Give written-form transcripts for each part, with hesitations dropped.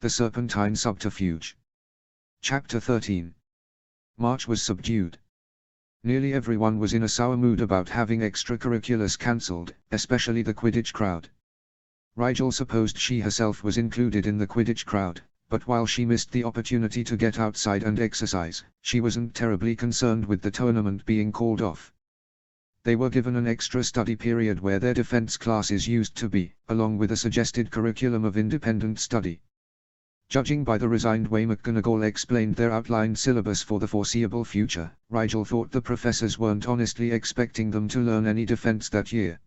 The Serpentine Subterfuge. Chapter 13. March was subdued. Nearly everyone was in a sour mood about having extracurriculars cancelled, especially the Quidditch crowd. Rigel supposed she herself was included in the Quidditch crowd, but while she missed the opportunity to get outside and exercise, she wasn't terribly concerned with the tournament being called off. They were given an extra study period where their defense classes used to be, along with a suggested curriculum of independent study. Judging by the resigned way McGonagall explained their outlined syllabus for the foreseeable future, Rigel thought the professors weren't honestly expecting them to learn any defense that year.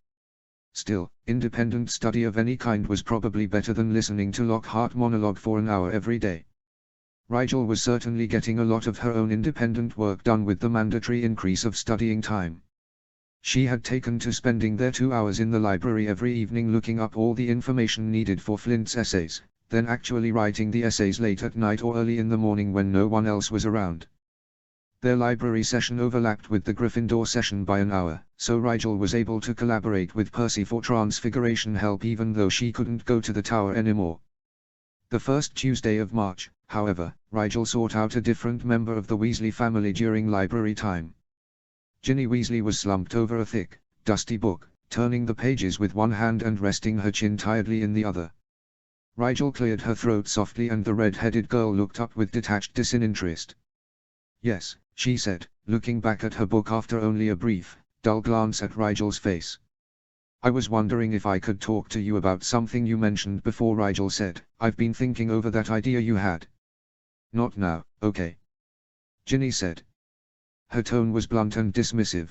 Still, independent study of any kind was probably better than listening to Lockhart monologue for an hour every day. Rigel was certainly getting a lot of her own independent work done with the mandatory increase of studying time. She had taken to spending their 2 hours in the library every evening looking up all the information needed for Flint's essays, then actually writing the essays late at night or early in the morning when no one else was around. Their library session overlapped with the Gryffindor session by an hour, so Rigel was able to collaborate with Percy for transfiguration help even though she couldn't go to the tower anymore. The first Tuesday of March, however, Rigel sought out a different member of the Weasley family during library time. Ginny Weasley was slumped over a thick, dusty book, turning the pages with one hand and resting her chin tiredly in the other. Rigel cleared her throat softly and the red-headed girl looked up with detached disinterest. "Yes," she said, looking back at her book after only a brief, dull glance at Rigel's face. "I was wondering if I could talk to you about something you mentioned before." Rigel said, "I've been thinking over that idea you had." "Not now, okay?" Ginny said. Her tone was blunt and dismissive.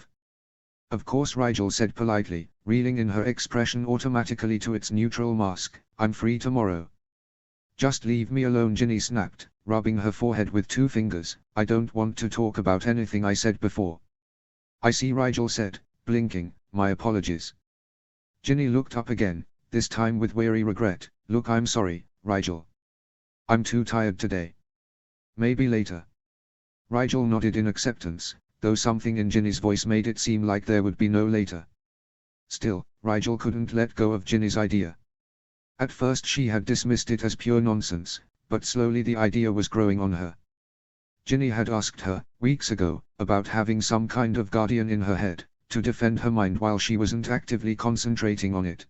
"Of course," Rigel said politely, reeling in her expression automatically to its neutral mask, "I'm free tomorrow." "Just leave me alone," Ginny snapped, rubbing her forehead with 2 fingers. "I don't want to talk about anything I said before." "I see," Rigel said, blinking, "my apologies." Ginny looked up again, this time with weary regret. "Look, I'm sorry, Rigel. I'm too tired today. Maybe later." Rigel nodded in acceptance, though something in Ginny's voice made it seem like there would be no later. Still, Rigel couldn't let go of Ginny's idea. At first she had dismissed it as pure nonsense, but slowly the idea was growing on her. Ginny had asked her, weeks ago, about having some kind of guardian in her head, to defend her mind while she wasn't actively concentrating on it.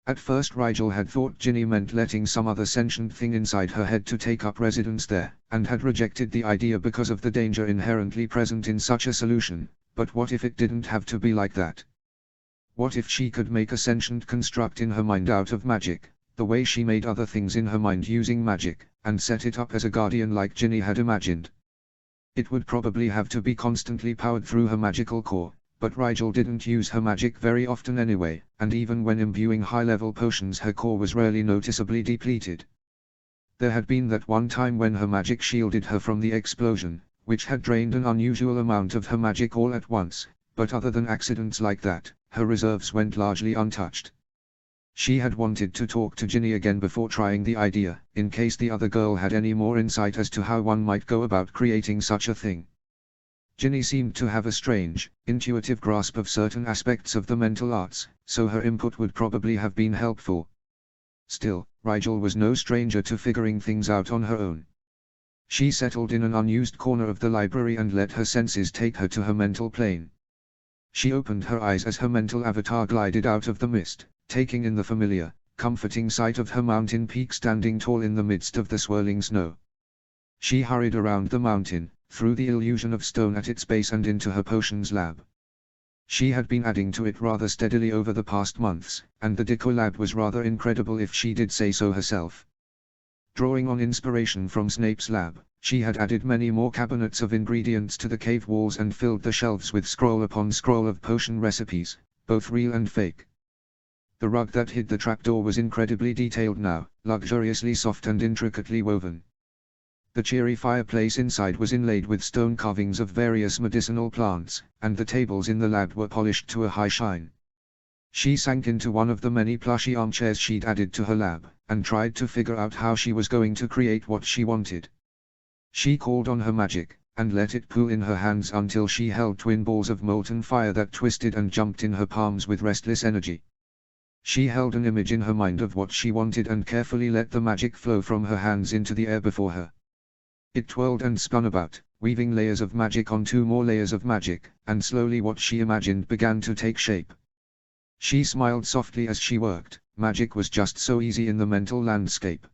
At first Rigel had thought Ginny meant letting some other sentient thing inside her head to take up residence there, and had rejected the idea because of the danger inherently present in such a solution. But what if it didn't have to be like that? What if she could make a sentient construct in her mind out of magic, the way she made other things in her mind using magic, and set it up as a guardian like Ginny had imagined? It would probably have to be constantly powered through her magical core, but Rigel didn't use her magic very often anyway, and even when imbuing high-level potions her core was rarely noticeably depleted. There had been that one time when her magic shielded her from the explosion, which had drained an unusual amount of her magic all at once, but other than accidents like that, her reserves went largely untouched. She had wanted to talk to Ginny again before trying the idea, in case the other girl had any more insight as to how one might go about creating such a thing. Ginny seemed to have a strange, intuitive grasp of certain aspects of the mental arts, so her input would probably have been helpful. Still, Rigel was no stranger to figuring things out on her own. She settled in an unused corner of the library and let her senses take her to her mental plane. She opened her eyes as her mental avatar glided out of the mist, taking in the familiar, comforting sight of her mountain peak standing tall in the midst of the swirling snow. She hurried around the mountain, through the illusion of stone at its base and into her potions lab. She had been adding to it rather steadily over the past months, and the decor lab was rather incredible if she did say so herself. Drawing on inspiration from Snape's lab, she had added many more cabinets of ingredients to the cave walls and filled the shelves with scroll upon scroll of potion recipes, both real and fake. The rug that hid the trapdoor was incredibly detailed now, luxuriously soft and intricately woven. The cheery fireplace inside was inlaid with stone carvings of various medicinal plants, and the tables in the lab were polished to a high shine. She sank into one of the many plushy armchairs she'd added to her lab, and tried to figure out how she was going to create what she wanted. She called on her magic, and let it pool in her hands until she held twin balls of molten fire that twisted and jumped in her palms with restless energy. She held an image in her mind of what she wanted and carefully let the magic flow from her hands into the air before her. It twirled and spun about, weaving layers of magic on 2 more layers of magic, and slowly what she imagined began to take shape. She smiled softly as she worked. Magic was just so easy in the mental landscape.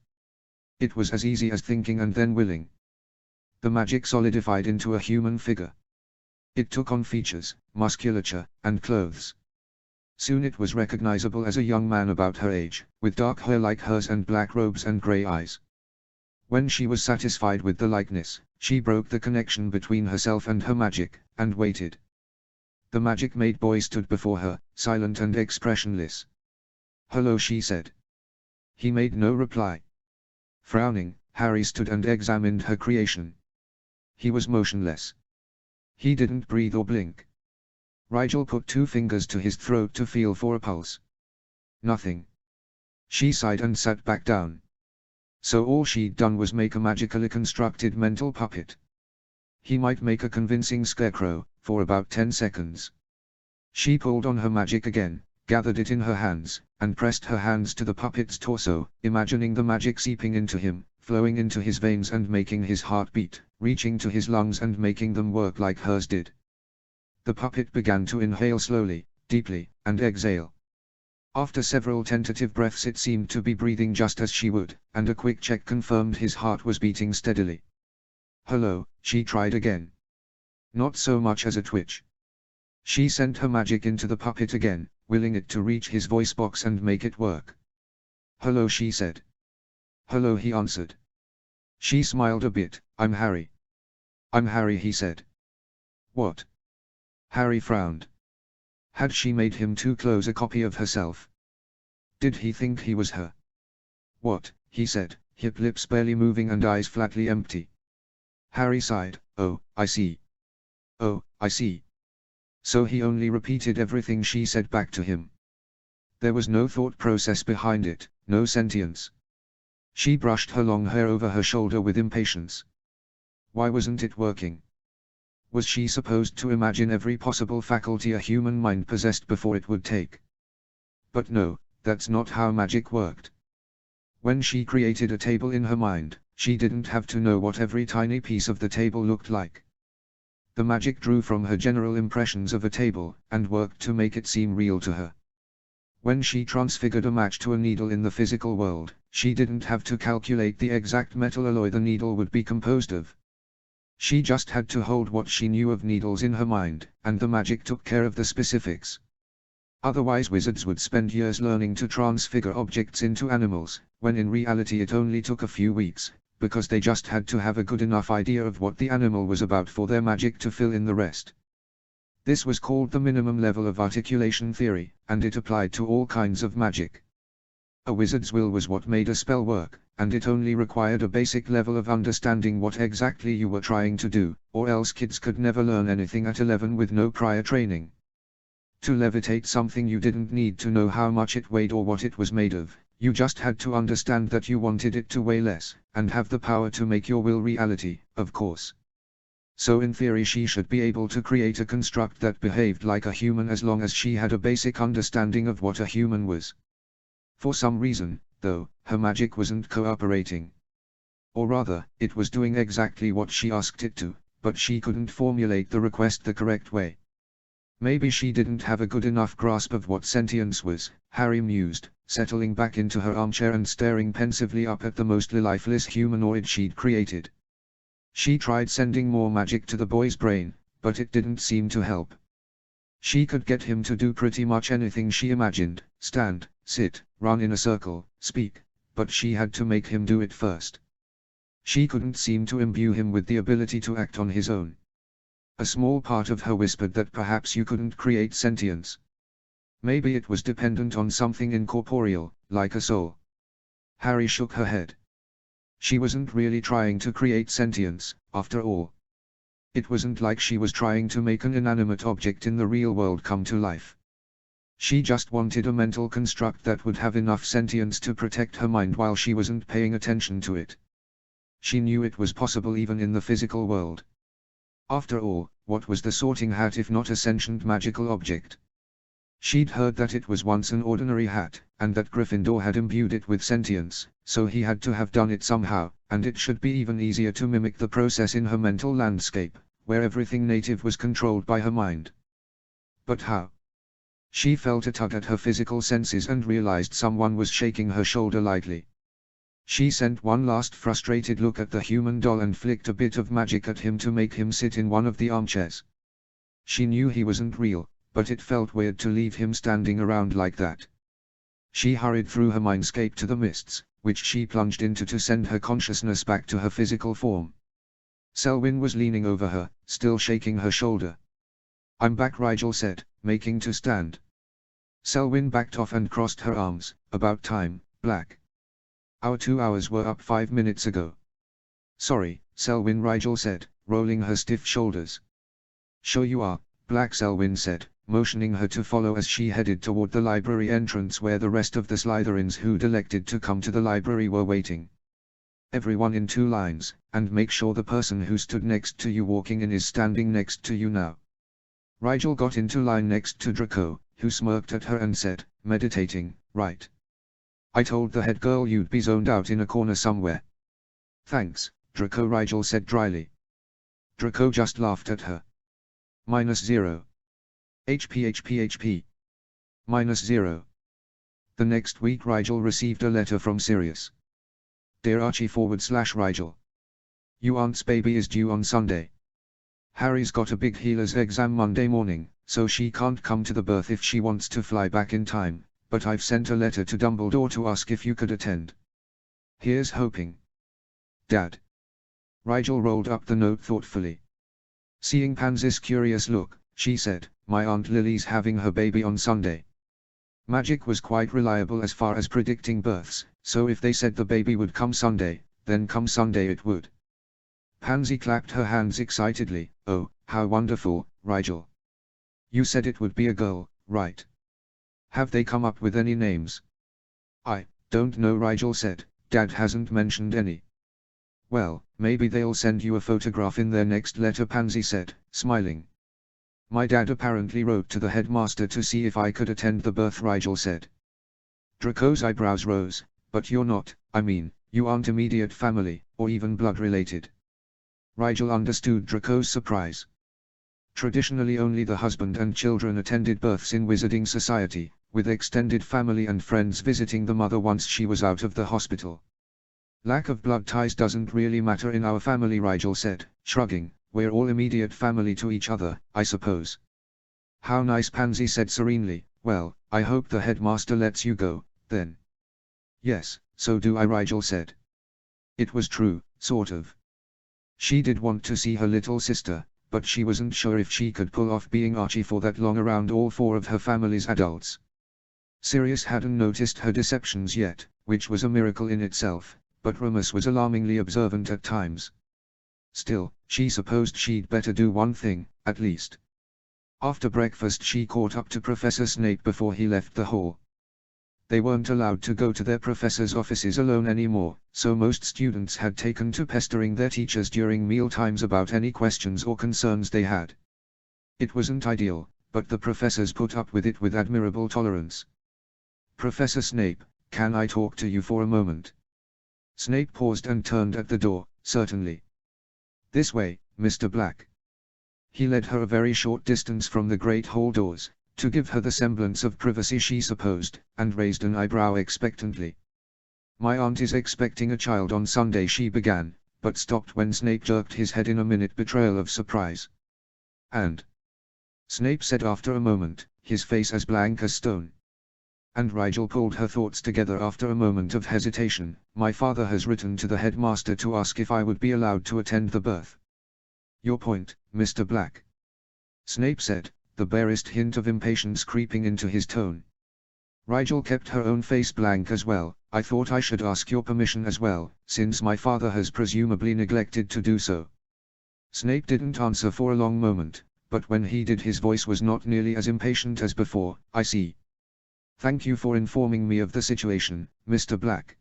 It was as easy as thinking and then willing. The magic solidified into a human figure. It took on features, musculature, and clothes. Soon it was recognizable as a young man about her age, with dark hair like hers and black robes and gray eyes. When she was satisfied with the likeness, she broke the connection between herself and her magic, and waited. The magic-made boy stood before her, silent and expressionless. "Hello," she said. He made no reply. Frowning, Harry stood and examined her creation. He was motionless. He didn't breathe or blink. Rigel put 2 fingers to his throat to feel for a pulse. Nothing. She sighed and sat back down. So all she'd done was make a magically constructed mental puppet. He might make a convincing scarecrow, for about 10 seconds. She pulled on her magic again, gathered it in her hands, and pressed her hands to the puppet's torso, imagining the magic seeping into him, flowing into his veins and making his heart beat, reaching to his lungs and making them work like hers did. The puppet began to inhale slowly, deeply, and exhale. After several tentative breaths it seemed to be breathing just as she would, and a quick check confirmed his heart was beating steadily. "Hello," she tried again. Not so much as a twitch. She sent her magic into the puppet again, willing it to reach his voice box and make it work. "Hello," she said. "Hello," he answered. She smiled a bit. "I'm Harry." "I'm Harry," he said. "What?" Harry frowned. Had she made him too close a copy of herself? Did he think he was her? "What?" he said, hip lips barely moving and eyes flatly empty. Harry sighed. "Oh, I see. Oh, I see." So he only repeated everything she said back to him. There was no thought process behind it, no sentience. She brushed her long hair over her shoulder with impatience. Why wasn't it working? Was she supposed to imagine every possible faculty a human mind possessed before it would take? But no, that's not how magic worked. When she created a table in her mind, she didn't have to know what every tiny piece of the table looked like. The magic drew from her general impressions of a table, and worked to make it seem real to her. When she transfigured a match to a needle in the physical world, she didn't have to calculate the exact metal alloy the needle would be composed of. She just had to hold what she knew of needles in her mind, and the magic took care of the specifics. Otherwise wizards would spend years learning to transfigure objects into animals, when in reality it only took a few weeks, because they just had to have a good enough idea of what the animal was about for their magic to fill in the rest. This was called the minimum level of articulation theory, and it applied to all kinds of magic. A wizard's will was what made a spell work, and it only required a basic level of understanding what exactly you were trying to do, or else kids could never learn anything at 11 with no prior training. To levitate something you didn't need to know how much it weighed or what it was made of, you just had to understand that you wanted it to weigh less, and have the power to make your will reality, of course. So in theory she should be able to create a construct that behaved like a human as long as she had a basic understanding of what a human was. For some reason, though, her magic wasn't cooperating. Or rather, it was doing exactly what she asked it to, but she couldn't formulate the request the correct way. Maybe she didn't have a good enough grasp of what sentience was, Harry mused, settling back into her armchair and staring pensively up at the mostly lifeless humanoid she'd created. She tried sending more magic to the boy's brain, but it didn't seem to help. She could get him to do pretty much anything she imagined, stand, sit, run in a circle, speak, but she had to make him do it first. She couldn't seem to imbue him with the ability to act on his own. A small part of her whispered that perhaps you couldn't create sentience. Maybe it was dependent on something incorporeal, like a soul. Harry shook her head. She wasn't really trying to create sentience, after all. It wasn't like she was trying to make an inanimate object in the real world come to life. She just wanted a mental construct that would have enough sentience to protect her mind while she wasn't paying attention to it. She knew it was possible even in the physical world. After all, what was the Sorting Hat if not a sentient magical object? She'd heard that it was once an ordinary hat, and that Gryffindor had imbued it with sentience, so he had to have done it somehow, and it should be even easier to mimic the process in her mental landscape, where everything native was controlled by her mind. But how? She felt a tug at her physical senses and realized someone was shaking her shoulder lightly. She sent one last frustrated look at the human doll and flicked a bit of magic at him to make him sit in one of the armchairs. She knew he wasn't real, but it felt weird to leave him standing around like that. She hurried through her mindscape to the mists, which she plunged into to send her consciousness back to her physical form. Selwyn was leaning over her, still shaking her shoulder. "I'm back," Rigel said, making to stand. Selwyn backed off and crossed her arms. "About time, Black. Our 2 hours were up 5 minutes ago." "Sorry, Selwyn," Rigel said, rolling her stiff shoulders. "Sure you are," Black, Selwyn said, motioning her to follow as she headed toward the library entrance where the rest of the Slytherins who'd elected to come to the library were waiting. "Everyone in 2 lines, and make sure the person who stood next to you walking in is standing next to you now." Rigel got into line next to Draco, who smirked at her and said, "Meditating, right? I told the head girl you'd be zoned out in a corner somewhere." "Thanks, Draco," Rigel said dryly. Draco just laughed at her. -0. HP. -0. The next week Rigel received a letter from Sirius. "Dear Archie /Rigel. Your aunt's baby is due on Sunday. Harry's got a big healer's exam Monday morning, so she can't come to the birth if she wants to fly back in time, but I've sent a letter to Dumbledore to ask if you could attend. Here's hoping. Dad." Rigel rolled up the note thoughtfully. Seeing Pansy's curious look, she said, "My Aunt Lily's having her baby on Sunday. Magic was quite reliable as far as predicting births, so if they said the baby would come Sunday, then come Sunday it would." Pansy clapped her hands excitedly. "Oh, how wonderful, Rigel. You said it would be a girl, right? Have they come up with any names?" "I don't know," Rigel said, "Dad hasn't mentioned any." "Well, maybe they'll send you a photograph in their next letter," Pansy said, smiling. "My dad apparently wrote to the headmaster to see if I could attend the birth," Rigel said. Draco's eyebrows rose. "But you're not, you aren't immediate family, or even blood related." Rigel understood Draco's surprise. Traditionally only the husband and children attended births in Wizarding Society, with extended family and friends visiting the mother once she was out of the hospital. "Lack of blood ties doesn't really matter in our family," Rigel said, shrugging. "We're all immediate family to each other, I suppose." "How nice," Pansy said serenely. "Well, I hope the headmaster lets you go, then." "Yes, so do I," Rigel said. It was true, sort of. She did want to see her little sister, but she wasn't sure if she could pull off being Archie for that long around all 4 of her family's adults. Sirius hadn't noticed her deceptions yet, which was a miracle in itself, but Remus was alarmingly observant at times. Still, she supposed she'd better do one thing, at least. After breakfast she caught up to Professor Snape before he left the hall. They weren't allowed to go to their professors' offices alone anymore, so most students had taken to pestering their teachers during meal times about any questions or concerns they had. It wasn't ideal, but the professors put up with it with admirable tolerance. "Professor Snape, can I talk to you for a moment?" Snape paused and turned at the door. "Certainly. This way, Mr. Black." He led her a very short distance from the great hall doors, to give her the semblance of privacy she supposed, and raised an eyebrow expectantly. "My aunt is expecting a child on Sunday," she began, but stopped when Snape jerked his head in a minute betrayal of surprise. "And?" Snape said after a moment, his face as blank as stone. And Rigel pulled her thoughts together after a moment of hesitation. "My father has written to the headmaster to ask if I would be allowed to attend the birth." "Your point, Mr. Black?" Snape said, the barest hint of impatience creeping into his tone. Rigel kept her own face blank as well. "I thought I should ask your permission as well, since my father has presumably neglected to do so." Snape didn't answer for a long moment, but when he did his voice was not nearly as impatient as before. "I see. Thank you for informing me of the situation, Mr. Black.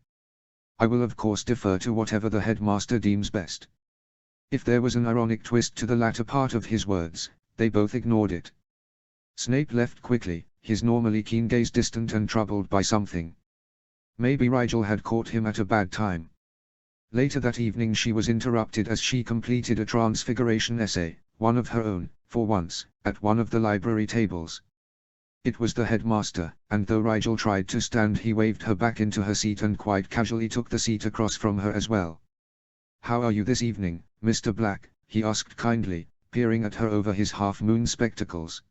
I will of course defer to whatever the headmaster deems best." If there was an ironic twist to the latter part of his words, they both ignored it. Snape left quickly, his normally keen gaze distant and troubled by something. Maybe Rigel had caught him at a bad time. Later that evening she was interrupted as she completed a transfiguration essay, one of her own, for once, at one of the library tables. It was the headmaster, and though Rigel tried to stand he waved her back into her seat and quite casually took the seat across from her as well. "How are you this evening, Mr. Black?" he asked kindly, peering at her over his half-moon spectacles.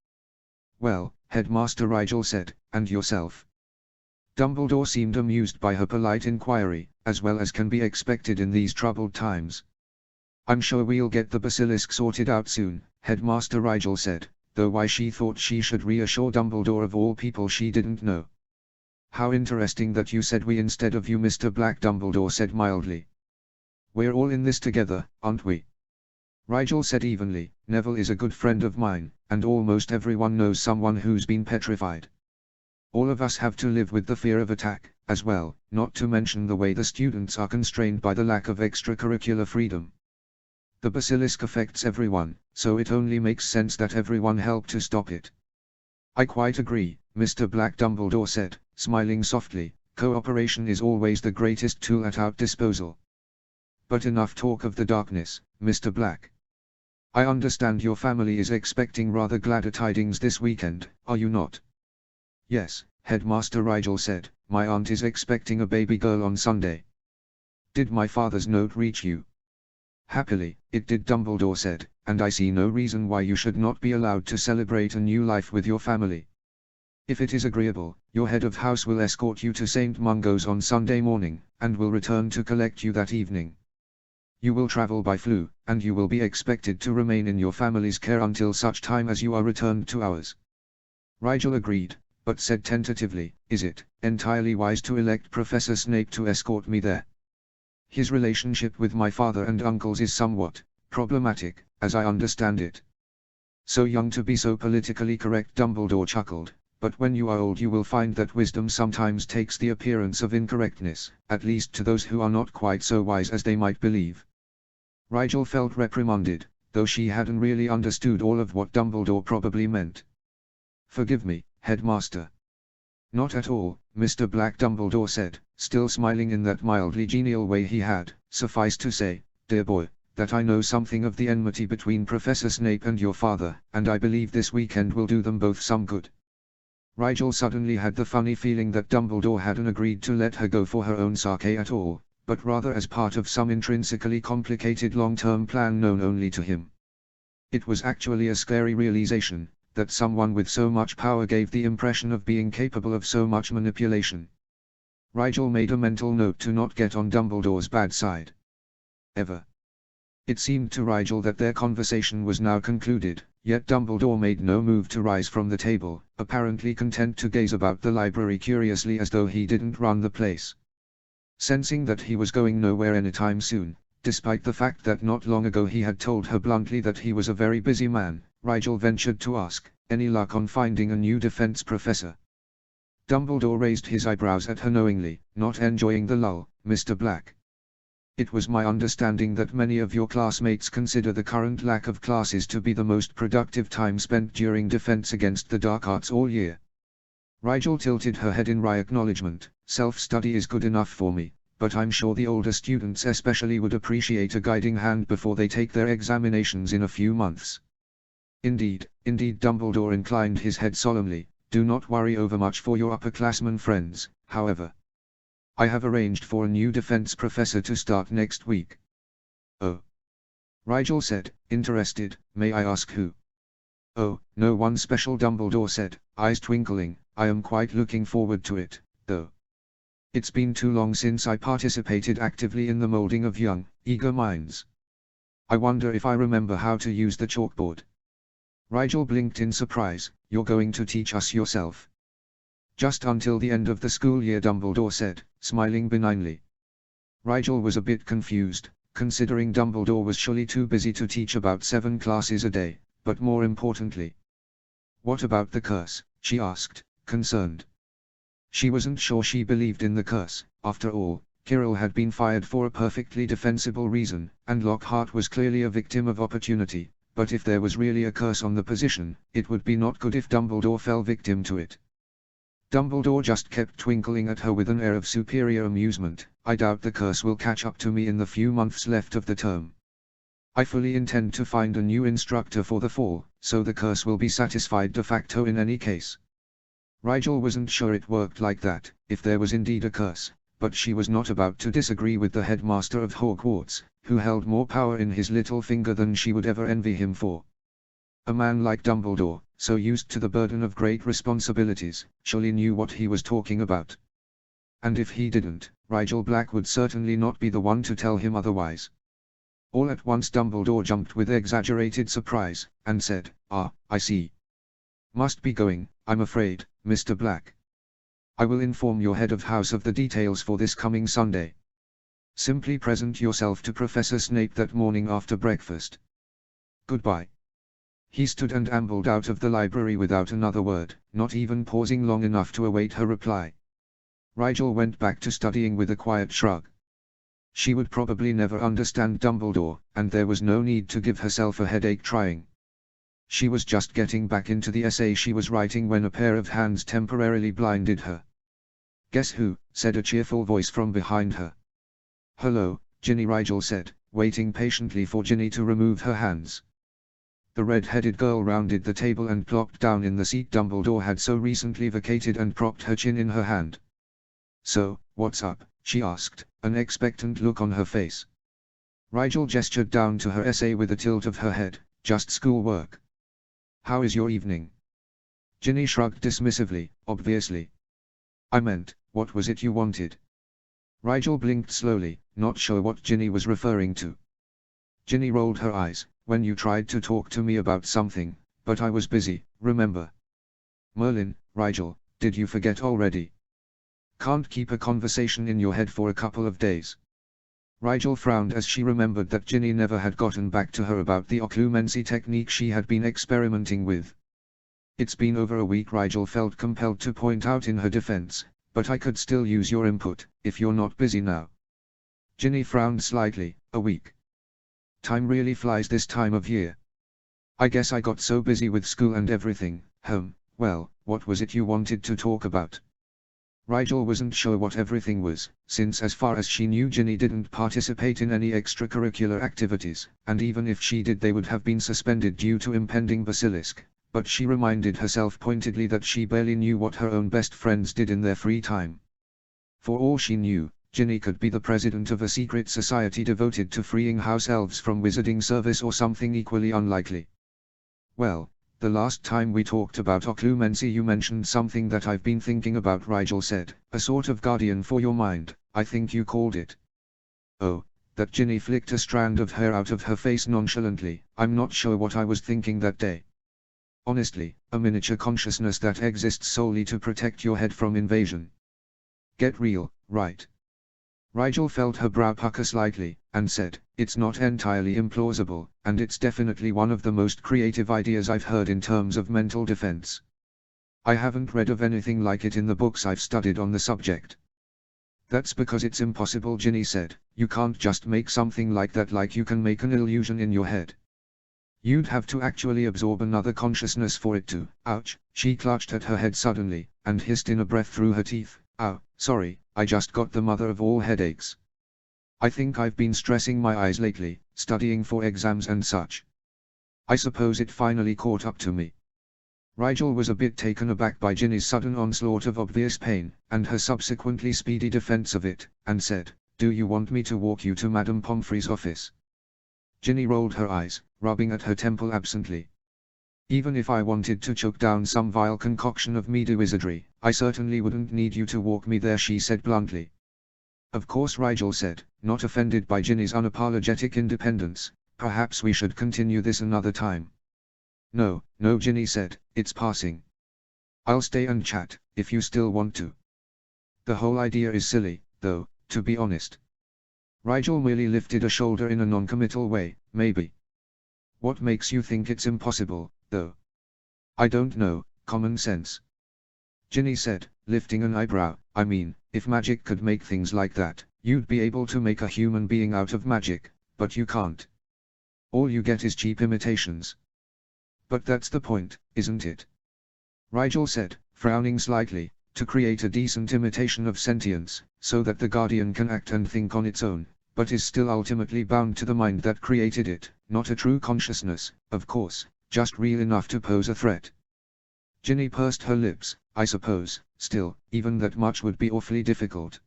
"Well," Headmaster Rigel said, "and yourself?" Dumbledore seemed amused by her polite inquiry, as well as can be expected in these troubled times. "I'm sure we'll get the basilisk sorted out soon," Headmaster Rigel said, though why she thought she should reassure Dumbledore of all people she didn't know. "How interesting that you said we instead of you, Mr. Black," Dumbledore said mildly. "We're all in this together, aren't we?" Rigel said evenly, "Neville is a good friend of mine, and almost everyone knows someone who's been petrified. All of us have to live with the fear of attack, as well, not to mention the way the students are constrained by the lack of extracurricular freedom. The basilisk affects everyone, so it only makes sense that everyone help to stop it." "I quite agree, Mr. Black," Dumbledore said, smiling softly. "Cooperation is always the greatest tool at our disposal. But enough talk of the darkness, Mr. Black. I understand your family is expecting rather glad tidings this weekend, are you not?" "Yes," Headmaster Rigel said, "my aunt is expecting a baby girl on Sunday." "Did my father's note reach you?" "Happily, it did," Dumbledore said, "and I see no reason why you should not be allowed to celebrate a new life with your family. If it is agreeable, your head of house will escort you to St. Mungo's on Sunday morning, and will return to collect you that evening. You will travel by flu, and you will be expected to remain in your family's care until such time as you are returned to ours." Rigel agreed, but said tentatively, "Is it entirely wise to elect Professor Snape to escort me there? His relationship with my father and uncles is somewhat problematic, as I understand it." "So young to be so politically correct," Dumbledore chuckled, "but when you are old you will find that wisdom sometimes takes the appearance of incorrectness, at least to those who are not quite so wise as they might believe." Rigel felt reprimanded, though she hadn't really understood all of what Dumbledore probably meant. "Forgive me, Headmaster." "Not at all, Mr. Black," Dumbledore said, still smiling in that mildly genial way he had. "Suffice to say, dear boy, that I know something of the enmity between Professor Snape and your father, and I believe this weekend will do them both some good." Rigel suddenly had the funny feeling that Dumbledore hadn't agreed to let her go for her own sake at all, but rather as part of some intrinsically complicated long-term plan known only to him. It was actually a scary realization, that someone with so much power gave the impression of being capable of so much manipulation. Rigel made a mental note to not get on Dumbledore's bad side. Ever. It seemed to Rigel that their conversation was now concluded, yet Dumbledore made no move to rise from the table, apparently content to gaze about the library curiously as though he didn't run the place. Sensing that he was going nowhere anytime soon, despite the fact that not long ago he had told her bluntly that he was a very busy man, Rigel ventured to ask, "Any luck on finding a new defense professor?" Dumbledore raised his eyebrows at her knowingly, "Not enjoying the lull, Mr. Black. It was my understanding that many of your classmates consider the current lack of classes to be the most productive time spent during defense against the dark arts all year." Rigel tilted her head in wry acknowledgement. "Self-study is good enough for me, but I'm sure the older students especially would appreciate a guiding hand before they take their examinations in a few months." Indeed, Dumbledore inclined his head solemnly. "Do not worry overmuch for your upperclassmen friends, however. I have arranged for a new defense professor to start next week." "Oh?" Rigel said, interested. "May I ask who?" "Oh, no one special," Dumbledore said, eyes twinkling. "I am quite looking forward to it, though. It's been too long since I participated actively in the molding of young, eager minds. I wonder if I remember how to use the chalkboard." Rigel blinked in surprise. "You're going to teach us yourself?" "Just until the end of the school year," Dumbledore said, smiling benignly. Rigel was a bit confused, considering Dumbledore was surely too busy to teach about 7 classes a day, but more importantly. "What about the curse?" she asked, concerned. She wasn't sure she believed in the curse. After all, Quirrell had been fired for a perfectly defensible reason, and Lockhart was clearly a victim of opportunity, but if there was really a curse on the position, it would be not good if Dumbledore fell victim to it. Dumbledore just kept twinkling at her with an air of superior amusement. I doubt the curse will catch up to me in the few months left of the term. I fully intend to find a new instructor for the fall, so the curse will be satisfied de facto in any case. Rigel wasn't sure it worked like that, if there was indeed a curse, but she was not about to disagree with the headmaster of Hogwarts, who held more power in his little finger than she would ever envy him for. A man like Dumbledore, so used to the burden of great responsibilities, surely knew what he was talking about. And if he didn't, Rigel Black would certainly not be the one to tell him otherwise. All at once Dumbledore jumped with exaggerated surprise, and said, "Ah, I see. Must be going, I'm afraid, Mr. Black. I will inform your head of house of the details for this coming Sunday. Simply present yourself to Professor Snape that morning after breakfast. Goodbye." He stood and ambled out of the library without another word, not even pausing long enough to await her reply. Rigel went back to studying with a quiet shrug. She would probably never understand Dumbledore, and there was no need to give herself a headache trying. She was just getting back into the essay she was writing when a pair of hands temporarily blinded her. "Guess who?" said a cheerful voice from behind her. "Hello, Ginny," Rigel said, waiting patiently for Ginny to remove her hands. The red-headed girl rounded the table and plopped down in the seat Dumbledore had so recently vacated and propped her chin in her hand. "So, what's up?" she asked, an expectant look on her face. Rigel gestured down to her essay with a tilt of her head. "Just schoolwork." "How is your evening?" Ginny shrugged dismissively, obviously. "I meant, what was it you wanted?" Rigel blinked slowly, not sure what Ginny was referring to. Ginny rolled her eyes. "When you tried to talk to me about something, but I was busy, remember?" "Merlin, Rigel, did you forget already? Can't keep a conversation in your head for a couple of days." Rigel frowned as she remembered that Ginny never had gotten back to her about the occlumency technique she had been experimenting with. "It's been over a week," Rigel felt compelled to point out in her defense, "but I could still use your input, if you're not busy now." Ginny frowned slightly. "A week? Time really flies this time of year. I guess I got so busy with school and everything." Well, what was it you wanted to talk about?" Rigel wasn't sure what everything was, since as far as she knew Ginny didn't participate in any extracurricular activities, and even if she did they would have been suspended due to impending basilisk, but she reminded herself pointedly that she barely knew what her own best friends did in their free time. For all she knew, Ginny could be the president of a secret society devoted to freeing house elves from wizarding service or something equally unlikely. "Well, the last time we talked about occlumency you mentioned something that I've been thinking about," Rigel said, "a sort of guardian for your mind, I think you called it." "Oh, that." Ginny flicked a strand of hair out of her face nonchalantly. "I'm not sure what I was thinking that day. Honestly, a miniature consciousness that exists solely to protect your head from invasion. Get real, right?" Rigel felt her brow pucker slightly, and said, "It's not entirely implausible, and it's definitely one of the most creative ideas I've heard in terms of mental defense. I haven't read of anything like it in the books I've studied on the subject." "That's because it's impossible," Ginny said. "You can't just make something like that like you can make an illusion in your head. You'd have to actually absorb another consciousness for it to." Ouch! She clutched at her head suddenly, and hissed in a breath through her teeth. "Ow, sorry, I just got the mother of all headaches. I think I've been stressing my eyes lately, studying for exams and such. I suppose it finally caught up to me." Rigel was a bit taken aback by Ginny's sudden onslaught of obvious pain, and her subsequently speedy defense of it, and said, "Do you want me to walk you to Madame Pomfrey's office?" Ginny rolled her eyes, rubbing at her temple absently. "Even if I wanted to choke down some vile concoction of meaty wizardry, I certainly wouldn't need you to walk me there," she said bluntly. "Of course," Rigel said, not offended by Ginny's unapologetic independence. "Perhaps we should continue this another time." No, Ginny said, "it's passing. I'll stay and chat, if you still want to. The whole idea is silly, though, to be honest." Rigel merely lifted a shoulder in a non-committal way. "Maybe. What makes you think it's impossible, though?" "I don't know, common sense." Ginny said, lifting an eyebrow. "I mean, if magic could make things like that, you'd be able to make a human being out of magic, but you can't." All you get is cheap imitations. But that's the point, isn't it? Rigel said, frowning slightly, to create a decent imitation of sentience, so that the Guardian can act and think on its own, but is still ultimately bound to the mind that created it, not a true consciousness, of course, just real enough to pose a threat. Ginny pursed her lips. I suppose, still, even that much would be awfully difficult.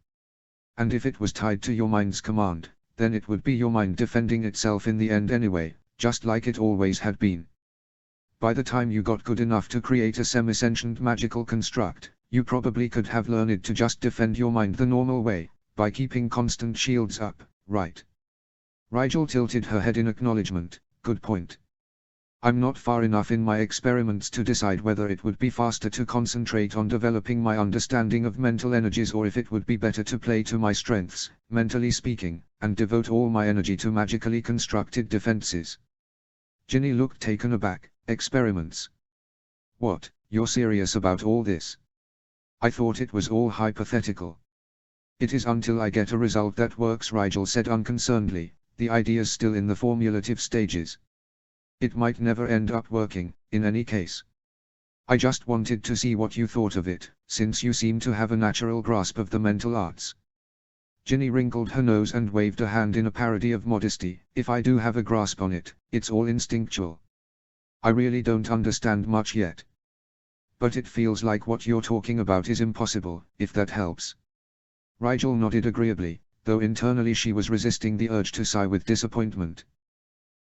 And if it was tied to your mind's command, then it would be your mind defending itself in the end anyway, just like it always had been. By the time you got good enough to create a semi-sentient magical construct, you probably could have learned to just defend your mind the normal way, by keeping constant shields up, right? Rigel tilted her head in acknowledgement. Good point. I'm not far enough in my experiments to decide whether it would be faster to concentrate on developing my understanding of mental energies or if it would be better to play to my strengths, mentally speaking, and devote all my energy to magically constructed defenses. Ginny looked taken aback. Experiments? What, you're serious about all this? I thought it was all hypothetical. It is until I get a result that works, Rigel said unconcernedly. The idea's still in the formulative stages. It might never end up working, in any case. I just wanted to see what you thought of it, since you seem to have a natural grasp of the mental arts. Ginny wrinkled her nose and waved a hand in a parody of modesty. If I do have a grasp on it, it's all instinctual. I really don't understand much yet. But it feels like what you're talking about is impossible, if that helps. Rigel nodded agreeably, though internally she was resisting the urge to sigh with disappointment.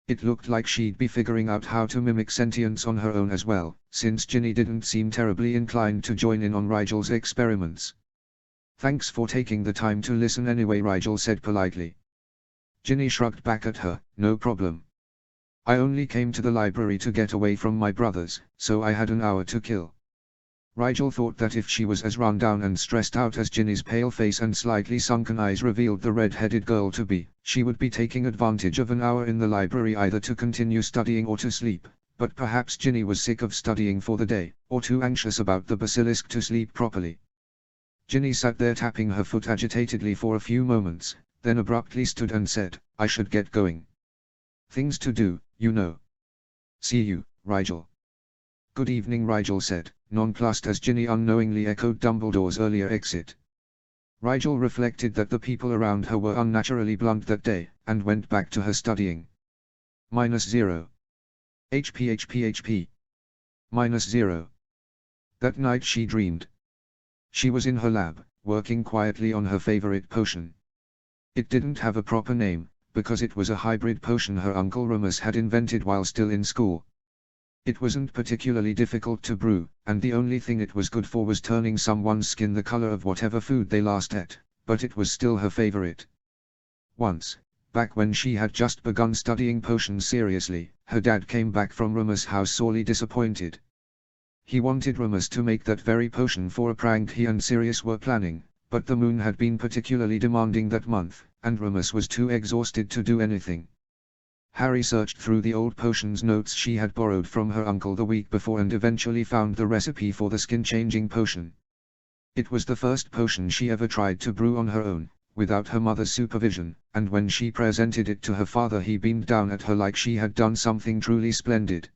It looked like she'd be figuring out how to mimic sentience on her own as well, since Ginny didn't seem terribly inclined to join in on Rigel's experiments. Thanks for taking the time to listen anyway, Rigel said politely. Ginny shrugged back at her. No problem. I only came to the library to get away from my brothers, so I had an hour to kill. Rigel thought that if she was as run down and stressed out as Ginny's pale face and slightly sunken eyes revealed the red-headed girl to be, she would be taking advantage of an hour in the library either to continue studying or to sleep, but perhaps Ginny was sick of studying for the day, or too anxious about the basilisk to sleep properly. Ginny sat there tapping her foot agitatedly for a few moments, then abruptly stood and said, I should get going. Things to do, you know. See you, Rigel. Good evening, Rigel said, nonplussed as Ginny unknowingly echoed Dumbledore's earlier exit. Rigel reflected that the people around her were unnaturally blunt that day, and went back to her studying. -0. HP. -0. That night she dreamed. She was in her lab, working quietly on her favorite potion. It didn't have a proper name, because it was a hybrid potion her Uncle Remus had invented while still in school. It wasn't particularly difficult to brew, and the only thing it was good for was turning someone's skin the color of whatever food they last ate, but it was still her favorite. Once, back when she had just begun studying potions seriously, her dad came back from Remus' house sorely disappointed. He wanted Remus to make that very potion for a prank he and Sirius were planning, but the moon had been particularly demanding that month, and Remus was too exhausted to do anything. Harry searched through the old potions notes she had borrowed from her uncle the week before and eventually found the recipe for the skin-changing potion. It was the first potion she ever tried to brew on her own, without her mother's supervision, and when she presented it to her father he beamed down at her like she had done something truly splendid.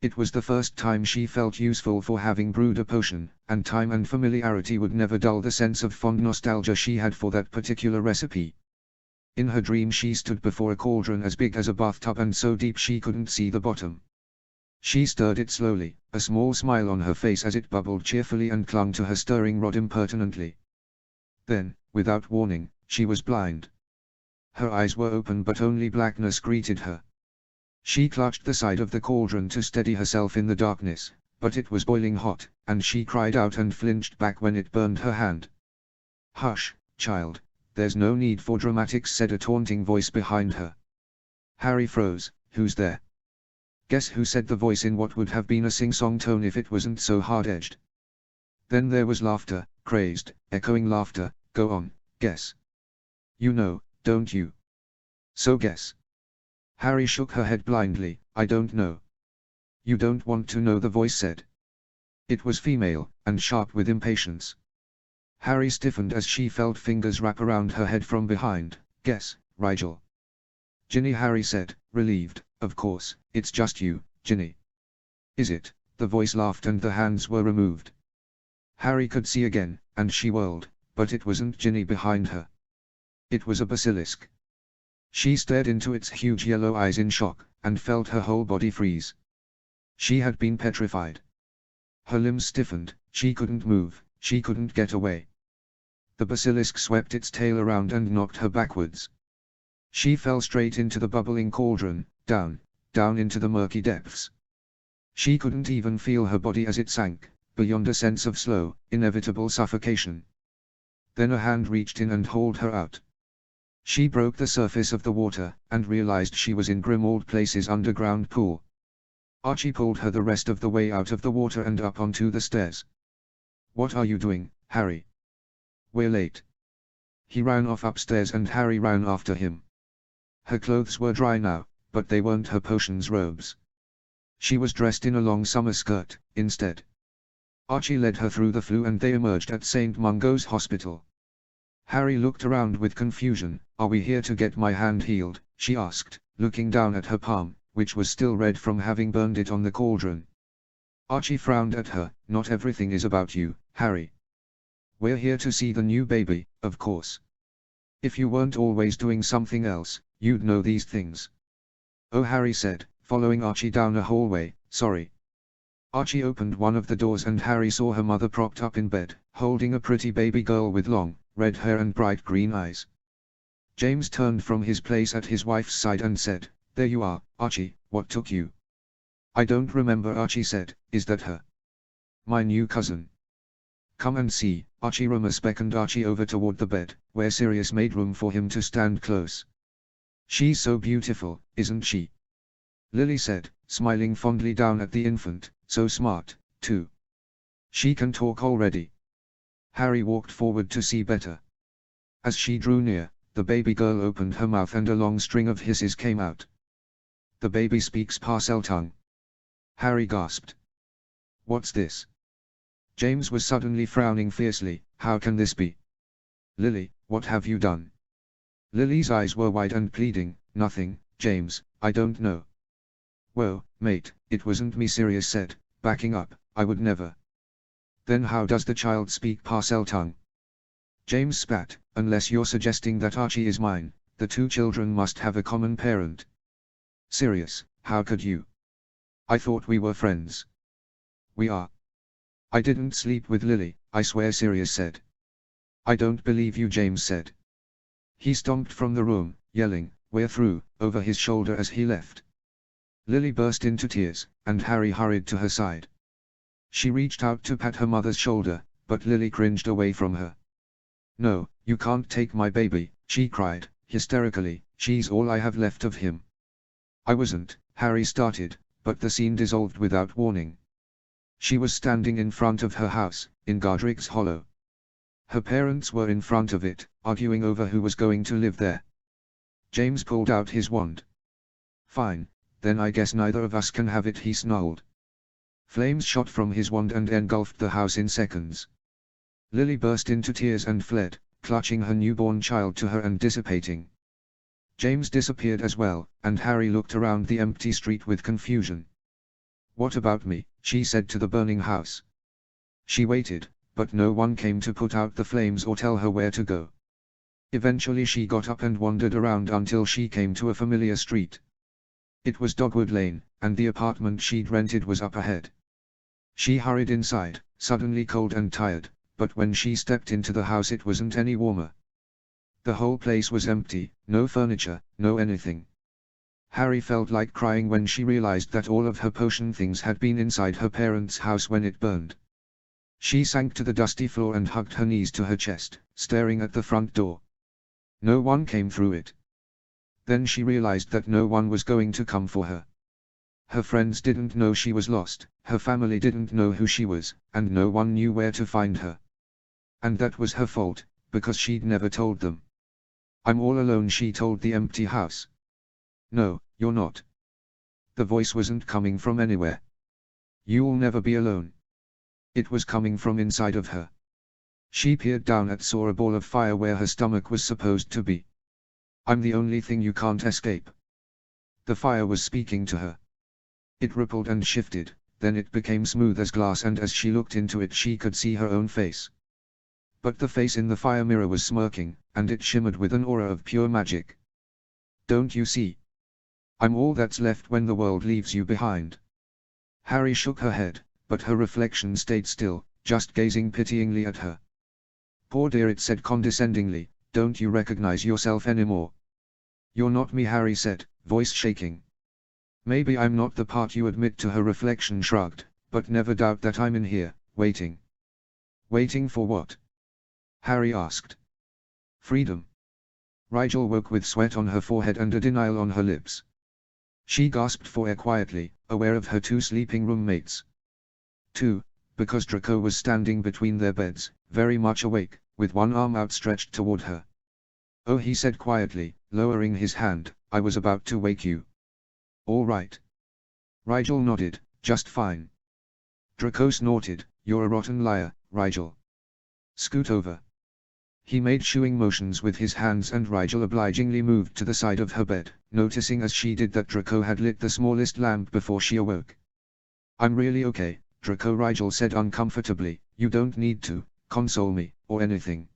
It was the first time she felt useful for having brewed a potion, and time and familiarity would never dull the sense of fond nostalgia she had for that particular recipe. In her dream she stood before a cauldron as big as a bathtub and so deep she couldn't see the bottom. She stirred it slowly, a small smile on her face as it bubbled cheerfully and clung to her stirring rod impertinently. Then, without warning, she was blind. Her eyes were open but only blackness greeted her. She clutched the side of the cauldron to steady herself in the darkness, but it was boiling hot, and she cried out and flinched back when it burned her hand. "Hush, child. There's no need for dramatics," said a taunting voice behind her. Harry froze. "Who's there?" Guess who, said the voice in what would have been a sing-song tone if it wasn't so hard-edged. Then there was laughter, crazed, echoing laughter. "Go on, guess." "You know, don't you?" "So guess." Harry shook her head blindly. "I don't know." "You don't want to know?" the voice said. It was female, and sharp with impatience. Harry stiffened as she felt fingers wrap around her head from behind. "Guess, Rigel." Ginny, Harry said, relieved. Of course, it's just you, Ginny. Is it? The voice laughed and the hands were removed. Harry could see again, and she whirled, but it wasn't Ginny behind her. It was a basilisk. She stared into its huge yellow eyes in shock, and felt her whole body freeze. She had been petrified. Her limbs stiffened, she couldn't move, she couldn't get away. The basilisk swept its tail around and knocked her backwards. She fell straight into the bubbling cauldron, down into the murky depths. She couldn't even feel her body as it sank, beyond a sense of slow, inevitable suffocation. Then a hand reached in and hauled her out. She broke the surface of the water, and realized she was in Grimmauld Place's underground pool. Archie pulled her the rest of the way out of the water and up onto the stairs. "What are you doing, Harry? We're late." He ran off upstairs and Harry ran after him. Her clothes were dry now, but they weren't her potions robes. She was dressed in a long summer skirt, instead. Archie led her through the flue and they emerged at St. Mungo's Hospital. Harry looked around with confusion. "Are we here to get my hand healed?" she asked, looking down at her palm, which was still red from having burned it on the cauldron. Archie frowned at her. "Not everything is about you, Harry. We're here to see the new baby, of course. If you weren't always doing something else, you'd know these things." "Oh," Harry said, following Archie down a hallway. "Sorry." Archie opened one of the doors and Harry saw her mother propped up in bed, holding a pretty baby girl with long, red hair and bright green eyes. James turned from his place at his wife's side and said, "There you are, Archie, what took you?" "I don't remember," Archie said. "Is that her? My new cousin?" "Come and see." Archie Remus beckoned Archie over toward the bed, where Sirius made room for him to stand close. "She's so beautiful, isn't she?" Lily said, smiling fondly down at the infant. "So smart, too. She can talk already." Harry walked forward to see better. As she drew near, the baby girl opened her mouth and a long string of hisses came out. "The baby speaks Parseltongue." Harry gasped. "What's this?" James was suddenly frowning fiercely. "How can this be? Lily, what have you done?" Lily's eyes were wide and pleading. "Nothing, James, I don't know." "Whoa, mate, it wasn't me," Sirius said, backing up. "I would never." "Then how does the child speak Parseltongue?" James spat. "Unless you're suggesting that Archie is mine, the two children must have a common parent." "Sirius, how could you? I thought we were friends." "We are." "I didn't sleep with Lily, I swear," Sirius said. "I don't believe you," James said. He stomped from the room, yelling, "We're through," over his shoulder as he left. Lily burst into tears, and Harry hurried to her side. She reached out to pat her mother's shoulder, but Lily cringed away from her. "No, you can't take my baby," she cried, hysterically. "She's all I have left of him." "I wasn't," Harry started, but the scene dissolved without warning. She was standing in front of her house, in Godric's Hollow. Her parents were in front of it, arguing over who was going to live there. James pulled out his wand. "Fine, then I guess neither of us can have it," he snarled. Flames shot from his wand and engulfed the house in seconds. Lily burst into tears and fled, clutching her newborn child to her and dissipating. James disappeared as well, and Harry looked around the empty street with confusion. "What about me?" she said to the burning house. She waited, but no one came to put out the flames or tell her where to go. Eventually she got up and wandered around until she came to a familiar street. It was Dogwood Lane, and the apartment she'd rented was up ahead. She hurried inside, suddenly cold and tired, but when she stepped into the house it wasn't any warmer. The whole place was empty, no furniture, no anything. Harry felt like crying when she realized that all of her potion things had been inside her parents' house when it burned. She sank to the dusty floor and hugged her knees to her chest, staring at the front door. No one came through it. Then she realized that no one was going to come for her. Her friends didn't know she was lost, her family didn't know who she was, and no one knew where to find her. And that was her fault, because she'd never told them. "I'm all alone," she told the empty house. "No, you're not." The voice wasn't coming from anywhere. "You'll never be alone." It was coming from inside of her. She peered down and saw a ball of fire where her stomach was supposed to be. "I'm the only thing you can't escape," The fire was speaking to her. It rippled and shifted, then it became smooth as glass, and as she looked into it she could see her own face. But the face in the fire mirror was smirking, and it shimmered with an aura of pure magic. "Don't you see? I'm all that's left when the world leaves you behind." Harry shook her head, but her reflection stayed still, just gazing pityingly at her. "Poor dear," it said condescendingly, "don't you recognize yourself anymore?" "You're not me," Harry said, voice shaking. "Maybe I'm not the part you admit to," her reflection shrugged, "but never doubt that I'm in here, waiting." "Waiting for what?" Harry asked. "Freedom." Rigel woke with sweat on her forehead and a denial on her lips. She gasped for air quietly, aware of her two sleeping roommates. Because Draco was standing between their beds, very much awake, with one arm outstretched toward her. "Oh," he said quietly, lowering his hand, "I was about to wake you." "All right." Rigel nodded, "Just fine." Draco snorted, "You're a rotten liar, Rigel. Scoot over." He made shooing motions with his hands and Rigel obligingly moved to the side of her bed, noticing as she did that Draco had lit the smallest lamp before she awoke. "I'm really okay, Draco," Rigel said uncomfortably, "you don't need to console me, or anything."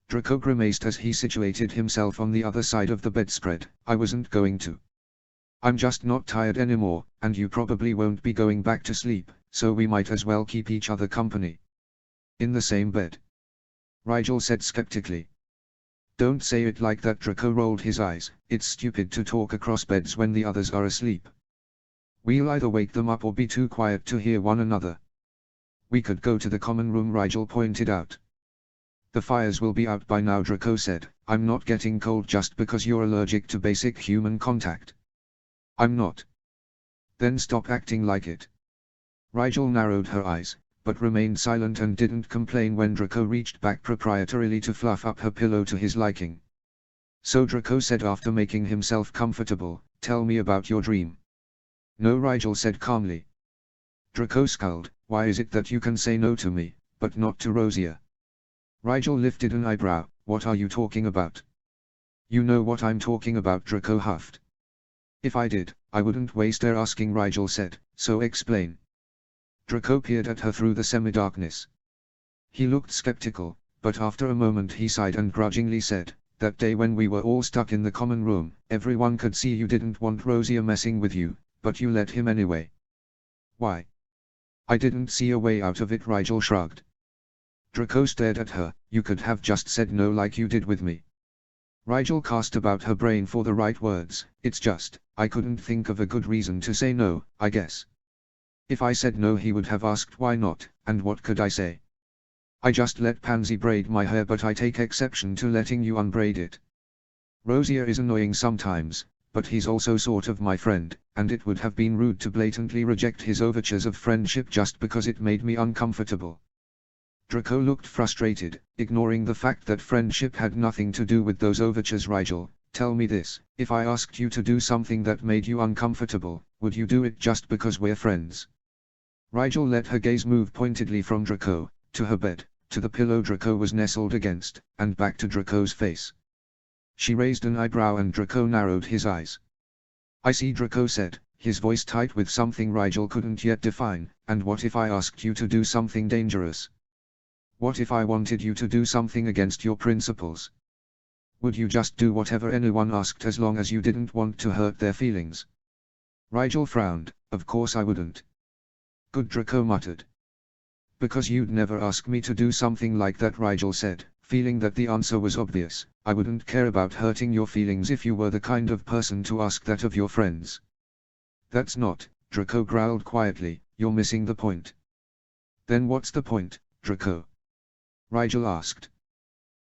Draco grimaced as he situated himself on the other side of the bedspread. "I wasn't going to. I'm just not tired anymore, and you probably won't be going back to sleep, so we might as well keep each other company." "In the same bed?" Rigel said skeptically. "Don't say it like that." Draco rolled his eyes, "It's stupid to talk across beds when the others are asleep. We'll either wake them up or be too quiet to hear one another." "We could go to the common room," Rigel pointed out. "The fires will be out by now," Draco said. "I'm not getting cold just because you're allergic to basic human contact." "I'm not." "Then stop acting like it." Rigel narrowed her eyes, but remained silent and didn't complain when Draco reached back proprietarily to fluff up her pillow to his liking. "So," Draco said after making himself comfortable, "tell me about your dream." "No," Rigel said calmly. Draco scowled, "Why is it that you can say no to me, but not to Rosia?" Rigel lifted an eyebrow, "What are you talking about?" "You know what I'm talking about," Draco huffed. "If I did, I wouldn't waste air asking," Rigel said, "so explain." Draco peered at her through the semi-darkness. He looked skeptical, but after a moment he sighed and grudgingly said, "That day when we were all stuck in the common room, everyone could see you didn't want Rosia messing with you, but you let him anyway." "Why?" "I didn't see a way out of it," Rigel shrugged. Draco stared at her. "You could have just said no like you did with me." Rigel cast about her brain for the right words. "It's just, I couldn't think of a good reason to say no, I guess. If I said no he would have asked why not, and what could I say? I just let Pansy braid my hair, but I take exception to letting you unbraid it. Rosia is annoying sometimes, but he's also sort of my friend, and it would have been rude to blatantly reject his overtures of friendship just because it made me uncomfortable." Draco looked frustrated, ignoring the fact that friendship had nothing to do with those overtures. "Rigel, tell me this, if I asked you to do something that made you uncomfortable, would you do it just because we're friends?" Rigel let her gaze move pointedly from Draco, to her bed, to the pillow Draco was nestled against, and back to Draco's face. She raised an eyebrow and Draco narrowed his eyes. "I see," Draco said, his voice tight with something Rigel couldn't yet define. "And what if I asked you to do something dangerous? What if I wanted you to do something against your principles? Would you just do whatever anyone asked as long as you didn't want to hurt their feelings?" Rigel frowned. "Of course I wouldn't." "Good," Draco muttered. "Because you'd never ask me to do something like that," Rigel said, feeling that the answer was obvious. "I wouldn't care about hurting your feelings if you were the kind of person to ask that of your friends." "That's not," Draco growled quietly, "you're missing the point." "Then what's the point, Draco?" Rigel asked.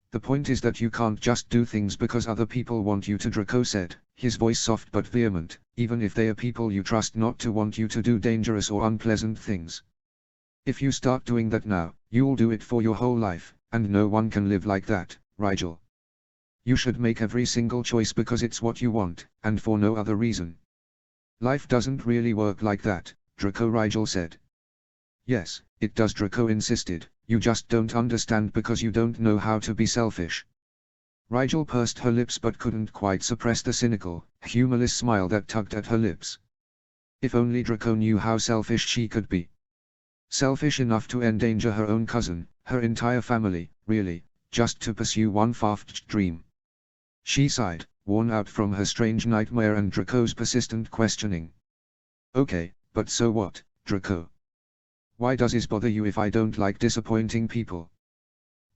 "The point is that you can't just do things because other people want you to," Draco said, his voice soft but vehement, "even if they are people you trust not to want you to do dangerous or unpleasant things. If you start doing that now, you'll do it for your whole life, and no one can live like that, Rigel. You should make every single choice because it's what you want, and for no other reason." "Life doesn't really work like that, Draco," Rigel said. "Yes, it does," Draco insisted, "you just don't understand because you don't know how to be selfish." Rigel pursed her lips but couldn't quite suppress the cynical, humorless smile that tugged at her lips. If only Draco knew how selfish she could be. Selfish enough to endanger her own cousin, her entire family, really, just to pursue one far-fetched dream. She sighed, worn out from her strange nightmare and Draco's persistent questioning. Okay, but so what, Draco? Why does this bother you if I don't like disappointing people?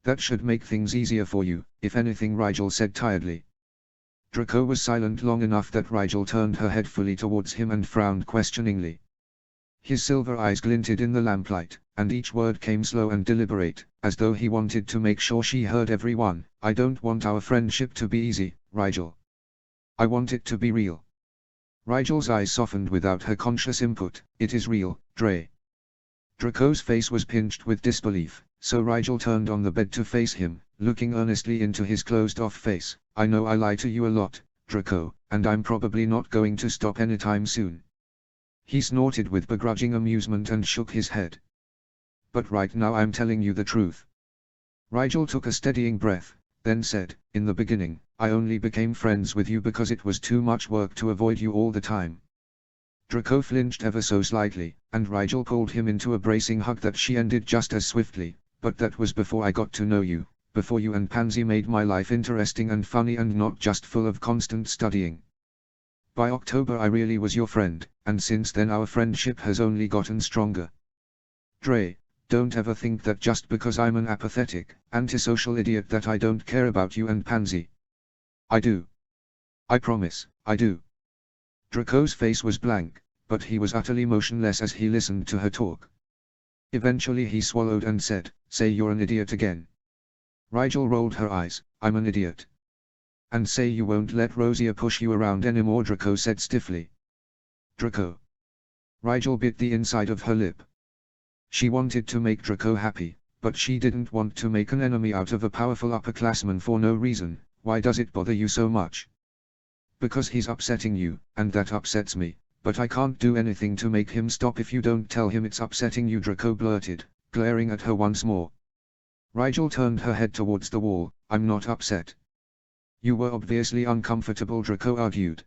That should make things easier for you, if anything, Rigel said tiredly. Draco was silent long enough that Rigel turned her head fully towards him and frowned questioningly. His silver eyes glinted in the lamplight, and each word came slow and deliberate, as though he wanted to make sure she heard every one. I don't want our friendship to be easy, Rigel. I want it to be real. Rigel's eyes softened without her conscious input. It is real, Dre. Draco's face was pinched with disbelief, so Rigel turned on the bed to face him, looking earnestly into his closed-off face. I know I lie to you a lot, Draco, and I'm probably not going to stop anytime soon. He snorted with begrudging amusement and shook his head. But right now I'm telling you the truth. Rigel took a steadying breath, then said, in the beginning, I only became friends with you because it was too much work to avoid you all the time. Draco flinched ever so slightly, and Rigel pulled him into a bracing hug that she ended just as swiftly. But that was before I got to know you, before you and Pansy made my life interesting and funny and not just full of constant studying. By October I really was your friend, and since then our friendship has only gotten stronger. Dre, don't ever think that just because I'm an apathetic, antisocial idiot that I don't care about you and Pansy. I do. I promise, I do. Draco's face was blank, but he was utterly motionless as he listened to her talk. Eventually he swallowed and said, say you're an idiot again. Rigel rolled her eyes. I'm an idiot. And say you won't let Rosia push you around anymore, Draco said stiffly. Draco. Rigel bit the inside of her lip. She wanted to make Draco happy, but she didn't want to make an enemy out of a powerful upperclassman for no reason. Why does it bother you so much? Because he's upsetting you, and that upsets me, but I can't do anything to make him stop if you don't tell him it's upsetting you, Draco blurted, glaring at her once more. Rigel turned her head towards the wall. I'm not upset. You were obviously uncomfortable, Draco argued.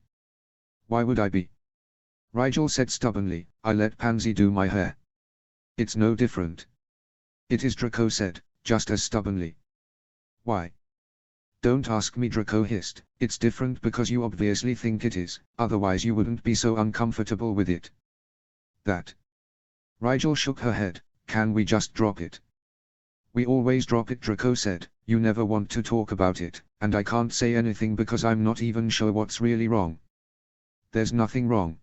Why would I be? Rigel said stubbornly, I let Pansy do my hair. It's no different. It is, Draco said, just as stubbornly. Why? Don't ask me, Draco hissed. It's different because you obviously think it is, otherwise you wouldn't be so uncomfortable with it. That. Rigel shook her head. Can we just drop it? We always drop it, Draco said. You never want to talk about it, and I can't say anything because I'm not even sure what's really wrong. There's nothing wrong.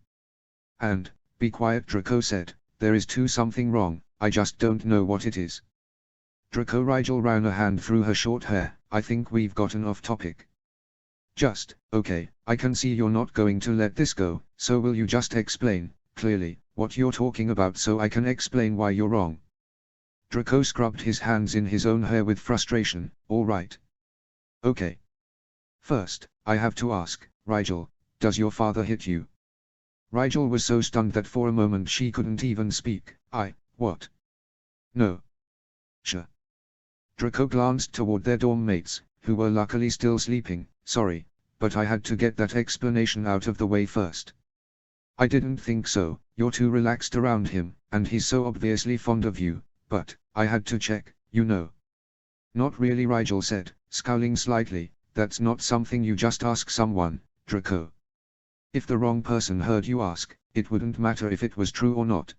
And, be quiet, Draco said. There is too something wrong, I just don't know what it is. Draco. Rigel ran a hand through her short hair. I think we've gotten off topic. Just, okay, I can see you're not going to let this go, so will you just explain, clearly, what you're talking about so I can explain why you're wrong? Draco scrubbed his hands in his own hair with frustration. All right. Okay. First, I have to ask, Rigel, does your father hit you? Rigel was so stunned that for a moment she couldn't even speak. What? No. Sure. Draco glanced toward their dorm mates, who were luckily still sleeping. Sorry, but I had to get that explanation out of the way first. I didn't think so, you're too relaxed around him, and he's so obviously fond of you, but, I had to check, you know. Not really, Rigel said, scowling slightly. That's not something you just ask someone, Draco. If the wrong person heard you ask, it wouldn't matter if it was true or not.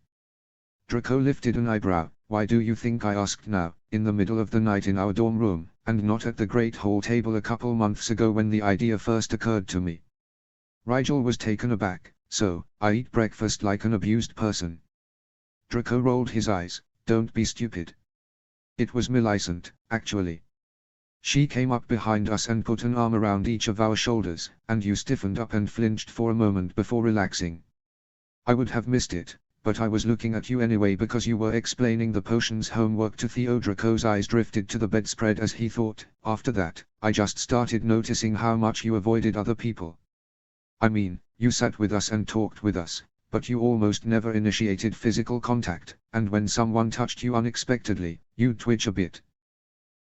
Draco lifted an eyebrow. Why do you think I asked now, in the middle of the night in our dorm room, and not at the Great Hall table a couple months ago when the idea first occurred to me? Rigel was taken aback. So, I eat breakfast like an abused person. Draco rolled his eyes. Don't be stupid. It was Millicent, actually. She came up behind us and put an arm around each of our shoulders, and you stiffened up and flinched for a moment before relaxing. I would have missed it, but I was looking at you anyway because you were explaining the potions homework to Theo. Draco's eyes drifted to the bedspread as he thought. After that, I just started noticing how much you avoided other people. I mean, you sat with us and talked with us, but you almost never initiated physical contact, and when someone touched you unexpectedly, you'd twitch a bit.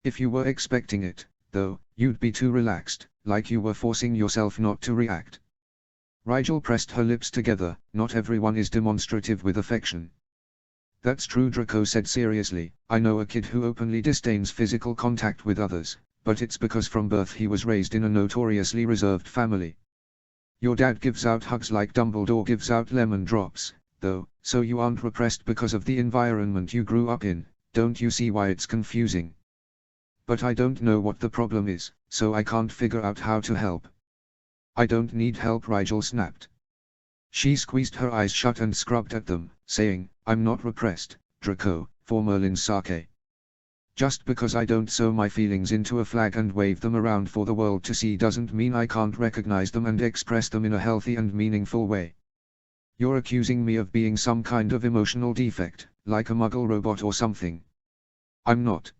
If you were expecting it, though, you'd be too relaxed, like you were forcing yourself not to react. Rigel pressed her lips together. Not everyone is demonstrative with affection. That's true, Draco said seriously. I know a kid who openly disdains physical contact with others, but it's because from birth he was raised in a notoriously reserved family. Your dad gives out hugs like Dumbledore gives out lemon drops, though, so you aren't repressed because of the environment you grew up in. Don't you see why it's confusing? But I don't know what the problem is, so I can't figure out how to help. I don't need help, Rigel snapped. She squeezed her eyes shut and scrubbed at them, saying, I'm not repressed, Draco, for Merlin's sake. Just because I don't sew my feelings into a flag and wave them around for the world to see doesn't mean I can't recognize them and express them in a healthy and meaningful way. You're accusing me of being some kind of emotional defect, like a muggle robot or something. I'm not.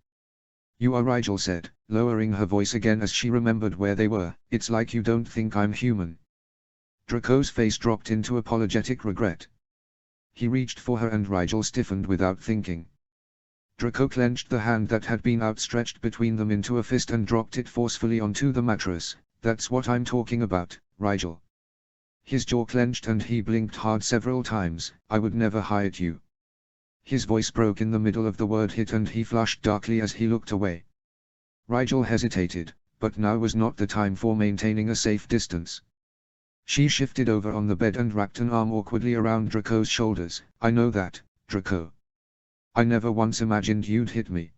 You are, Rigel said, lowering her voice again as she remembered where they were. It's like you don't think I'm human. Draco's face dropped into apologetic regret. He reached for her and Rigel stiffened without thinking. Draco clenched the hand that had been outstretched between them into a fist and dropped it forcefully onto the mattress. That's what I'm talking about, Rigel. His jaw clenched and he blinked hard several times. I would never hire you. His voice broke in the middle of the word hit and he flushed darkly as he looked away. Rigel hesitated, but now was not the time for maintaining a safe distance. She shifted over on the bed and wrapped an arm awkwardly around Draco's shoulders. I know that, Draco. I never once imagined you'd hit me.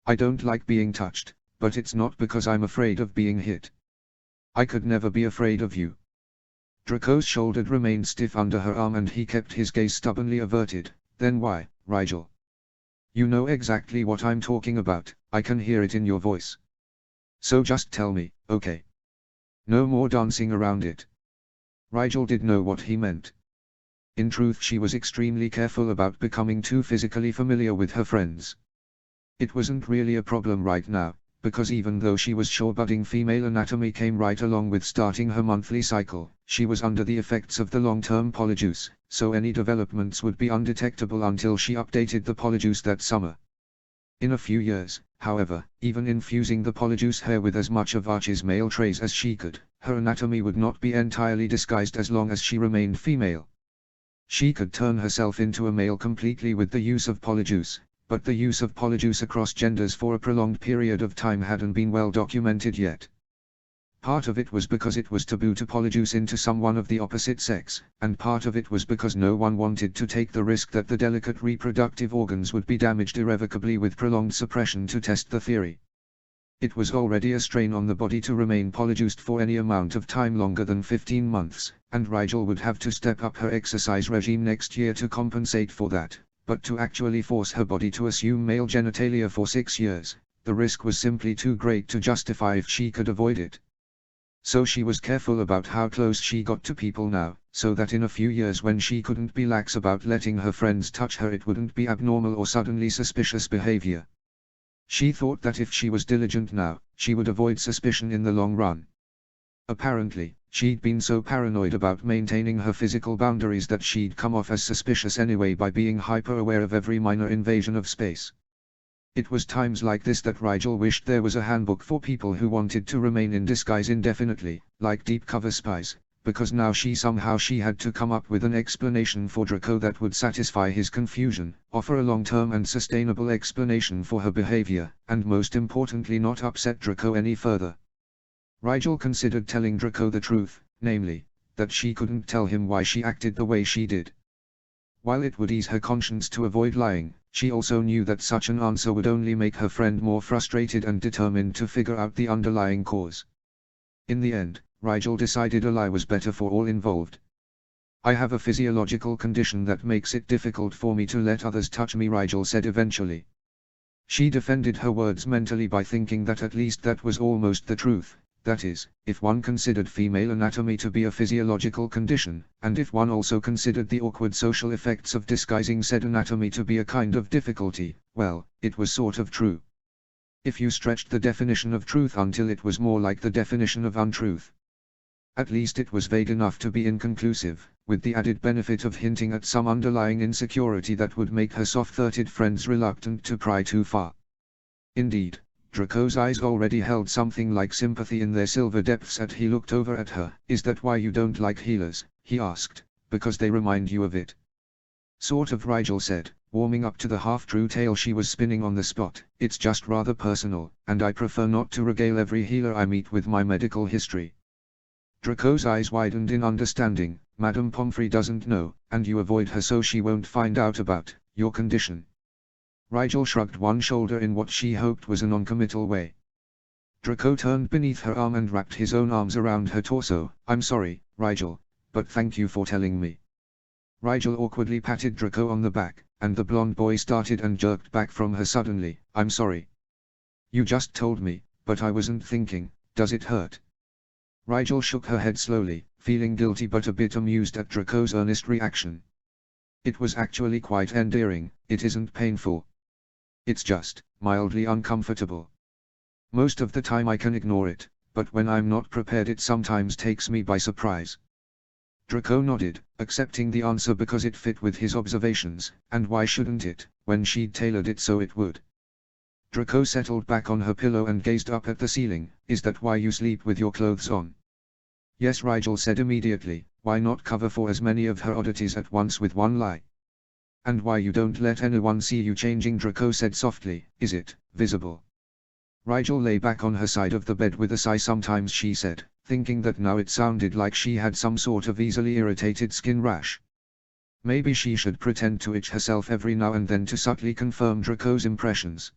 I don't like being touched, but it's not because I'm afraid of being hit. I could never be afraid of you. Draco's shoulder remained stiff under her arm and he kept his gaze stubbornly averted. Then why, Rigel? You know exactly what I'm talking about, I can hear it in your voice. So just tell me, okay? No more dancing around it. Rigel did know what he meant. In truth, she was extremely careful about becoming too physically familiar with her friends. It wasn't really a problem right now, because even though she was sure budding female anatomy came right along with starting her monthly cycle, she was under the effects of the long-term polyjuice, so any developments would be undetectable until she updated the polyjuice that summer. In a few years, however, even infusing the polyjuice hair with as much of Archie's male traits as she could, her anatomy would not be entirely disguised as long as she remained female. She could turn herself into a male completely with the use of polyjuice, but the use of polyjuice across genders for a prolonged period of time hadn't been well documented yet. Part of it was because it was taboo to polyjuice into someone of the opposite sex, and part of it was because no one wanted to take the risk that the delicate reproductive organs would be damaged irrevocably with prolonged suppression to test the theory. It was already a strain on the body to remain polyjuiced for any amount of time longer than 15 months, and Rigel would have to step up her exercise regime next year to compensate for that, but to actually force her body to assume male genitalia for 6 years, the risk was simply too great to justify if she could avoid it. So she was careful about how close she got to people now, so that in a few years when she couldn't be lax about letting her friends touch her it wouldn't be abnormal or suddenly suspicious behavior. She thought that if she was diligent now, she would avoid suspicion in the long run. Apparently, she'd been so paranoid about maintaining her physical boundaries that she'd come off as suspicious anyway by being hyper-aware of every minor invasion of space. It was times like this that Rigel wished there was a handbook for people who wanted to remain in disguise indefinitely, like deep cover spies, because now she had to come up with an explanation for Draco that would satisfy his confusion, offer a long-term and sustainable explanation for her behavior, and most importantly not upset Draco any further. Rigel considered telling Draco the truth, namely, that she couldn't tell him why she acted the way she did. While it would ease her conscience to avoid lying, she also knew that such an answer would only make her friend more frustrated and determined to figure out the underlying cause. In the end, Rigel decided a lie was better for all involved. I have a physiological condition that makes it difficult for me to let others touch me, Rigel said eventually. She defended her words mentally by thinking that at least that was almost the truth, that is, if one considered female anatomy to be a physiological condition, and if one also considered the awkward social effects of disguising said anatomy to be a kind of difficulty, well, it was sort of true. If you stretched the definition of truth until it was more like the definition of untruth. At least it was vague enough to be inconclusive, with the added benefit of hinting at some underlying insecurity that would make her soft-throated friends reluctant to pry too far. Indeed, Draco's eyes already held something like sympathy in their silver depths as he looked over at her. "Is that why you don't like healers?" he asked. "Because they remind you of it?" "Sort of," Rigel said, warming up to the half-true tale she was spinning on the spot. "It's just rather personal, and I prefer not to regale every healer I meet with my medical history." Draco's eyes widened in understanding. "Madame Pomfrey doesn't know, and you avoid her so she won't find out about your condition." Rigel shrugged one shoulder in what she hoped was a non-committal way. Draco turned beneath her arm and wrapped his own arms around her torso. "I'm sorry, Rigel, but thank you for telling me." Rigel awkwardly patted Draco on the back, and the blonde boy started and jerked back from her suddenly. "I'm sorry. You just told me, but I wasn't thinking. Does it hurt?" Rigel shook her head slowly, feeling guilty but a bit amused at Draco's earnest reaction. "It was actually quite endearing. It isn't painful. It's just mildly uncomfortable. Most of the time I can ignore it, but when I'm not prepared it sometimes takes me by surprise." Draco nodded, accepting the answer because it fit with his observations, and why shouldn't it, when she'd tailored it so it would. Draco settled back on her pillow and gazed up at the ceiling. "Is that why you sleep with your clothes on?" "Yes," Rigel said immediately. "Why not cover for as many of her oddities at once with one lie?" "And why you don't let anyone see you changing," Draco said softly. "Is it visible?" Rigel lay back on her side of the bed with a sigh. "Sometimes," she said, thinking that now it sounded like she had some sort of easily irritated skin rash. Maybe she should pretend to itch herself every now and then to subtly confirm Draco's impressions.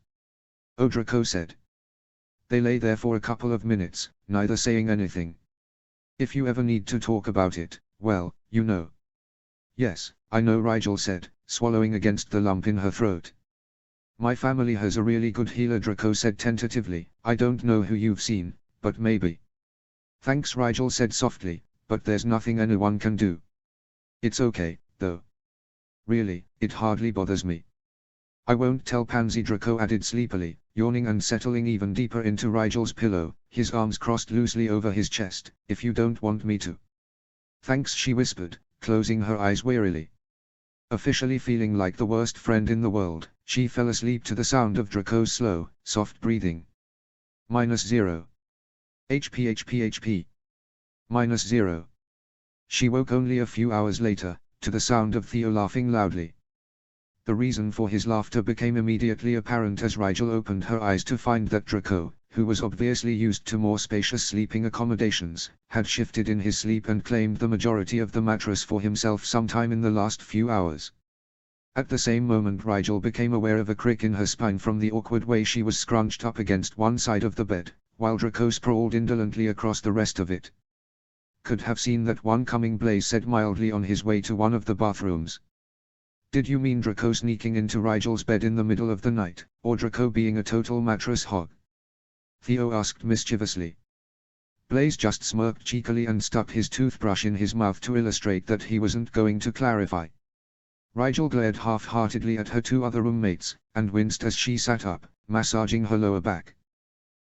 "Oh," Draco said. They lay there for a couple of minutes, neither saying anything. "If you ever need to talk about it, well, you know." "Yes, I know," Rigel said, swallowing against the lump in her throat. "My family has a really good healer," Draco said tentatively. "I don't know who you've seen, but maybe." "Thanks," Rigel said softly, "but there's nothing anyone can do." "It's okay, though. Really, it hardly bothers me." "I won't tell Pansy," Draco added sleepily, yawning and settling even deeper into Rigel's pillow, his arms crossed loosely over his chest. "If you don't want me to." "Thanks," she whispered, closing her eyes wearily. Officially feeling like the worst friend in the world, she fell asleep to the sound of Draco's slow, soft breathing. -0. HP. -0. She woke only a few hours later, to the sound of Theo laughing loudly. The reason for his laughter became immediately apparent as Rigel opened her eyes to find that Draco, who was obviously used to more spacious sleeping accommodations, had shifted in his sleep and claimed the majority of the mattress for himself sometime in the last few hours. At the same moment Rigel became aware of a crick in her spine from the awkward way she was scrunched up against one side of the bed, while Draco sprawled indolently across the rest of it. "Could have seen that one coming," Blaze said mildly on his way to one of the bathrooms. "Did you mean Draco sneaking into Rigel's bed in the middle of the night, or Draco being a total mattress hog?" Theo asked mischievously. Blaze just smirked cheekily and stuck his toothbrush in his mouth to illustrate that he wasn't going to clarify. Rigel glared half-heartedly at her two other roommates, and winced as she sat up, massaging her lower back.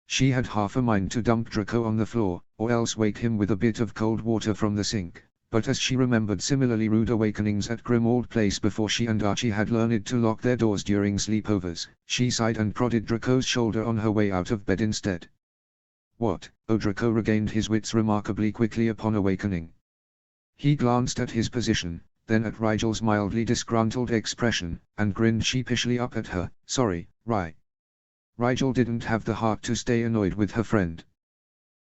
She had half a mind to dump Draco on the floor, or else wake him with a bit of cold water from the sink, but as she remembered similarly rude awakenings at Grimmauld Place before she and Archie had learned to lock their doors during sleepovers, she sighed and prodded Draco's shoulder on her way out of bed instead. "What?" Oh, Draco regained his wits remarkably quickly upon awakening. He glanced at his position, then at Rigel's mildly disgruntled expression, and grinned sheepishly up at her. "Sorry, Rigel didn't have the heart to stay annoyed with her friend.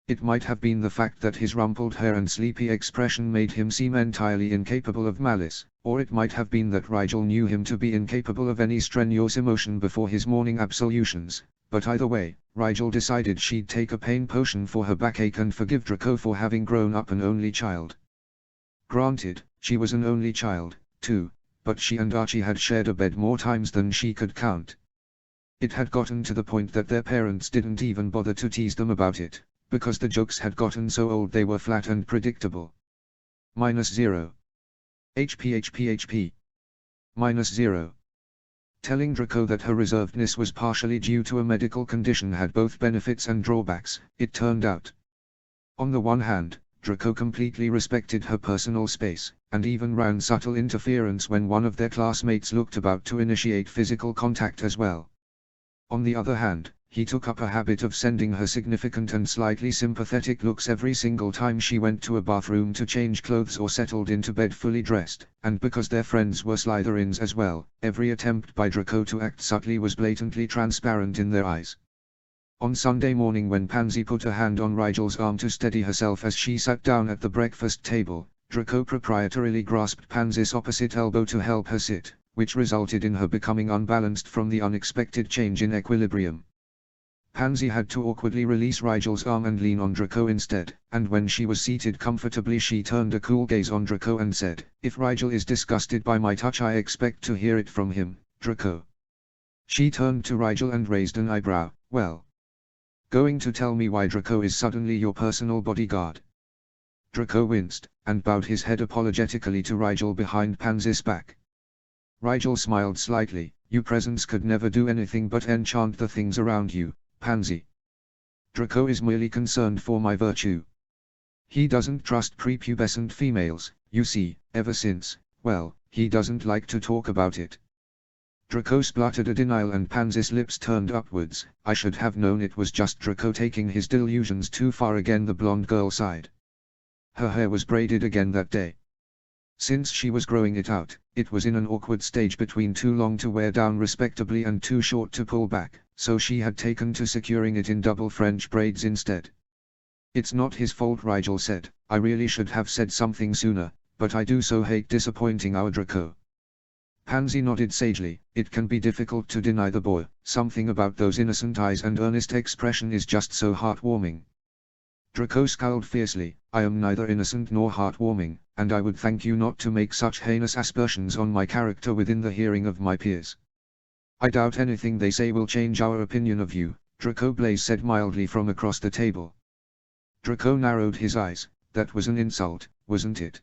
It might have been the fact that his rumpled hair and sleepy expression made him seem entirely incapable of malice, or it might have been that Rigel knew him to be incapable of any strenuous emotion before his morning absolutions, but either way, Rigel decided she'd take a pain potion for her backache and forgive Draco for having grown up an only child. Granted, she was an only child, too, but she and Archie had shared a bed more times than she could count. It had gotten to the point that their parents didn't even bother to tease them about it, because the jokes had gotten so old they were flat and predictable. -0. HP. -0. Telling Draco that her reservedness was partially due to a medical condition had both benefits and drawbacks, it turned out. On the one hand, Draco completely respected her personal space, and even ran subtle interference when one of their classmates looked about to initiate physical contact as well. On the other hand, he took up a habit of sending her significant and slightly sympathetic looks every single time she went to a bathroom to change clothes or settled into bed fully dressed, and because their friends were Slytherins as well, every attempt by Draco to act subtly was blatantly transparent in their eyes. On Sunday morning when Pansy put a hand on Rigel's arm to steady herself as she sat down at the breakfast table, Draco proprietarily grasped Pansy's opposite elbow to help her sit, which resulted in her becoming unbalanced from the unexpected change in equilibrium. Pansy had to awkwardly release Rigel's arm and lean on Draco instead, and when she was seated comfortably she turned a cool gaze on Draco and said, "If Rigel is disgusted by my touch I expect to hear it from him, Draco." She turned to Rigel and raised an eyebrow. "Well, going to tell me why Draco is suddenly your personal bodyguard?" Draco winced, and bowed his head apologetically to Rigel behind Pansy's back. Rigel smiled slightly. "Your presence could never do anything but enchant the things around you, Pansy. Draco is merely concerned for my virtue. He doesn't trust prepubescent females, you see, ever since, well, he doesn't like to talk about it." Draco spluttered a denial and Pansy's lips turned upwards. "I should have known it was just Draco taking his delusions too far again," the blonde girl sighed. Her hair was braided again that day. Since she was growing it out, it was in an awkward stage between too long to wear down respectably and too short to pull back, so she had taken to securing it in double French braids instead. "It's not his fault," Rigel said. "I really should have said something sooner, but I do so hate disappointing our Draco." Pansy nodded sagely. "It can be difficult to deny the boy, something about those innocent eyes and earnest expression is just so heartwarming." Draco scowled fiercely. "I am neither innocent nor heartwarming, and I would thank you not to make such heinous aspersions on my character within the hearing of my peers." "I doubt anything they say will change our opinion of you," Draco Blaze said mildly from across the table. Draco narrowed his eyes. "That was an insult, wasn't it?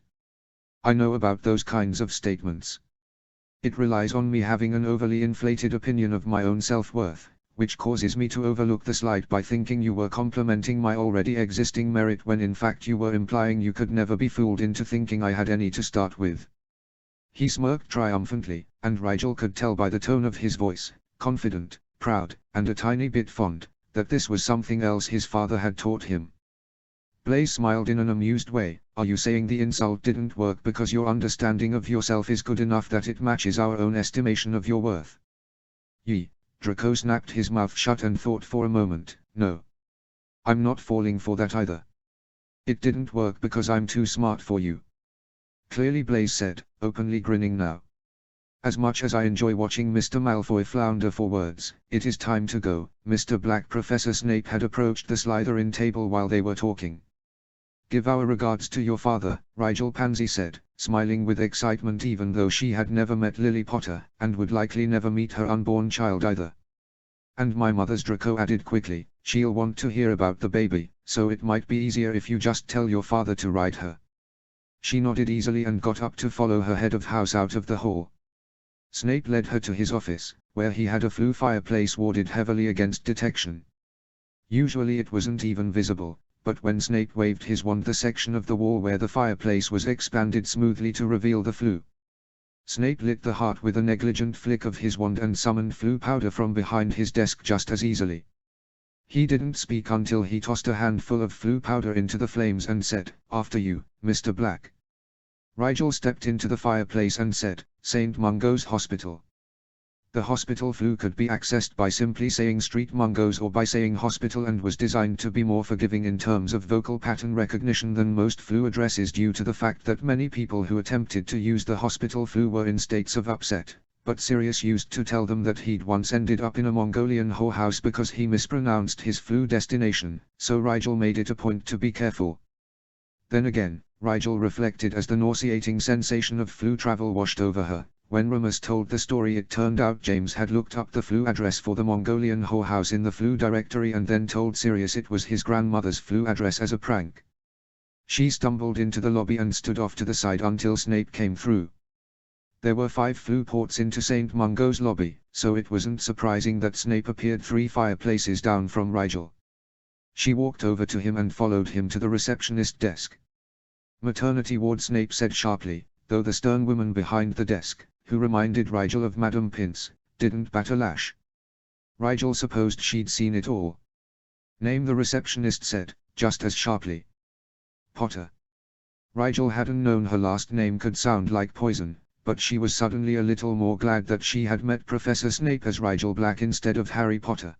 I know about those kinds of statements. It relies on me having an overly inflated opinion of my own self-worth, which causes me to overlook the slight by thinking you were complimenting my already existing merit when in fact you were implying you could never be fooled into thinking I had any to start with." He smirked triumphantly, and Rigel could tell by the tone of his voice, confident, proud, and a tiny bit fond, that this was something else his father had taught him. Blaze smiled in an amused way. "Are you saying the insult didn't work because your understanding of yourself is good enough that it matches our own estimation of your worth?" "Yee." Draco snapped his mouth shut and thought for a moment. "No. I'm not falling for that either. It didn't work because I'm too smart for you." Clearly, Blaze said, openly grinning now. "As much as I enjoy watching Mr. Malfoy flounder for words, it is time to go." Mr. Black. Professor Snape had approached the Slytherin table while they were talking. "Give our regards to your father," Rigel Pansy said, smiling with excitement even though she had never met Lily Potter, and would likely never meet her unborn child either. "And my mother's," Draco added quickly. "She'll want to hear about the baby, so it might be easier if you just tell your father to write her." She nodded easily and got up to follow her head of house out of the hall. Snape led her to his office, where he had a flue fireplace warded heavily against detection. Usually it wasn't even visible, but when Snape waved his wand the section of the wall where the fireplace was expanded smoothly to reveal the flue. Snape lit the heart with a negligent flick of his wand and summoned flue powder from behind his desk just as easily. He didn't speak until he tossed a handful of flue powder into the flames and said, "After you, Mr. Black." Rigel stepped into the fireplace and said, "St. Mungo's Hospital." The hospital flue could be accessed by simply saying Street Mungo's or by saying hospital and was designed to be more forgiving in terms of vocal pattern recognition than most flue addresses due to the fact that many people who attempted to use the hospital flue were in states of upset, but Sirius used to tell them that he'd once ended up in a Mongolian whorehouse because he mispronounced his flue destination, so Rigel made it a point to be careful. Then again, Rigel reflected as the nauseating sensation of flue travel washed over her. When Remus told the story, it turned out James had looked up the flue address for the Mongolian whorehouse in the flue directory and then told Sirius it was his grandmother's flue address as a prank. She stumbled into the lobby and stood off to the side until Snape came through. There were 5 flue ports into St. Mungo's lobby, so it wasn't surprising that Snape appeared 3 fireplaces down from Rigel. She walked over to him and followed him to the receptionist desk. "Maternity ward," Snape said sharply, though the stern woman behind the desk, who reminded Rigel of Madame Pince, didn't bat a lash. Rigel supposed she'd seen it all. "Name," the receptionist said, just as sharply. "Potter." Rigel hadn't known her last name could sound like poison, but she was suddenly a little more glad that she had met Professor Snape as Rigel Black instead of Harry Potter.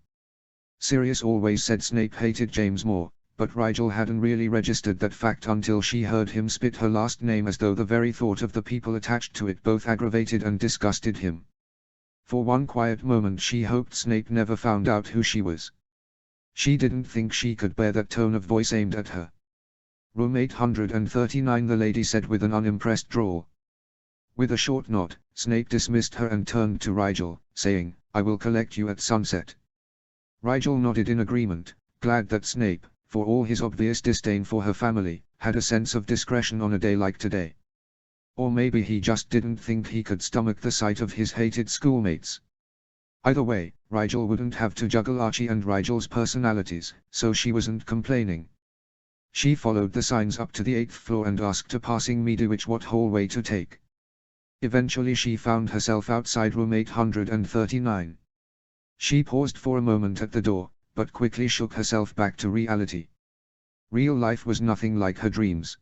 Sirius always said Snape hated James more, but Rigel hadn't really registered that fact until she heard him spit her last name, as though the very thought of the people attached to it both aggravated and disgusted him. For one quiet moment she hoped Snape never found out who she was. She didn't think she could bear that tone of voice aimed at her. "Room 839, the lady said with an unimpressed drawl. With a short nod, Snape dismissed her and turned to Rigel, saying, "I will collect you at sunset." Rigel nodded in agreement, glad that Snape, for all his obvious disdain for her family, had a sense of discretion on a day like today. Or maybe he just didn't think he could stomach the sight of his hated schoolmates. Either way, Rigel wouldn't have to juggle Archie and Rigel's personalities, so she wasn't complaining. She followed the signs up to the 8th floor and asked a passing Mediwitch what hallway to take. Eventually she found herself outside room 839. She paused for a moment at the door, but quickly shook herself back to reality. Real life was nothing like her dreams.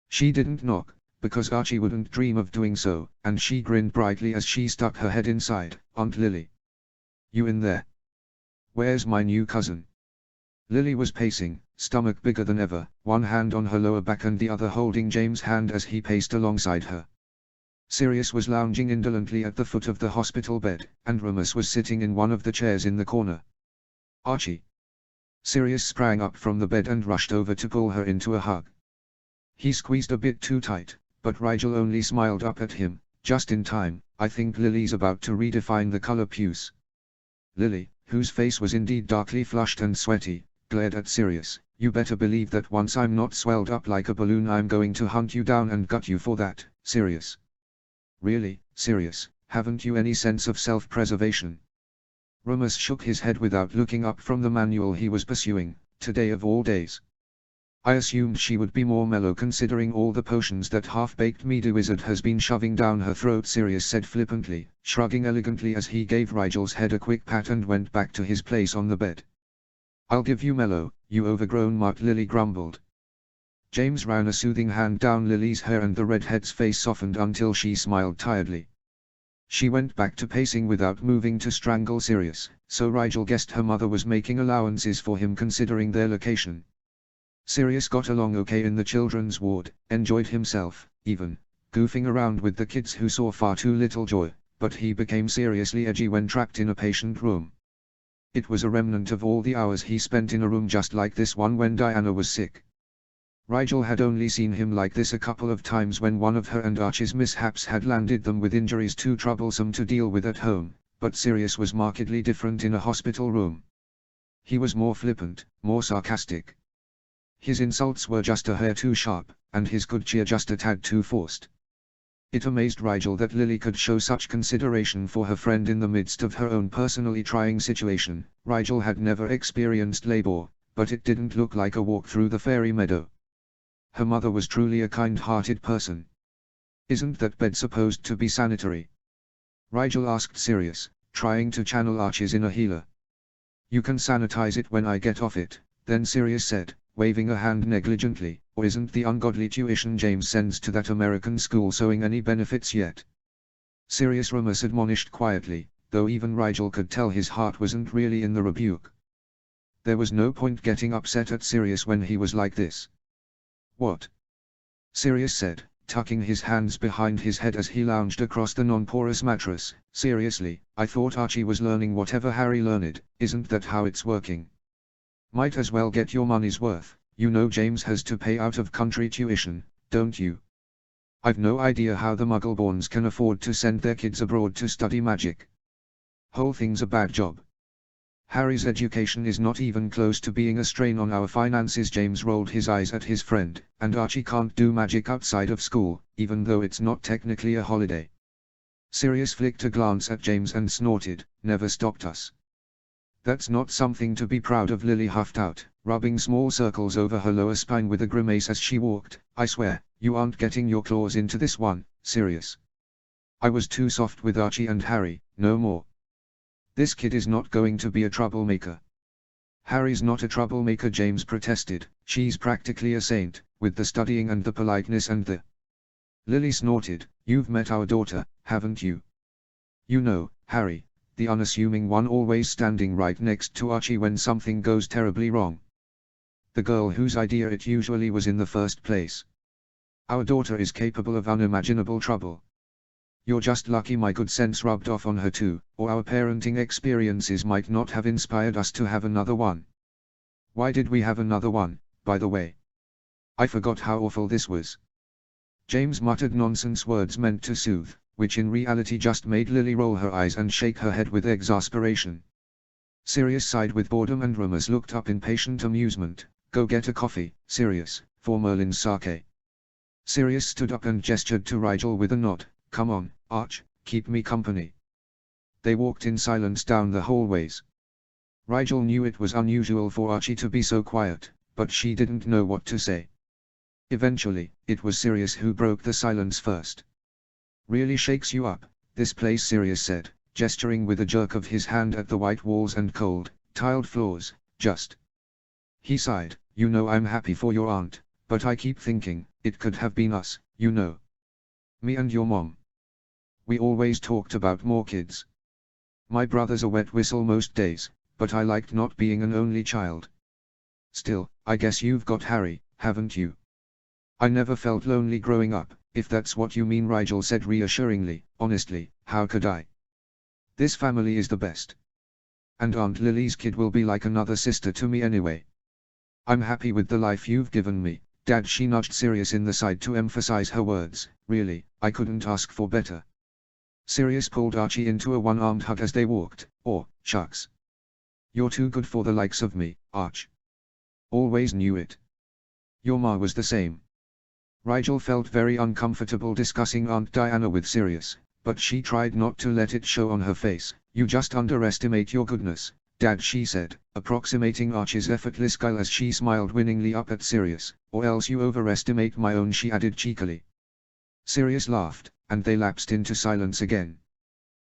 She didn't knock, because Archie wouldn't dream of doing so, and she grinned brightly as she stuck her head inside. "Aunt Lily. You in there? Where's my new cousin?" Lily was pacing, stomach bigger than ever, one hand on her lower back and the other holding James' hand as he paced alongside her. Sirius was lounging indolently at the foot of the hospital bed, and Remus was sitting in one of the chairs in the corner. "Archie." Sirius sprang up from the bed and rushed over to pull her into a hug. He squeezed a bit too tight, but Rigel only smiled up at him, just in time. "I think Lily's about to redefine the color puce." Lily, whose face was indeed darkly flushed and sweaty, glared at Sirius. "You better believe that once I'm not swelled up like a balloon I'm going to hunt you down and gut you for that, Sirius." "Really, Sirius, haven't you any sense of self-preservation?" Remus shook his head without looking up from the manual he was pursuing. "Today of all days." "I assumed she would be more mellow considering all the potions that half-baked Mediwizard has been shoving down her throat," Sirius said flippantly, shrugging elegantly as he gave Rigel's head a quick pat and went back to his place on the bed. "I'll give you mellow, you overgrown mutt," Lily grumbled. James ran a soothing hand down Lily's hair and the redhead's face softened until she smiled tiredly. She went back to pacing without moving to strangle Sirius, so Rigel guessed her mother was making allowances for him considering their location. Sirius got along okay in the children's ward, enjoyed himself, even goofing around with the kids who saw far too little joy, but he became seriously edgy when trapped in a patient room. It was a remnant of all the hours he spent in a room just like this one when Diana was sick. Rigel had only seen him like this a couple of times when one of her and Archie's mishaps had landed them with injuries too troublesome to deal with at home, but Sirius was markedly different in a hospital room. He was more flippant, more sarcastic. His insults were just a hair too sharp, and his good cheer just a tad too forced. It amazed Rigel that Lily could show such consideration for her friend in the midst of her own personally trying situation. Rigel had never experienced labor, but it didn't look like a walk through the fairy meadow. Her mother was truly a kind-hearted person. "Isn't that bed supposed to be sanitary?" Rigel asked Sirius, trying to channel Archie's inner healer. "You can sanitize it when I get off it," then Sirius said, waving a hand negligently. "Or isn't the ungodly tuition James sends to that American school showing any benefits yet?" Sirius, Remus admonished quietly, though even Rigel could tell his heart wasn't really in the rebuke. There was no point getting upset at Sirius when he was like this. "What?" Sirius said, tucking his hands behind his head as he lounged across the non-porous mattress. "Seriously, I thought Archie was learning whatever Harry learned. Isn't that how it's working? Might as well get your money's worth. You know James has to pay out of country tuition, don't you? I've no idea how the Muggleborns can afford to send their kids abroad to study magic. Whole thing's a bad job. Harry's education is not even close to being a strain on our finances." James rolled his eyes at his friend. "And Archie can't do magic outside of school, even though it's not technically a holiday." Sirius flicked a glance at James and snorted, "Never stopped us." "That's not something to be proud of," Lily huffed out, rubbing small circles over her lower spine with a grimace as she walked. "I swear, you aren't getting your claws into this one, Sirius. I was too soft with Archie and Harry, no more." This kid is not going to be a troublemaker. Harry's not a troublemaker, James protested. She's practically a saint, with the studying and the politeness and the... Lily snorted. You've met our daughter, haven't you? You know, Harry, the unassuming one always standing right next to Archie when something goes terribly wrong. The girl whose idea it usually was in the first place. Our daughter is capable of unimaginable trouble. You're just lucky my good sense rubbed off on her too, or our parenting experiences might not have inspired us to have another one. Why did we have another one, by the way? I forgot how awful this was. James muttered nonsense words meant to soothe, which in reality just made Lily roll her eyes and shake her head with exasperation. Sirius sighed with boredom and Remus looked up in patient amusement. Go get a coffee, Sirius, for Merlin's sake. Sirius stood up and gestured to Rigel with a nod. Come on, Arch, keep me company. They walked in silence down the hallways. Rigel knew it was unusual for Archie to be so quiet, but she didn't know what to say. Eventually, it was Sirius who broke the silence first. Really shakes you up, this place, Sirius said, gesturing with a jerk of his hand at the white walls and cold, tiled floors. Just. He sighed. You know I'm happy for your aunt, but I keep thinking, it could have been us, you know. Me and your mom. We always talked about more kids. My brother's a wet whistle most days, but I liked not being an only child. Still, I guess you've got Harry, haven't you? I never felt lonely growing up, if that's what you mean, Rigel said reassuringly. Honestly, how could I? This family is the best. And Aunt Lily's kid will be like another sister to me anyway. I'm happy with the life you've given me, Dad. She nudged Sirius in the side to emphasize her words. Really, I couldn't ask for better. Sirius pulled Archie into a one-armed hug as they walked. Oh, shucks. You're too good for the likes of me, Arch. Always knew it. Your ma was the same. Rigel felt very uncomfortable discussing Aunt Diana with Sirius, but she tried not to let it show on her face. You just underestimate your goodness, Dad, she said, approximating Archie's effortless guile as she smiled winningly up at Sirius. Or else you overestimate my own, she added cheekily. Sirius laughed, and they lapsed into silence again.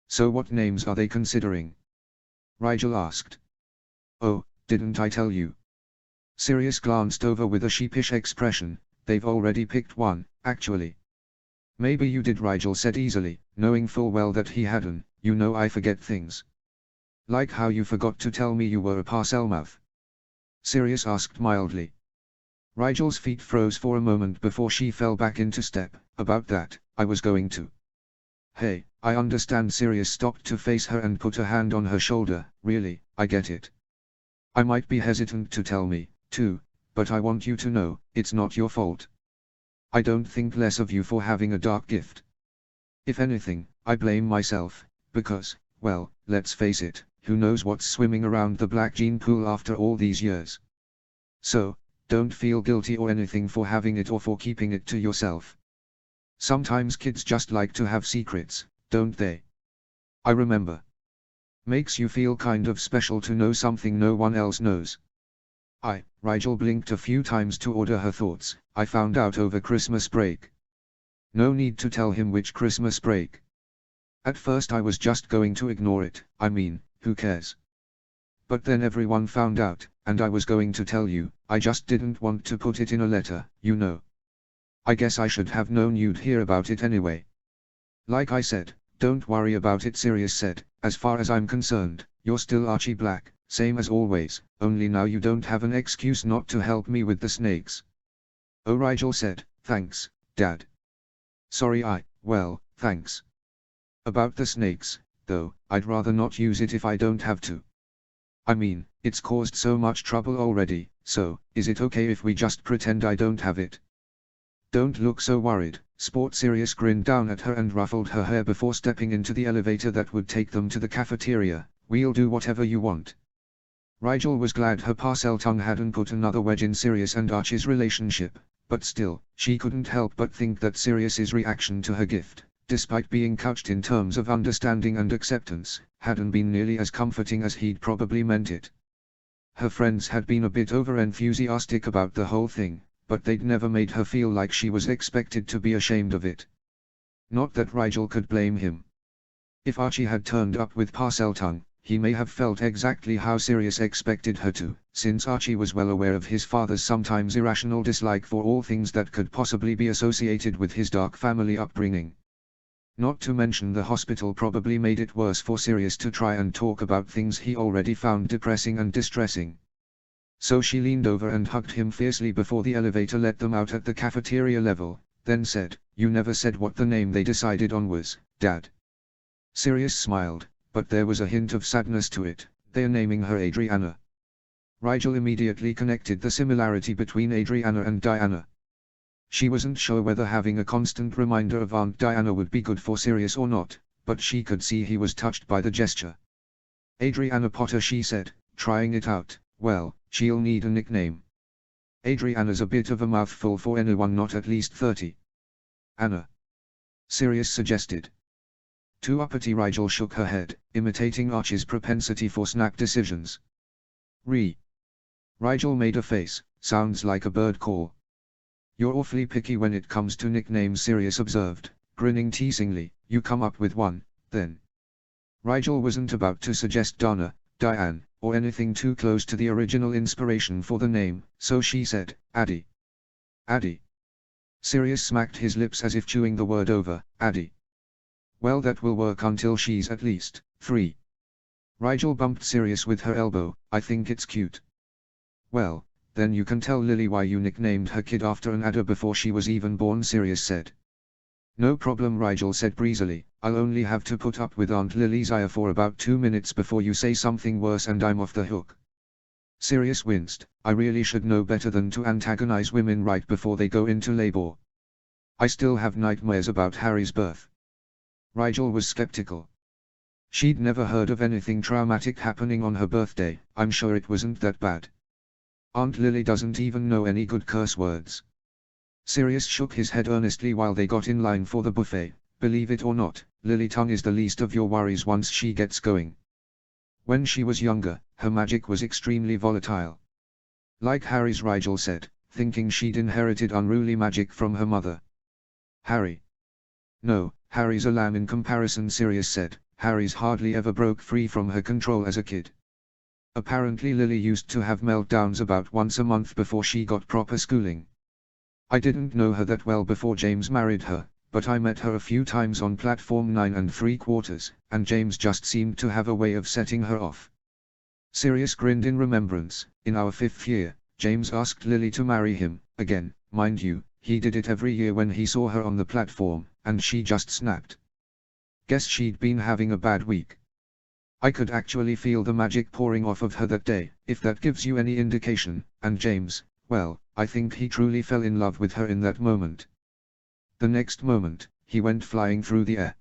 So what names are they considering? Rigel asked. Oh, didn't I tell you? Sirius glanced over with a sheepish expression. They've already picked one, actually. Maybe you did, Rigel said easily, knowing full well that he hadn't. You know I forget things. Like how you forgot to tell me you were a Parselmouth? Sirius asked mildly. Rigel's feet froze for a moment before she fell back into step. About that, I was going to. Hey, I understand. Sirius stopped to face her and put a hand on her shoulder. Really, I get it. I might be hesitant to tell me, too, but I want you to know, it's not your fault. I don't think less of you for having a dark gift. If anything, I blame myself, because, well, let's face it, who knows what's swimming around the black gene pool after all these years. So, don't feel guilty or anything for having it or for keeping it to yourself. Sometimes kids just like to have secrets, don't they? I remember. Makes you feel kind of special to know something no one else knows. Rigel blinked a few times to order her thoughts. I found out over Christmas break. No need to tell him which Christmas break. At first I was just going to ignore it. I mean, who cares? But then everyone found out, and I was going to tell you. I just didn't want to put it in a letter, you know. I guess I should have known you'd hear about it anyway. Like I said, don't worry about it, Sirius said. As far as I'm concerned, you're still Archie Black, same as always, only now you don't have an excuse not to help me with the snakes. Oh, Rigel said, thanks, Dad. Sorry well, thanks. About the snakes, though, I'd rather not use it if I don't have to. I mean, it's caused so much trouble already, so, is it okay if we just pretend I don't have it? Don't look so worried. Sport. Sirius grinned down at her and ruffled her hair before stepping into the elevator that would take them to the cafeteria. We'll do whatever you want. Rigel was glad her parcel tongue hadn't put another wedge in Sirius and Archie's relationship, but still, she couldn't help but think that Sirius's reaction to her gift, despite being couched in terms of understanding and acceptance, hadn't been nearly as comforting as he'd probably meant it. Her friends had been a bit over-enthusiastic about the whole thing, but they'd never made her feel like she was expected to be ashamed of it. Not that Rigel could blame him. If Archie had turned up with parcel tongue, he may have felt exactly how Sirius expected her to, since Archie was well aware of his father's sometimes irrational dislike for all things that could possibly be associated with his dark family upbringing. Not to mention the hospital probably made it worse for Sirius to try and talk about things he already found depressing and distressing. So she leaned over and hugged him fiercely before the elevator let them out at the cafeteria level, then said, "You never said what the name they decided on was, Dad." Sirius smiled, but there was a hint of sadness to it. "They're naming her Adriana." Rigel immediately connected the similarity between Adriana and Diana. She wasn't sure whether having a constant reminder of Aunt Diana would be good for Sirius or not, but she could see he was touched by the gesture. "Adriana Potter," she said, trying it out. "Well, she'll need a nickname. Adriana's a bit of a mouthful for anyone not at least 30. Anna," Sirius suggested. Too uppity. Rigel shook her head, imitating Archie's propensity for snack decisions. Rigel made a face. "Sounds like a bird call." "You're awfully picky when it comes to nicknames," Sirius observed, grinning teasingly. "You come up with one, then." Rigel wasn't about to suggest Donna, Diane, or anything too close to the original inspiration for the name, so she said, "Addie." "Addie." Sirius smacked his lips as if chewing the word over. "Addie. Well, that will work until she's at least 3. Rigel bumped Sirius with her elbow. "I think it's cute." "Well, then you can tell Lily why you nicknamed her kid after an adder before she was even born," Sirius said. "No problem," Rigel said breezily. "I'll only have to put up with Aunt Lily's ire for about 2 minutes before you say something worse and I'm off the hook." Sirius winced. "I really should know better than to antagonize women right before they go into labor. I still have nightmares about Harry's birth." Rigel was skeptical. She'd never heard of anything traumatic happening on her birthday. "I'm sure it wasn't that bad. Aunt Lily doesn't even know any good curse words." Sirius shook his head earnestly while they got in line for the buffet. "Believe it or not, Lily Tongue is the least of your worries once she gets going. When she was younger, her magic was extremely volatile. Like Harry's," Rigel said, thinking she'd inherited unruly magic from her mother. "Harry? No, Harry's a lamb in comparison," Sirius said. "Harry's hardly ever broke free from her control as a kid. Apparently Lily used to have meltdowns about once a month before she got proper schooling. I didn't know her that well before James married her, but I met her a few times on platform 9 3/4, and James just seemed to have a way of setting her off." Sirius grinned in remembrance. "In our 5th year, James asked Lily to marry him, again, mind you, he did it every year when he saw her on the platform, and she just snapped. Guess she'd been having a bad week. I could actually feel the magic pouring off of her that day, if that gives you any indication, and James, well, I think he truly fell in love with her in that moment. The next moment, he went flying through the air.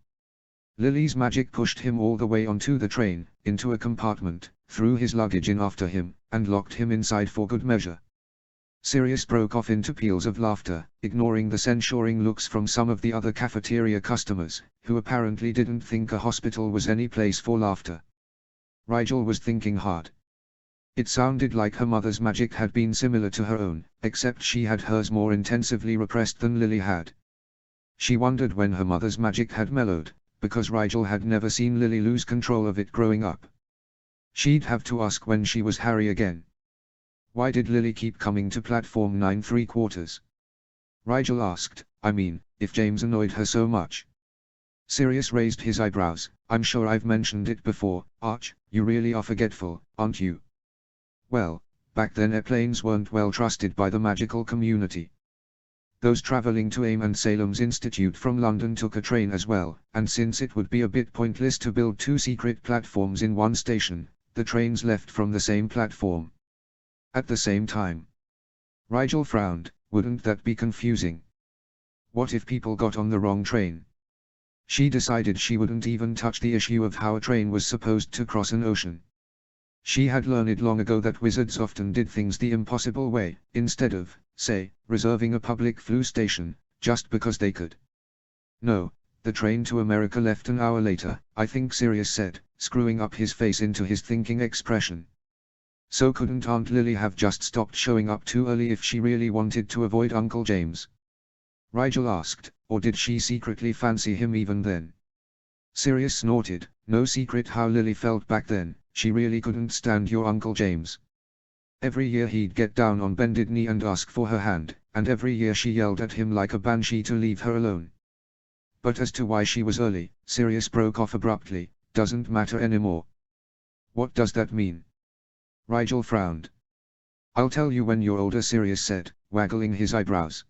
Lily's magic pushed him all the way onto the train, into a compartment, threw his luggage in after him, and locked him inside for good measure." Sirius broke off into peals of laughter, ignoring the censuring looks from some of the other cafeteria customers, who apparently didn't think a hospital was any place for laughter. Rigel was thinking hard. It sounded like her mother's magic had been similar to her own, except she had hers more intensively repressed than Lily had. She wondered when her mother's magic had mellowed, because Rigel had never seen Lily lose control of it growing up. She'd have to ask when she was Harry again. Why did Lily keep coming to platform 9 3/4? Rigel asked. "I mean, if James annoyed her so much." Sirius raised his eyebrows. "I'm sure I've mentioned it before, Arch, you really are forgetful, aren't you?" "Well, back then airplanes weren't well trusted by the magical community. Those traveling to AIM and Salem's Institute from London took a train as well, and since it would be a bit pointless to build 2 secret platforms in one station, the trains left from the same platform. At the same time." Rigel frowned. "Wouldn't that be confusing? What if people got on the wrong train?" She decided she wouldn't even touch the issue of how a train was supposed to cross an ocean. She had learned long ago that wizards often did things the impossible way, instead of, say, reserving a public flu station, just because they could. "No, the train to America left an hour later," I think Sirius said, screwing up his face into his thinking expression. "So couldn't Aunt Lily have just stopped showing up too early if she really wanted to avoid Uncle James?" Rigel asked, "Or did she secretly fancy him even then?" Sirius snorted. No secret how Lily felt back then, she really couldn't stand your Uncle James. Every year he'd get down on bended knee and ask for her hand, and every year she yelled at him like a banshee to leave her alone. But as to why she was early, Sirius broke off abruptly, doesn't matter anymore. What does that mean? Rigel frowned. I'll tell you when you're older, Sirius said, waggling his eyebrows.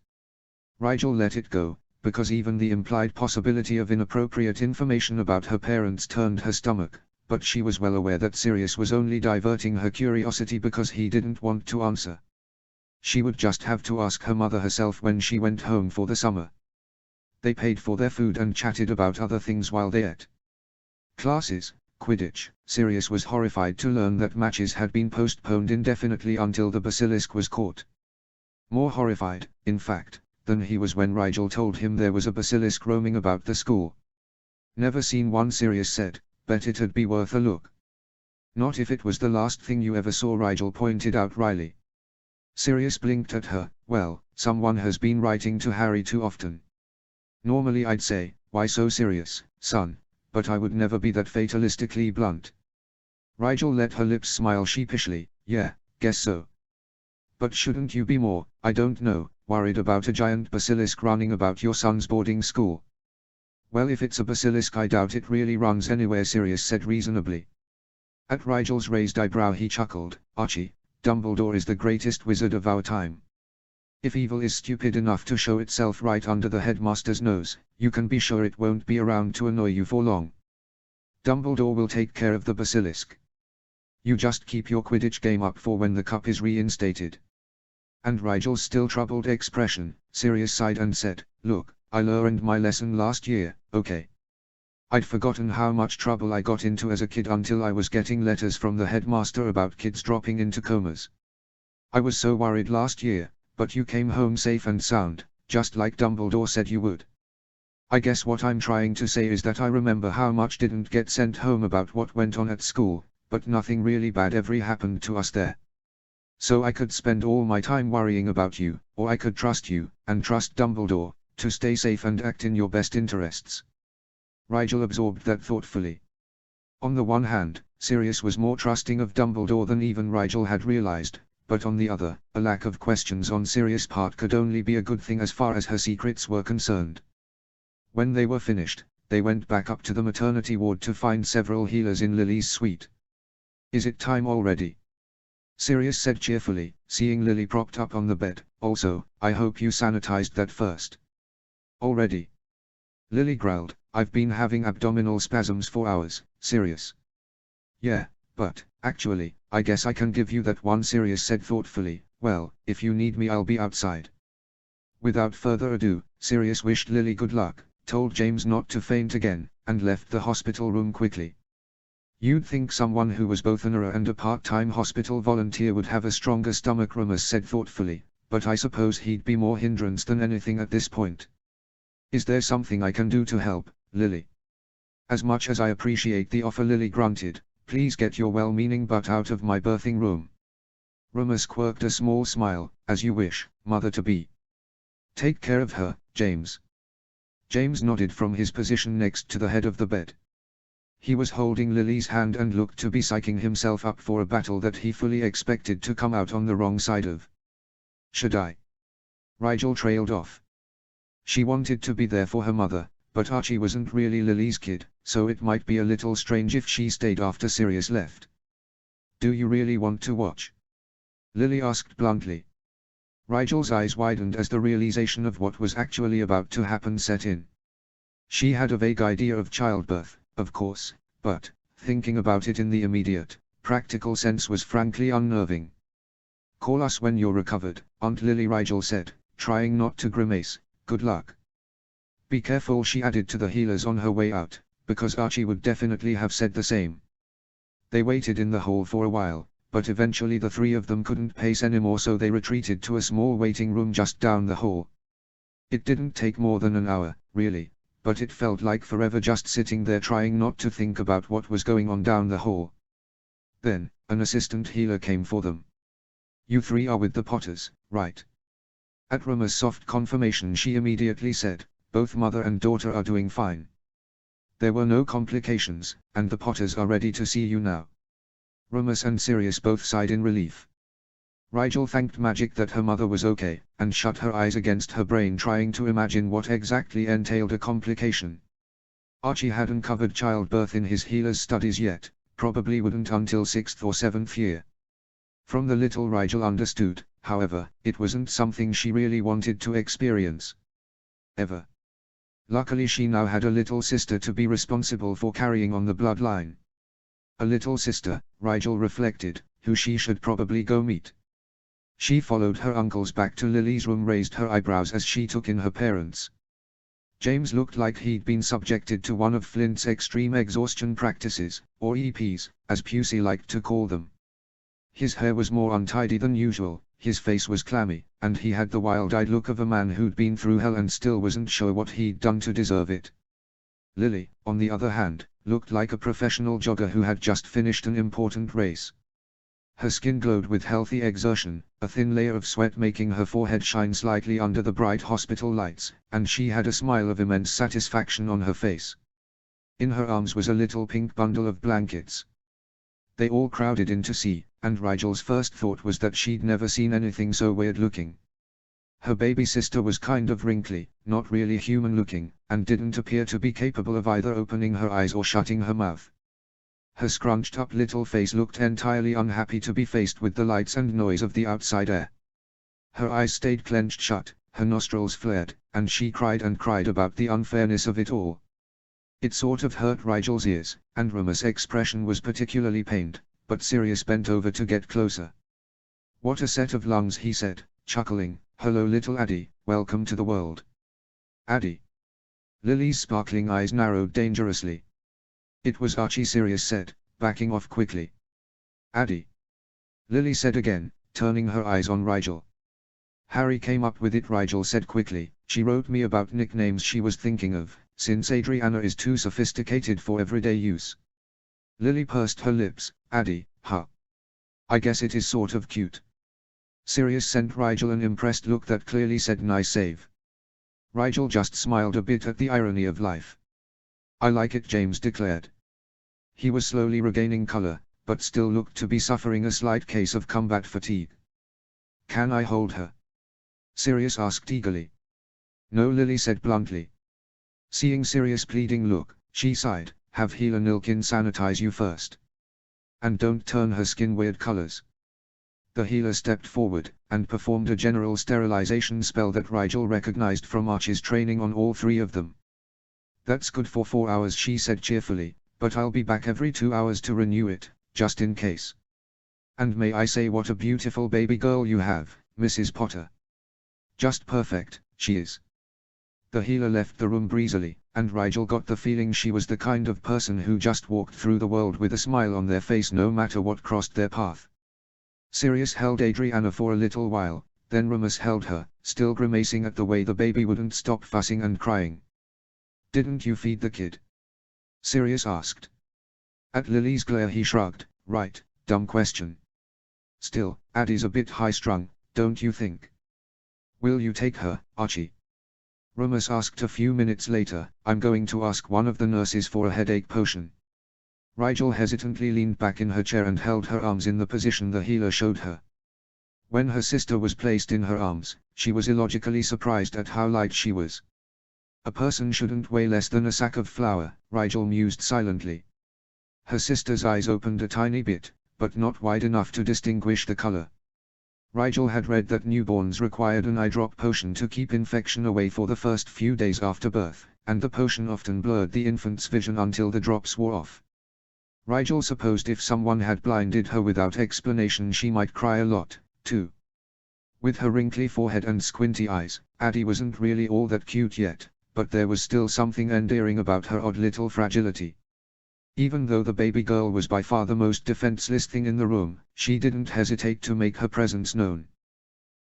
Rigel let it go, because even the implied possibility of inappropriate information about her parents turned her stomach, but she was well aware that Sirius was only diverting her curiosity because he didn't want to answer. She would just have to ask her mother herself when she went home for the summer. They paid for their food and chatted about other things while they ate. Classes, Quidditch. Sirius was horrified to learn that matches had been postponed indefinitely until the basilisk was caught. More horrified, in fact, than he was when Rigel told him there was a basilisk roaming about the school. Never seen one, Sirius said, bet it'd be worth a look. Not if it was the last thing you ever saw, Rigel pointed out wryly. Sirius blinked at her. Well, someone has been writing to Harry too often. Normally I'd say, why so serious, son, but I would never be that fatalistically blunt. Rigel let her lips smile sheepishly. Yeah, guess so. But shouldn't you be more, I don't know, worried about a giant basilisk running about your son's boarding school? Well, if it's a basilisk, I doubt it really runs anywhere, Sirius said reasonably. At Rigel's raised eyebrow he chuckled. Archie, Dumbledore is the greatest wizard of our time. If evil is stupid enough to show itself right under the headmaster's nose, you can be sure it won't be around to annoy you for long. Dumbledore will take care of the basilisk. You just keep your Quidditch game up for when the cup is reinstated. And Rigel's still troubled expression, Sirius sighed and said, look, I learned my lesson last year, okay? I'd forgotten how much trouble I got into as a kid until I was getting letters from the headmaster about kids dropping into comas. I was so worried last year, but you came home safe and sound, just like Dumbledore said you would. I guess what I'm trying to say is that I remember how much didn't get sent home about what went on at school, but nothing really bad ever happened to us there. So I could spend all my time worrying about you, or I could trust you, and trust Dumbledore, to stay safe and act in your best interests. Rigel absorbed that thoughtfully. On the one hand, Sirius was more trusting of Dumbledore than even Rigel had realized, but on the other, a lack of questions on Sirius' part could only be a good thing as far as her secrets were concerned. When they were finished, they went back up to the maternity ward to find several healers in Lily's suite. Is it time already? Sirius said cheerfully, seeing Lily propped up on the bed. Also, I hope you sanitized that first. Already? Lily growled, I've been having abdominal spasms for hours, Sirius. Yeah, but, actually, I guess I can give you that one, Sirius said thoughtfully. Well, if you need me I'll be outside. Without further ado, Sirius wished Lily good luck, told James not to faint again, and left the hospital room quickly. You'd think someone who was both an ERA and a part-time hospital volunteer would have a stronger stomach, Remus said thoughtfully, but I suppose he'd be more hindrance than anything at this point. Is there something I can do to help, Lily? As much as I appreciate the offer, Lily grunted, please get your well-meaning butt out of my birthing room. Remus quirked a small smile, as you wish, mother-to-be. Take care of her, James. James nodded from his position next to the head of the bed. He was holding Lily's hand and looked to be psyching himself up for a battle that he fully expected to come out on the wrong side of. Should I? Rigel trailed off. She wanted to be there for her mother, but Archie wasn't really Lily's kid, so it might be a little strange if she stayed after Sirius left. Do you really want to watch? Lily asked bluntly. Rigel's eyes widened as the realization of what was actually about to happen set in. She had a vague idea of childbirth, of course, but, thinking about it in the immediate, practical sense was frankly unnerving. Call us when you're recovered, Aunt Lily, Rigel said, trying not to grimace. Good luck. Be careful, she added to the healers on her way out, because Archie would definitely have said the same. They waited in the hall for a while, but eventually the three of them couldn't pace anymore, so they retreated to a small waiting room just down the hall. It didn't take more than an hour, really, but it felt like forever just sitting there trying not to think about what was going on down the hall. Then, an assistant healer came for them. You three are with the Potters, right? At Remus' soft confirmation she immediately said, both mother and daughter are doing fine. There were no complications, and the Potters are ready to see you now. Remus and Sirius both sighed in relief. Rigel thanked magic that her mother was okay, and shut her eyes against her brain trying to imagine what exactly entailed a complication. Archie hadn't covered childbirth in his healer's studies yet, probably wouldn't until 6th or 7th year. From the little Rigel understood, however, it wasn't something she really wanted to experience. Ever. Luckily she now had a little sister to be responsible for carrying on the bloodline. A little sister, Rigel reflected, who she should probably go meet. She followed her uncles back to Lily's room, raised her eyebrows as she took in her parents. James looked like he'd been subjected to one of Flint's extreme exhaustion practices, or EPs, as Pusey liked to call them. His hair was more untidy than usual, his face was clammy, and he had the wild-eyed look of a man who'd been through hell and still wasn't sure what he'd done to deserve it. Lily, on the other hand, looked like a professional jogger who had just finished an important race. Her skin glowed with healthy exertion, a thin layer of sweat making her forehead shine slightly under the bright hospital lights, and she had a smile of immense satisfaction on her face. In her arms was a little pink bundle of blankets. They all crowded in to see, and Rigel's first thought was that she'd never seen anything so weird-looking. Her baby sister was kind of wrinkly, not really human-looking, and didn't appear to be capable of either opening her eyes or shutting her mouth. Her scrunched-up little face looked entirely unhappy to be faced with the lights and noise of the outside air. Her eyes stayed clenched shut, her nostrils flared, and she cried and cried about the unfairness of it all. It sort of hurt Rigel's ears, and Remus' expression was particularly pained, but Sirius bent over to get closer. "What a set of lungs," he said, chuckling. "Hello little Addie, welcome to the world." "Addie?" Lily's sparkling eyes narrowed dangerously. "It was Archie," Sirius said, backing off quickly. "Addie?" Lily said again, turning her eyes on Rigel. "Harry came up with it," Rigel said quickly. "She wrote me about nicknames she was thinking of, since Adriana is too sophisticated for everyday use." Lily pursed her lips. "Addie, huh? I guess it is sort of cute." Sirius sent Rigel an impressed look that clearly said nice save. Rigel just smiled a bit at the irony of life. "I like it," James declared. He was slowly regaining color, but still looked to be suffering a slight case of combat fatigue. "Can I hold her?" Sirius asked eagerly. "No," Lily said bluntly. Seeing Sirius' pleading look, she sighed. "Have Healer Nilkin sanitize you first. And don't turn her skin weird colors." The healer stepped forward, and performed a general sterilization spell that Rigel recognized from Archie's training on all three of them. "That's good for 4 hours," she said cheerfully, "but I'll be back every 2 hours to renew it, just in case. And may I say what a beautiful baby girl you have, Mrs. Potter. Just perfect, she is." The healer left the room breezily, and Rigel got the feeling she was the kind of person who just walked through the world with a smile on their face no matter what crossed their path. Sirius held Adriana for a little while, then Remus held her, still grimacing at the way the baby wouldn't stop fussing and crying. "Didn't you feed the kid?" Sirius asked. At Lily's glare he shrugged. "Right, dumb question. Still, Addie's a bit high-strung, don't you think?" "Will you take her, Archie?" Remus asked a few minutes later. "I'm going to ask one of the nurses for a headache potion." Rigel hesitantly leaned back in her chair and held her arms in the position the healer showed her. When her sister was placed in her arms, she was illogically surprised at how light she was. "A person shouldn't weigh less than a sack of flour," Rigel mused silently. Her sister's eyes opened a tiny bit, but not wide enough to distinguish the color. Rigel had read that newborns required an eye drop potion to keep infection away for the first few days after birth, and the potion often blurred the infant's vision until the drops wore off. Rigel supposed if someone had blinded her without explanation she might cry a lot, too. With her wrinkly forehead and squinty eyes, Addie wasn't really all that cute yet, but there was still something endearing about her odd little fragility. Even though the baby girl was by far the most defenseless thing in the room, she didn't hesitate to make her presence known.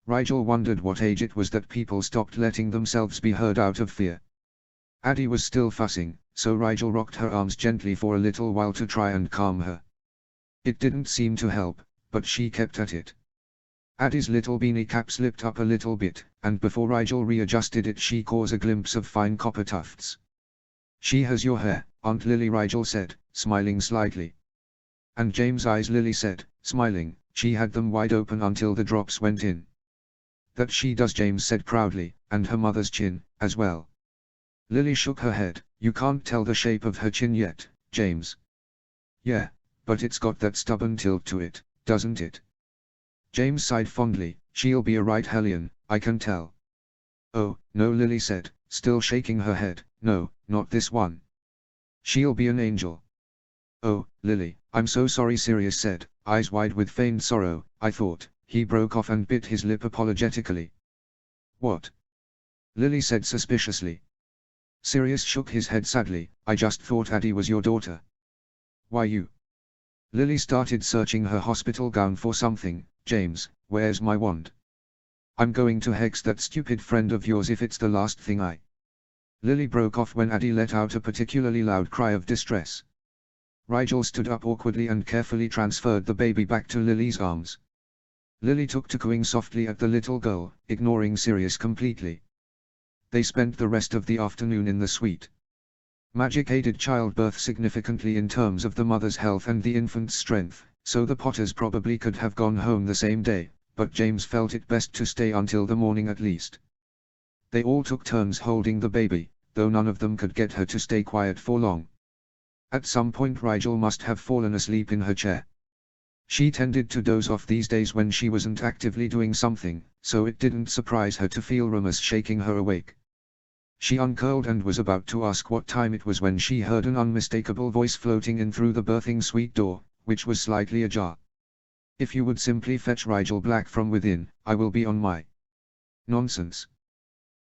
Rigel wondered what age it was that people stopped letting themselves be heard out of fear. Addie was still fussing, so Rigel rocked her arms gently for a little while to try and calm her. It didn't seem to help, but she kept at it. Addie's little beanie cap slipped up a little bit, and before Rigel readjusted it she caught a glimpse of fine copper tufts. "She has your hair, Aunt Lily, Rigel said, smiling slightly. And James' eyes, Lily said, smiling. She had them wide open until the drops went in. That she does, James said proudly, and her mother's chin, as well. Lily shook her head. You can't tell the shape of her chin yet, James. Yeah, but it's got that stubborn tilt to it, doesn't it? James sighed fondly. She'll be a right hellion, I can tell. Oh, no, Lily said, still shaking her head. No, not this one. She'll be an angel. Oh, Lily, I'm so sorry, Sirius said, eyes wide with feigned sorrow. I thought. He broke off and bit his lip apologetically. What? Lily said suspiciously. Sirius shook his head sadly. I just thought Addie was your daughter. Why you? Lily started searching her hospital gown for something. James, where's my wand? I'm going to hex that stupid friend of yours if it's the last thing I... Lily broke off when Addie let out a particularly loud cry of distress. Rigel stood up awkwardly and carefully transferred the baby back to Lily's arms. Lily took to cooing softly at the little girl, ignoring Sirius completely. They spent the rest of the afternoon in the suite. Magic aided childbirth significantly in terms of the mother's health and the infant's strength, so the Potters probably could have gone home the same day, but James felt it best to stay until the morning at least. They all took turns holding the baby, though none of them could get her to stay quiet for long. At some point Rigel must have fallen asleep in her chair. She tended to doze off these days when she wasn't actively doing something, so it didn't surprise her to feel rumors shaking her awake. She uncurled and was about to ask what time it was when she heard an unmistakable voice floating in through the birthing suite door, which was slightly ajar. If you would simply fetch Rigel Black from within, I will be on my... Nonsense.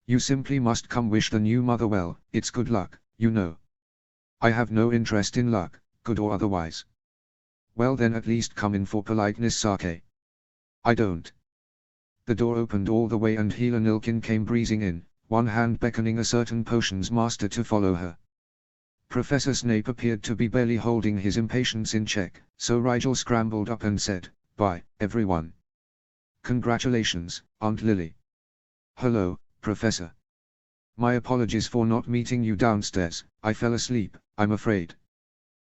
You simply must come wish the new mother well. It's good luck, you know. I have no interest in luck, good or otherwise. Well then at least come in for politeness, Sake. I don't. The door opened all the way and Healer Nilkin came breezing in, one hand beckoning a certain potions master to follow her. Professor Snape appeared to be barely holding his impatience in check, so Rigel scrambled up and said, "Bye, everyone. Congratulations, Aunt Lily." "Hello, Professor. My apologies for not meeting you downstairs. I fell asleep, I'm afraid."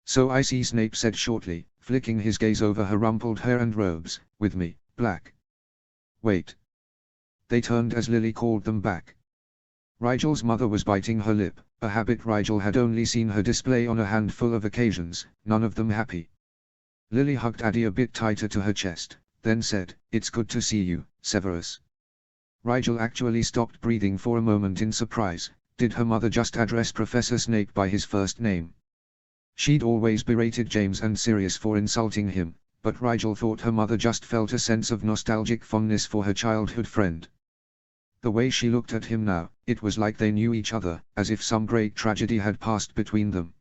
"So I see," Snape said shortly, flicking his gaze over her rumpled hair and robes. "With me, Black." "Wait." They turned as Lily called them back. Rigel's mother was biting her lip, a habit Rigel had only seen her display on a handful of occasions, none of them happy. Lily hugged Addie a bit tighter to her chest, then said, "It's good to see you, Severus." Rigel actually stopped breathing for a moment in surprise. Did her mother just address Professor Snape by his first name? She'd always berated James and Sirius for insulting him, but Rigel thought her mother just felt a sense of nostalgic fondness for her childhood friend. The way she looked at him now, it was like they knew each other, as if some great tragedy had passed between them.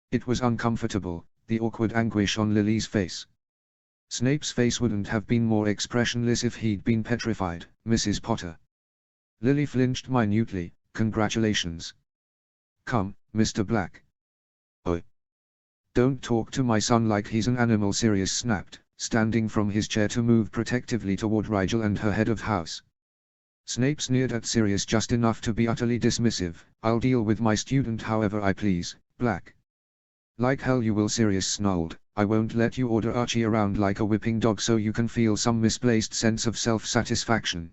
It was uncomfortable, the awkward anguish on Lily's face. Snape's face wouldn't have been more expressionless if he'd been petrified, Mrs. Potter. Lily flinched minutely. "Congratulations." "Come, Mr. Black." "Oh. Don't talk to my son like he's an animal," Sirius snapped, standing from his chair to move protectively toward Rigel and her head of house. Snape sneered at Sirius just enough to be utterly dismissive. "I'll deal with my student however I please, Black." "Like hell you will," Sirius snarled. "I won't let you order Archie around like a whipping dog so you can feel some misplaced sense of self-satisfaction."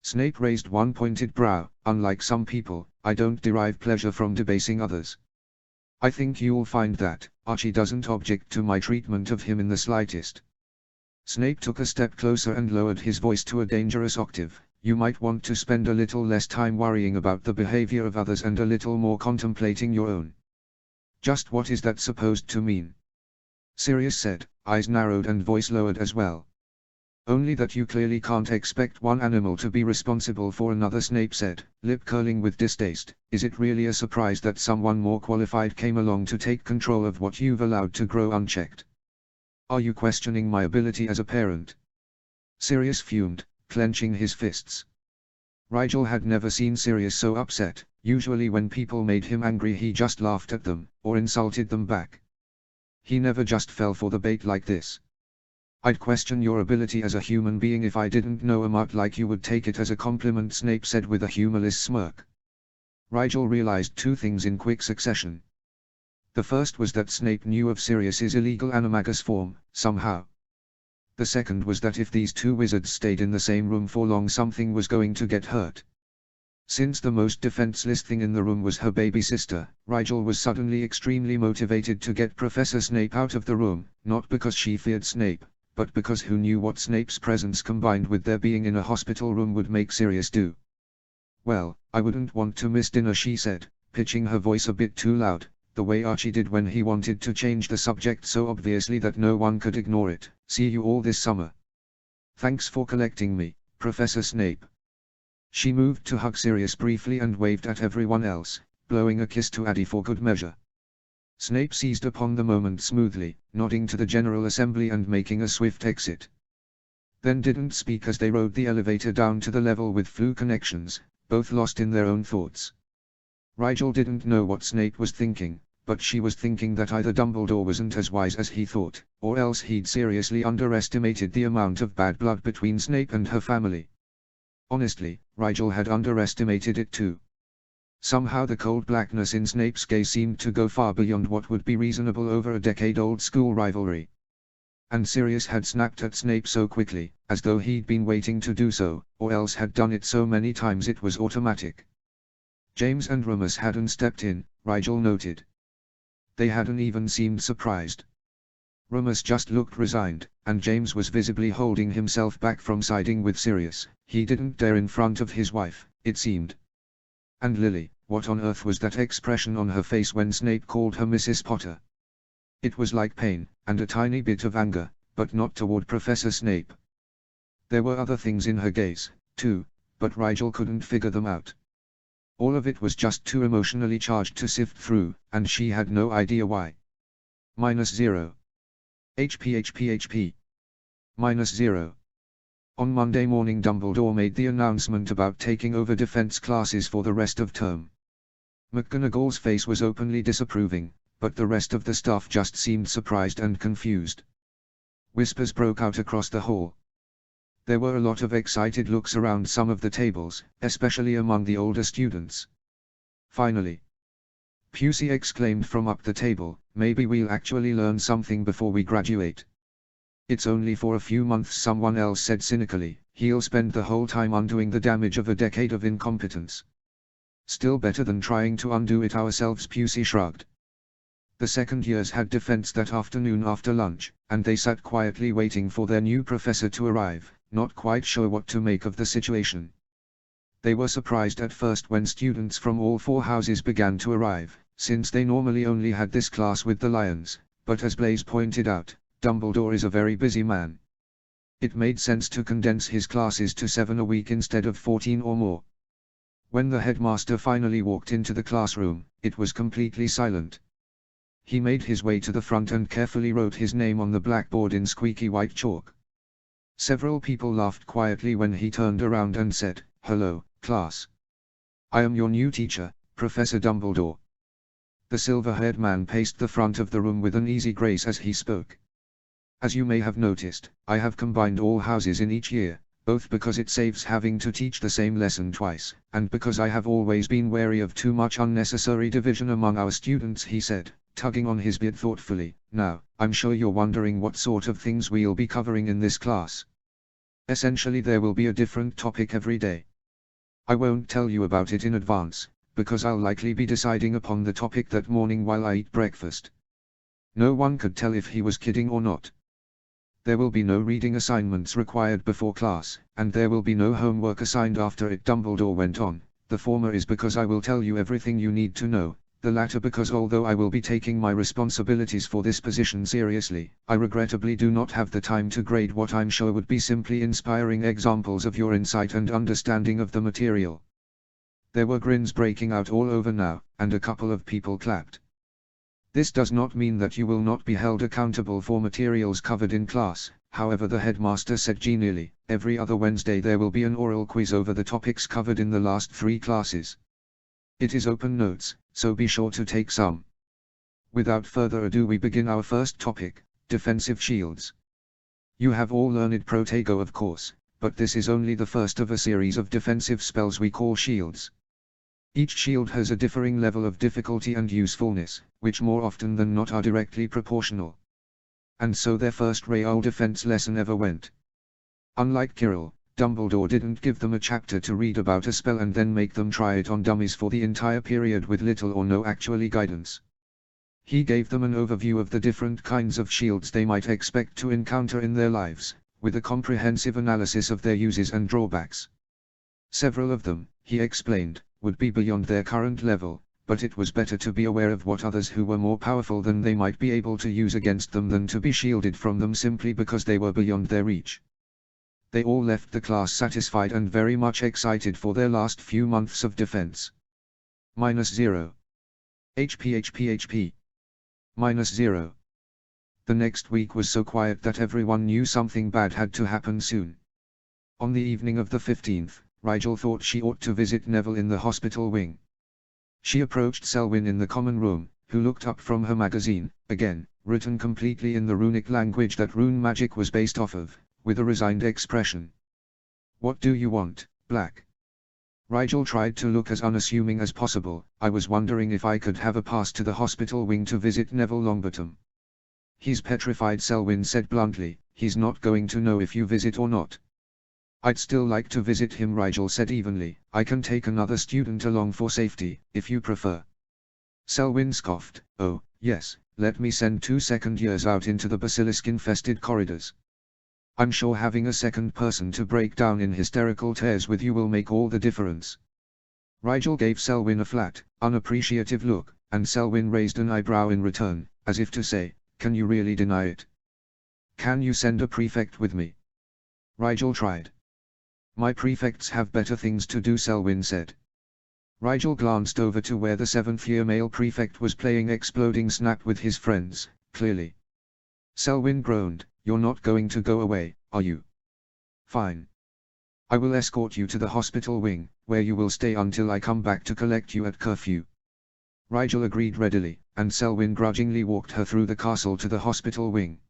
Snape raised one pointed brow. "Unlike some people, I don't derive pleasure from debasing others. I think you'll find that Archie doesn't object to my treatment of him in the slightest." Snape took a step closer and lowered his voice to a dangerous octave. "You might want to spend a little less time worrying about the behavior of others and a little more contemplating your own." "Just what is that supposed to mean?" Sirius said, eyes narrowed and voice lowered as well. "Only that you clearly can't expect one animal to be responsible for another," Snape said, lip curling with distaste. "Is it really a surprise that someone more qualified came along to take control of what you've allowed to grow unchecked? Are you questioning my ability as a parent?" Sirius fumed, clenching his fists. Rigel had never seen Sirius so upset. Usually when people made him angry he just laughed at them, or insulted them back. He never just fell for the bait like this. "I'd question your ability as a human being if I didn't know a mutt like you would take it as a compliment," Snape said with a humorless smirk. Rigel realized two things in quick succession. The first was that Snape knew of Sirius's illegal animagus form, somehow. The second was that if these two wizards stayed in the same room for long, something was going to get hurt. Since the most defenseless thing in the room was her baby sister, Rigel was suddenly extremely motivated to get Professor Snape out of the room, not because she feared Snape, but because who knew what Snape's presence combined with their being in a hospital room would make Sirius do. "Well, I wouldn't want to miss dinner," she said, pitching her voice a bit too loud, the way Archie did when he wanted to change the subject so obviously that no one could ignore it. "See you all this summer. Thanks for collecting me, Professor Snape." She moved to hug Sirius briefly and waved at everyone else, blowing a kiss to Addie for good measure. Snape seized upon the moment smoothly, nodding to the General Assembly and making a swift exit. Then didn't speak as they rode the elevator down to the level with Flu Connections, both lost in their own thoughts. Rigel didn't know what Snape was thinking, but she was thinking that either Dumbledore wasn't as wise as he thought, or else he'd seriously underestimated the amount of bad blood between Snape and her family. Honestly, Rigel had underestimated it too. Somehow the cold blackness in Snape's gaze seemed to go far beyond what would be reasonable over a decade-old school rivalry. And Sirius had snapped at Snape so quickly, as though he'd been waiting to do so, or else had done it so many times it was automatic. James and Remus hadn't stepped in, Rigel noted. They hadn't even seemed surprised. Remus just looked resigned, and James was visibly holding himself back from siding with Sirius. He didn't dare in front of his wife, it seemed. And Lily, what on earth was that expression on her face when Snape called her Mrs. Potter? It was like pain, and a tiny bit of anger, but not toward Professor Snape. There were other things in her gaze, too, but Rigel couldn't figure them out. All of it was just too emotionally charged to sift through, and she had no idea why. -0. HP. -0. On Monday morning Dumbledore made the announcement about taking over defense classes for the rest of term. McGonagall's face was openly disapproving, but the rest of the staff just seemed surprised and confused. Whispers broke out across the hall. There were a lot of excited looks around some of the tables, especially among the older students. Finally, Pusey exclaimed from up the table, "Maybe we'll actually learn something before we graduate." "It's only for a few months," someone else said cynically. "He'll spend the whole time undoing the damage of a decade of incompetence." "Still better than trying to undo it ourselves," Pusey shrugged. The second years had defense that afternoon after lunch, and they sat quietly waiting for their new professor to arrive, not quite sure what to make of the situation. They were surprised at first when students from all four houses began to arrive, since they normally only had this class with the Lions, but as Blaise pointed out, Dumbledore is a very busy man. It made sense to condense his classes to 7 a week instead of 14 or more. When the headmaster finally walked into the classroom, it was completely silent. He made his way to the front and carefully wrote his name on the blackboard in squeaky white chalk. Several people laughed quietly when he turned around and said, "Hello, class. I am your new teacher, Professor Dumbledore." The silver-haired man paced the front of the room with an easy grace as he spoke. "As you may have noticed, I have combined all houses in each year, both because it saves having to teach the same lesson twice, and because I have always been wary of too much unnecessary division among our students," he said, tugging on his beard thoughtfully. "Now, I'm sure you're wondering what sort of things we'll be covering in this class. Essentially there will be a different topic every day. I won't tell you about it in advance, because I'll likely be deciding upon the topic that morning while I eat breakfast." No one could tell if he was kidding or not. There will be no reading assignments required before class, and there will be no homework assigned after it, Dumbledore went on. "The former is because I will tell you everything you need to know, the latter because although I will be taking my responsibilities for this position seriously, I regrettably do not have the time to grade what I'm sure would be simply inspiring examples of your insight and understanding of the material." There were grins breaking out all over now, and a couple of people clapped. "This does not mean that you will not be held accountable for materials covered in class," however, the headmaster said genially. "Every other Wednesday there will be an oral quiz over the topics covered in the last 3 classes. It is open notes, so be sure to take some. Without further ado we begin our first topic, defensive shields. You have all learned Protego of course, but this is only the first of a series of defensive spells we call shields. Each shield has a differing level of difficulty and usefulness, which more often than not are directly proportional. And so their first real defense lesson ever went. Unlike Quirrell, Dumbledore didn't give them a chapter to read about a spell and then make them try it on dummies for the entire period with little or no actual guidance. He gave them an overview of the different kinds of shields they might expect to encounter in their lives, with a comprehensive analysis of their uses and drawbacks. Several of them, he explained, would be beyond their current level, but it was better to be aware of what others who were more powerful than they might be able to use against them than to be shielded from them simply because they were beyond their reach. They all left the class satisfied and very much excited for their last few months of defense. -0. HP. -0. The next week was so quiet that everyone knew something bad had to happen soon. On the evening of the 15th, Rigel thought she ought to visit Neville in the hospital wing. She approached Selwyn in the common room, who looked up from her magazine, again, written completely in the runic language that rune magic was based off of, with a resigned expression. "What do you want, Black?" Rigel tried to look as unassuming as possible. "I was wondering if I could have a pass to the hospital wing to visit Neville Longbottom." "He's petrified," Selwyn said bluntly. "He's not going to know if you visit or not." "I'd still like to visit him," Rigel said evenly. "I can take another student along for safety, if you prefer." Selwyn scoffed. "Oh, yes, let me send 2 second years out into the basilisk-infested corridors. I'm sure having a second person to break down in hysterical tears with you will make all the difference." Rigel gave Selwyn a flat, unappreciative look, and Selwyn raised an eyebrow in return, as if to say, "Can you really deny it? Can you send a prefect with me?" Rigel tried. "My prefects have better things to do," Selwyn said. Rigel glanced over to where the 7th-year male prefect was playing Exploding Snap with his friends, clearly. Selwyn groaned. "You're not going to go away, are you?" "Fine. I will escort you to the hospital wing, where you will stay until I come back to collect you at curfew." Rigel agreed readily, and Selwyn grudgingly walked her through the castle to the hospital wing.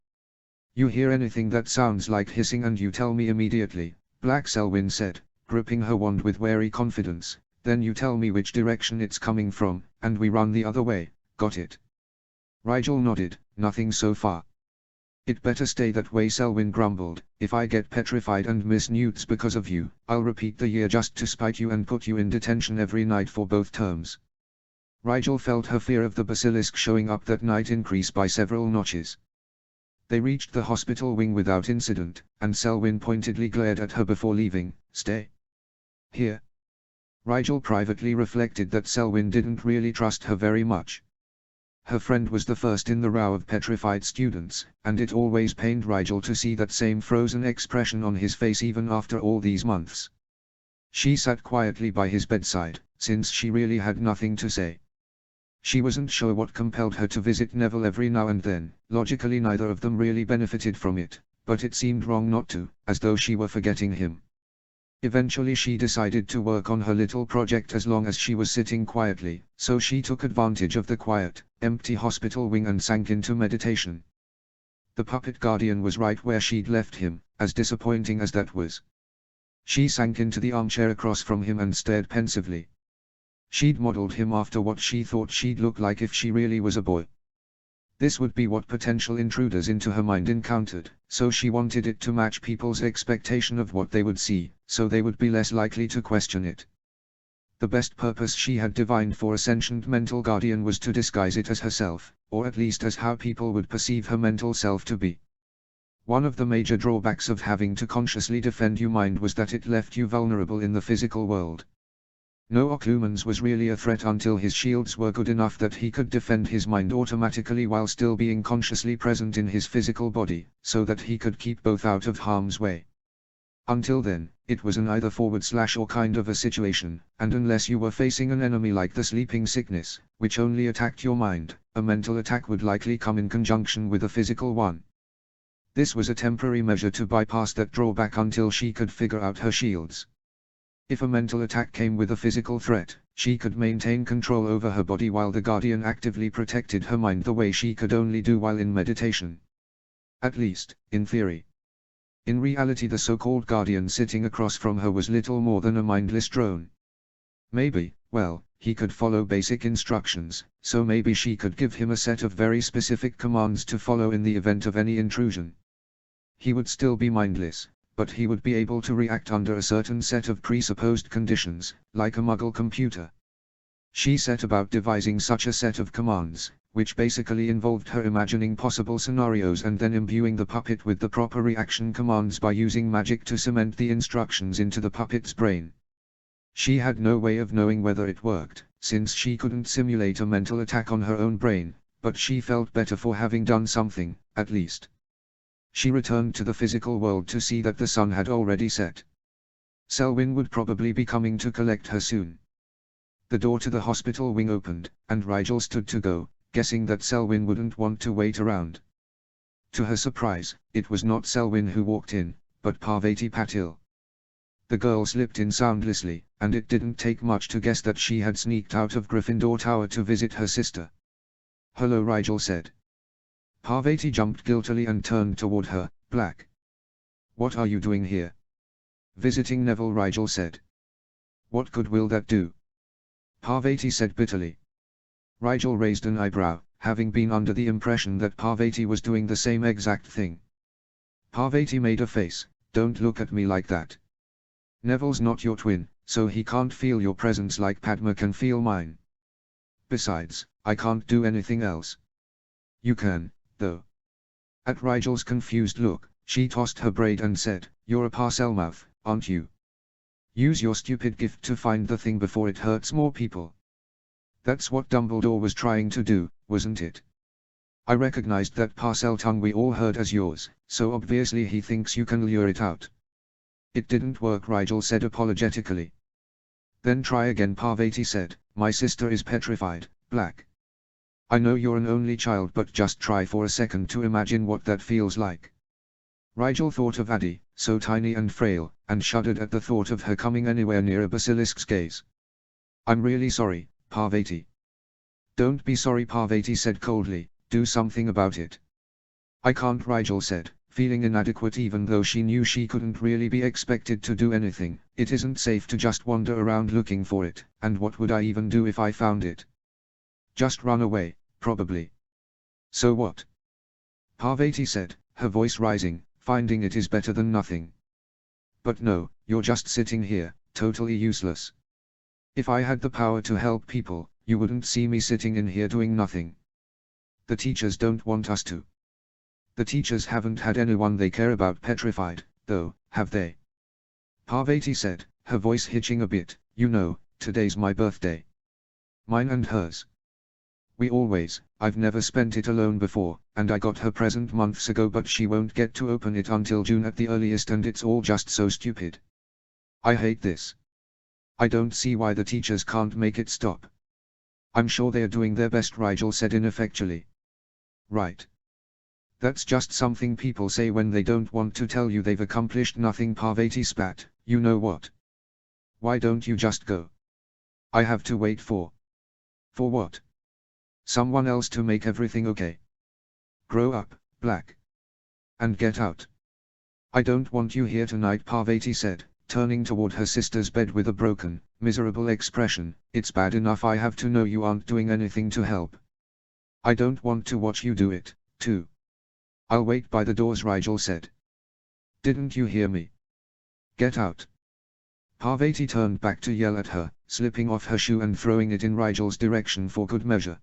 "You hear anything that sounds like hissing and you tell me immediately," Black, Selwyn said, gripping her wand with wary confidence. "Then you tell me which direction it's coming from, and we run the other way, got it?" Rigel nodded. "Nothing so far." "It better stay that way," Selwyn grumbled. "If I get petrified and miss newts because of you, I'll repeat the year just to spite you and put you in detention every night for both terms." Rigel felt her fear of the basilisk showing up that night increase by several notches. They reached the hospital wing without incident, and Selwyn pointedly glared at her before leaving. "Stay here." Rigel privately reflected that Selwyn didn't really trust her very much. Her friend was the first in the row of petrified students, and it always pained Rigel to see that same frozen expression on his face even after all these months. She sat quietly by his bedside, since she really had nothing to say. She wasn't sure what compelled her to visit Neville every now and then. Logically neither of them really benefited from it, but it seemed wrong not to, as though she were forgetting him. Eventually she decided to work on her little project as long as she was sitting quietly, so she took advantage of the quiet, empty hospital wing and sank into meditation. The puppet guardian was right where she'd left him, as disappointing as that was. She sank into the armchair across from him and stared pensively. She'd modeled him after what she thought she'd look like if she really was a boy. This would be what potential intruders into her mind encountered, so she wanted it to match people's expectation of what they would see, so they would be less likely to question it. The best purpose she had divined for a sentient mental guardian was to disguise it as herself, or at least as how people would perceive her mental self to be. One of the major drawbacks of having to consciously defend your mind was that it left you vulnerable in the physical world. No Occlumens was really a threat until his shields were good enough that he could defend his mind automatically while still being consciously present in his physical body, so that he could keep both out of harm's way. Until then, it was an either forward/or kind of a situation, and unless you were facing an enemy like the sleeping sickness, which only attacked your mind, a mental attack would likely come in conjunction with a physical one. This was a temporary measure to bypass that drawback until she could figure out her shields. If a mental attack came with a physical threat, she could maintain control over her body while the Guardian actively protected her mind the way she could only do while in meditation. At least, in theory. In reality the so-called Guardian sitting across from her was little more than a mindless drone. Maybe, Well, he could follow basic instructions, so maybe she could give him a set of very specific commands to follow in the event of any intrusion. He would still be mindless, but he would be able to react under a certain set of presupposed conditions, like a Muggle computer. She set about devising such a set of commands, which basically involved her imagining possible scenarios and then imbuing the puppet with the proper reaction commands by using magic to cement the instructions into the puppet's brain. She had no way of knowing whether it worked, since she couldn't simulate a mental attack on her own brain, but she felt better for having done something, at least. She returned to the physical world to see that the sun had already set. Selwyn would probably be coming to collect her soon. The door to the hospital wing opened, and Rigel stood to go, guessing that Selwyn wouldn't want to wait around. To her surprise, it was not Selwyn who walked in, but Parvati Patil. The girl slipped in soundlessly, and it didn't take much to guess that she had sneaked out of Gryffindor Tower to visit her sister. "Hello," Rigel said. Parvati jumped guiltily and turned toward her. "Black. What are you doing here?" "Visiting Neville," Rigel said. "What good will that do?" Parvati said bitterly. Rigel raised an eyebrow, having been under the impression that Parvati was doing the same exact thing. Parvati made a face. "Don't look at me like that. Neville's not your twin, so he can't feel your presence like Padma can feel mine. Besides, I can't do anything else." "You can, though." At Rigel's confused look, she tossed her braid and said, "You're a Parselmouth, aren't you? Use your stupid gift to find the thing before it hurts more people." "That's what Dumbledore was trying to do, wasn't it? I recognized that Parcel tongue we all heard as yours, so obviously he thinks you can lure it out." "It didn't work," Rigel said apologetically. "Then try again," Parvati said. "My sister is petrified, Black. I know you're an only child, but just try for a second to imagine what that feels like." Rigel thought of Addie, so tiny and frail, and shuddered at the thought of her coming anywhere near a basilisk's gaze. "I'm really sorry, Parvati." "Don't be sorry," Parvati said coldly, "do something about it." "I can't," Rigel said, feeling inadequate even though she knew she couldn't really be expected to do anything. "It isn't safe to just wander around looking for it, and what would I even do if I found it? Just run away, probably." "So what?" Parvati said, her voice rising, "Finding it is better than nothing." "But no, you're just sitting here, totally useless. If I had the power to help people, you wouldn't see me sitting in here doing nothing. The teachers don't want us to." "The teachers haven't had anyone they care about petrified, though, have they?" Parvati said, her voice hitching a bit. "You know, today's my birthday. Mine and hers. I've never spent it alone before, and I got her present months ago, but she won't get to open it until June at the earliest, and it's all just so stupid. I hate this. I don't see why the teachers can't make it stop." "I'm sure they're doing their best," Rigel said ineffectually. "Right. That's just something people say when they don't want to tell you they've accomplished nothing," Parvati spat. "You know what? Why don't you just go? I have to wait for what? Someone else to make everything okay. Grow up, Black. And get out." "I don't want you here tonight," Parvati said, turning toward her sister's bed with a broken, miserable expression. "It's bad enough I have to know you aren't doing anything to help. I don't want to watch you do it, too." "I'll wait by the doors," Rigel said. "Didn't you hear me? Get out." Parvati turned back to yell at her, slipping off her shoe and throwing it in Rigel's direction for good measure.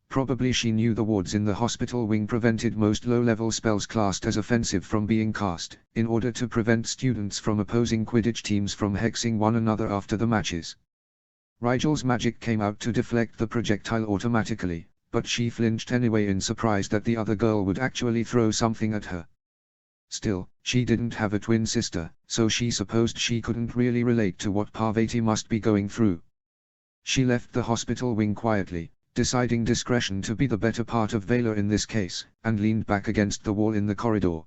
Probably she knew the wards in the hospital wing prevented most low-level spells classed as offensive from being cast, in order to prevent students from opposing Quidditch teams from hexing one another after the matches. Rigel's magic came out to deflect the projectile automatically, but she flinched anyway in surprise that the other girl would actually throw something at her. Still, she didn't have a twin sister, so she supposed she couldn't really relate to what Parvati must be going through. She left the hospital wing quietly, deciding discretion to be the better part of valor in this case, and leaned back against the wall in the corridor.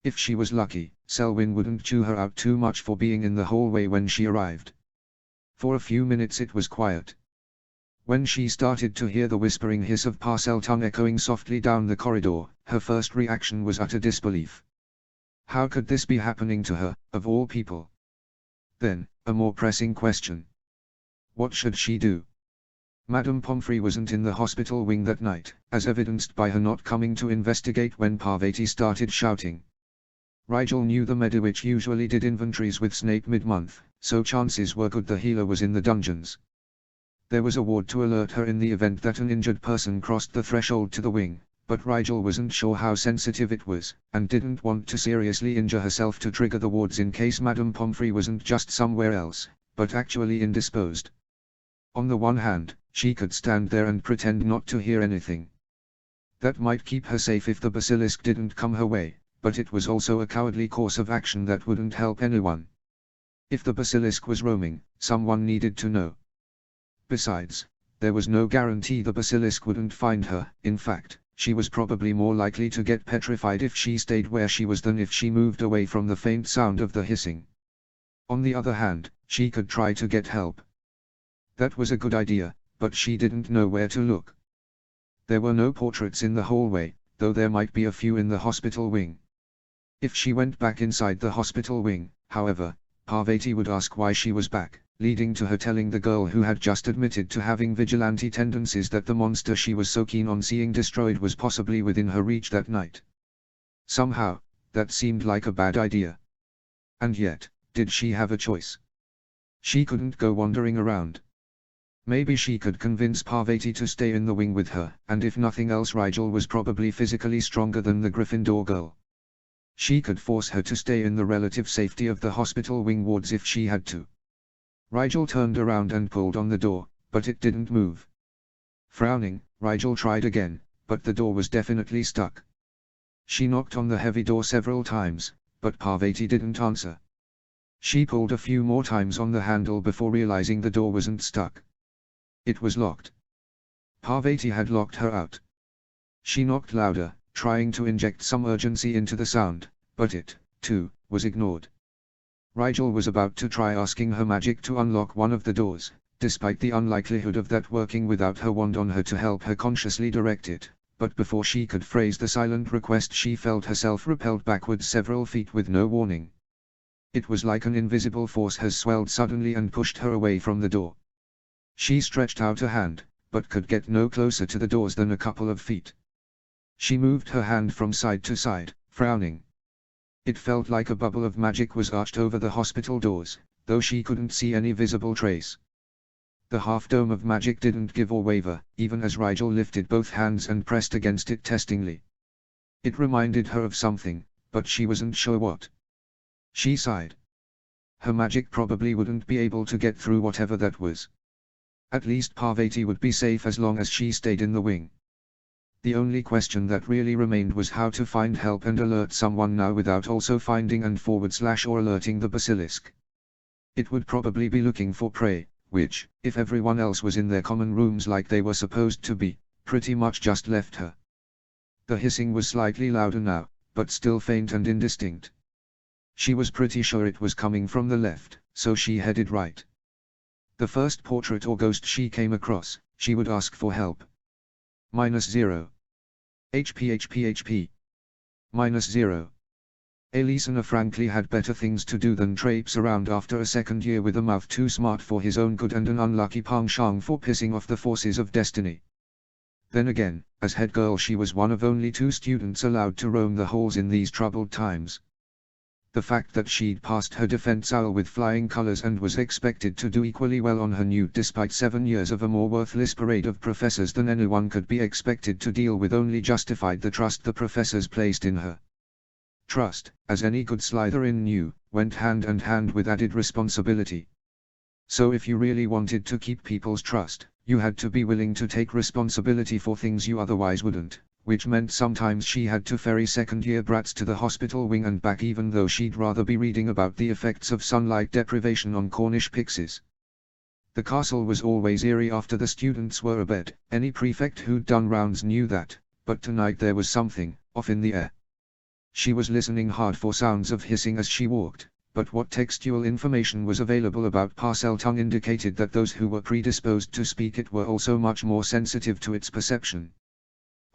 If she was lucky, Selwyn wouldn't chew her out too much for being in the hallway when she arrived. For a few minutes it was quiet. When she started to hear the whispering hiss of Parcel tongue echoing softly down the corridor, her first reaction was utter disbelief. How could this be happening to her, of all people? Then, a more pressing question. What should she do? Madame Pomfrey wasn't in the hospital wing that night, as evidenced by her not coming to investigate when Parvati started shouting. Rigel knew the Medivitch usually did inventories with Snape mid-month, so chances were good the healer was in the dungeons. There was a ward to alert her in the event that an injured person crossed the threshold to the wing, but Rigel wasn't sure how sensitive it was, and didn't want to seriously injure herself to trigger the wards in case Madame Pomfrey wasn't just somewhere else, but actually indisposed. On the one hand, she could stand there and pretend not to hear anything. That might keep her safe if the basilisk didn't come her way, but it was also a cowardly course of action that wouldn't help anyone. If the basilisk was roaming, someone needed to know. Besides, there was no guarantee the basilisk wouldn't find her. In fact, she was probably more likely to get petrified if she stayed where she was than if she moved away from the faint sound of the hissing. On the other hand, she could try to get help. That was a good idea, but she didn't know where to look. There were no portraits in the hallway, though there might be a few in the hospital wing. If she went back inside the hospital wing, however, Parvati would ask why she was back, leading to her telling the girl who had just admitted to having vigilante tendencies that the monster she was so keen on seeing destroyed was possibly within her reach that night. Somehow, that seemed like a bad idea. And yet, did she have a choice? She couldn't go wandering around. Maybe she could convince Parvati to stay in the wing with her, and if nothing else Rigel was probably physically stronger than the Gryffindor girl. She could force her to stay in the relative safety of the hospital wing wards if she had to. Rigel turned around and pulled on the door, but it didn't move. Frowning, Rigel tried again, but the door was definitely stuck. She knocked on the heavy door several times, but Parvati didn't answer. She pulled a few more times on the handle before realizing the door wasn't stuck. It was locked. Parvati had locked her out. She knocked louder, trying to inject some urgency into the sound, but it, too, was ignored. Rigel was about to try asking her magic to unlock one of the doors, despite the unlikelihood of that working without her wand on her to help her consciously direct it, but before she could phrase the silent request she felt herself repelled backwards several feet with no warning. It was like an invisible force has swelled suddenly and pushed her away from the door. She stretched out a hand, but could get no closer to the doors than a couple of feet. She moved her hand from side to side, frowning. It felt like a bubble of magic was arched over the hospital doors, though she couldn't see any visible trace. The half-dome of magic didn't give or waver, even as Rigel lifted both hands and pressed against it testingly. It reminded her of something, but she wasn't sure what. She sighed. Her magic probably wouldn't be able to get through whatever that was. At least Parvati would be safe as long as she stayed in the wing. The only question that really remained was how to find help and alert someone now without also finding and or alerting the basilisk. It would probably be looking for prey, which, if everyone else was in their common rooms like they were supposed to be, pretty much just left her. The hissing was slightly louder now, but still faint and indistinct. She was pretty sure it was coming from the left, so she headed right. The first portrait or ghost she came across, she would ask for help. -0. HP. -0. Elisana frankly had better things to do than traipse around after a second year with a mouth too smart for his own good and an unlucky penchant for pissing off the forces of destiny. Then again, as head girl she was one of only 2 students allowed to roam the halls in these troubled times. The fact that she'd passed her defense hour with flying colors and was expected to do equally well on her new despite 7 years of a more worthless parade of professors than anyone could be expected to deal with only justified the trust the professors placed in her. Trust, as any good Slytherin knew, went hand in hand with added responsibility. So if you really wanted to keep people's trust, you had to be willing to take responsibility for things you otherwise wouldn't, which meant sometimes she had to ferry second-year brats to the hospital wing and back even though she'd rather be reading about the effects of sunlight deprivation on Cornish pixies. The castle was always eerie after the students were abed, any prefect who'd done rounds knew that, but tonight there was something off in the air. She was listening hard for sounds of hissing as she walked, but what textual information was available about Parseltongue indicated that those who were predisposed to speak it were also much more sensitive to its perception.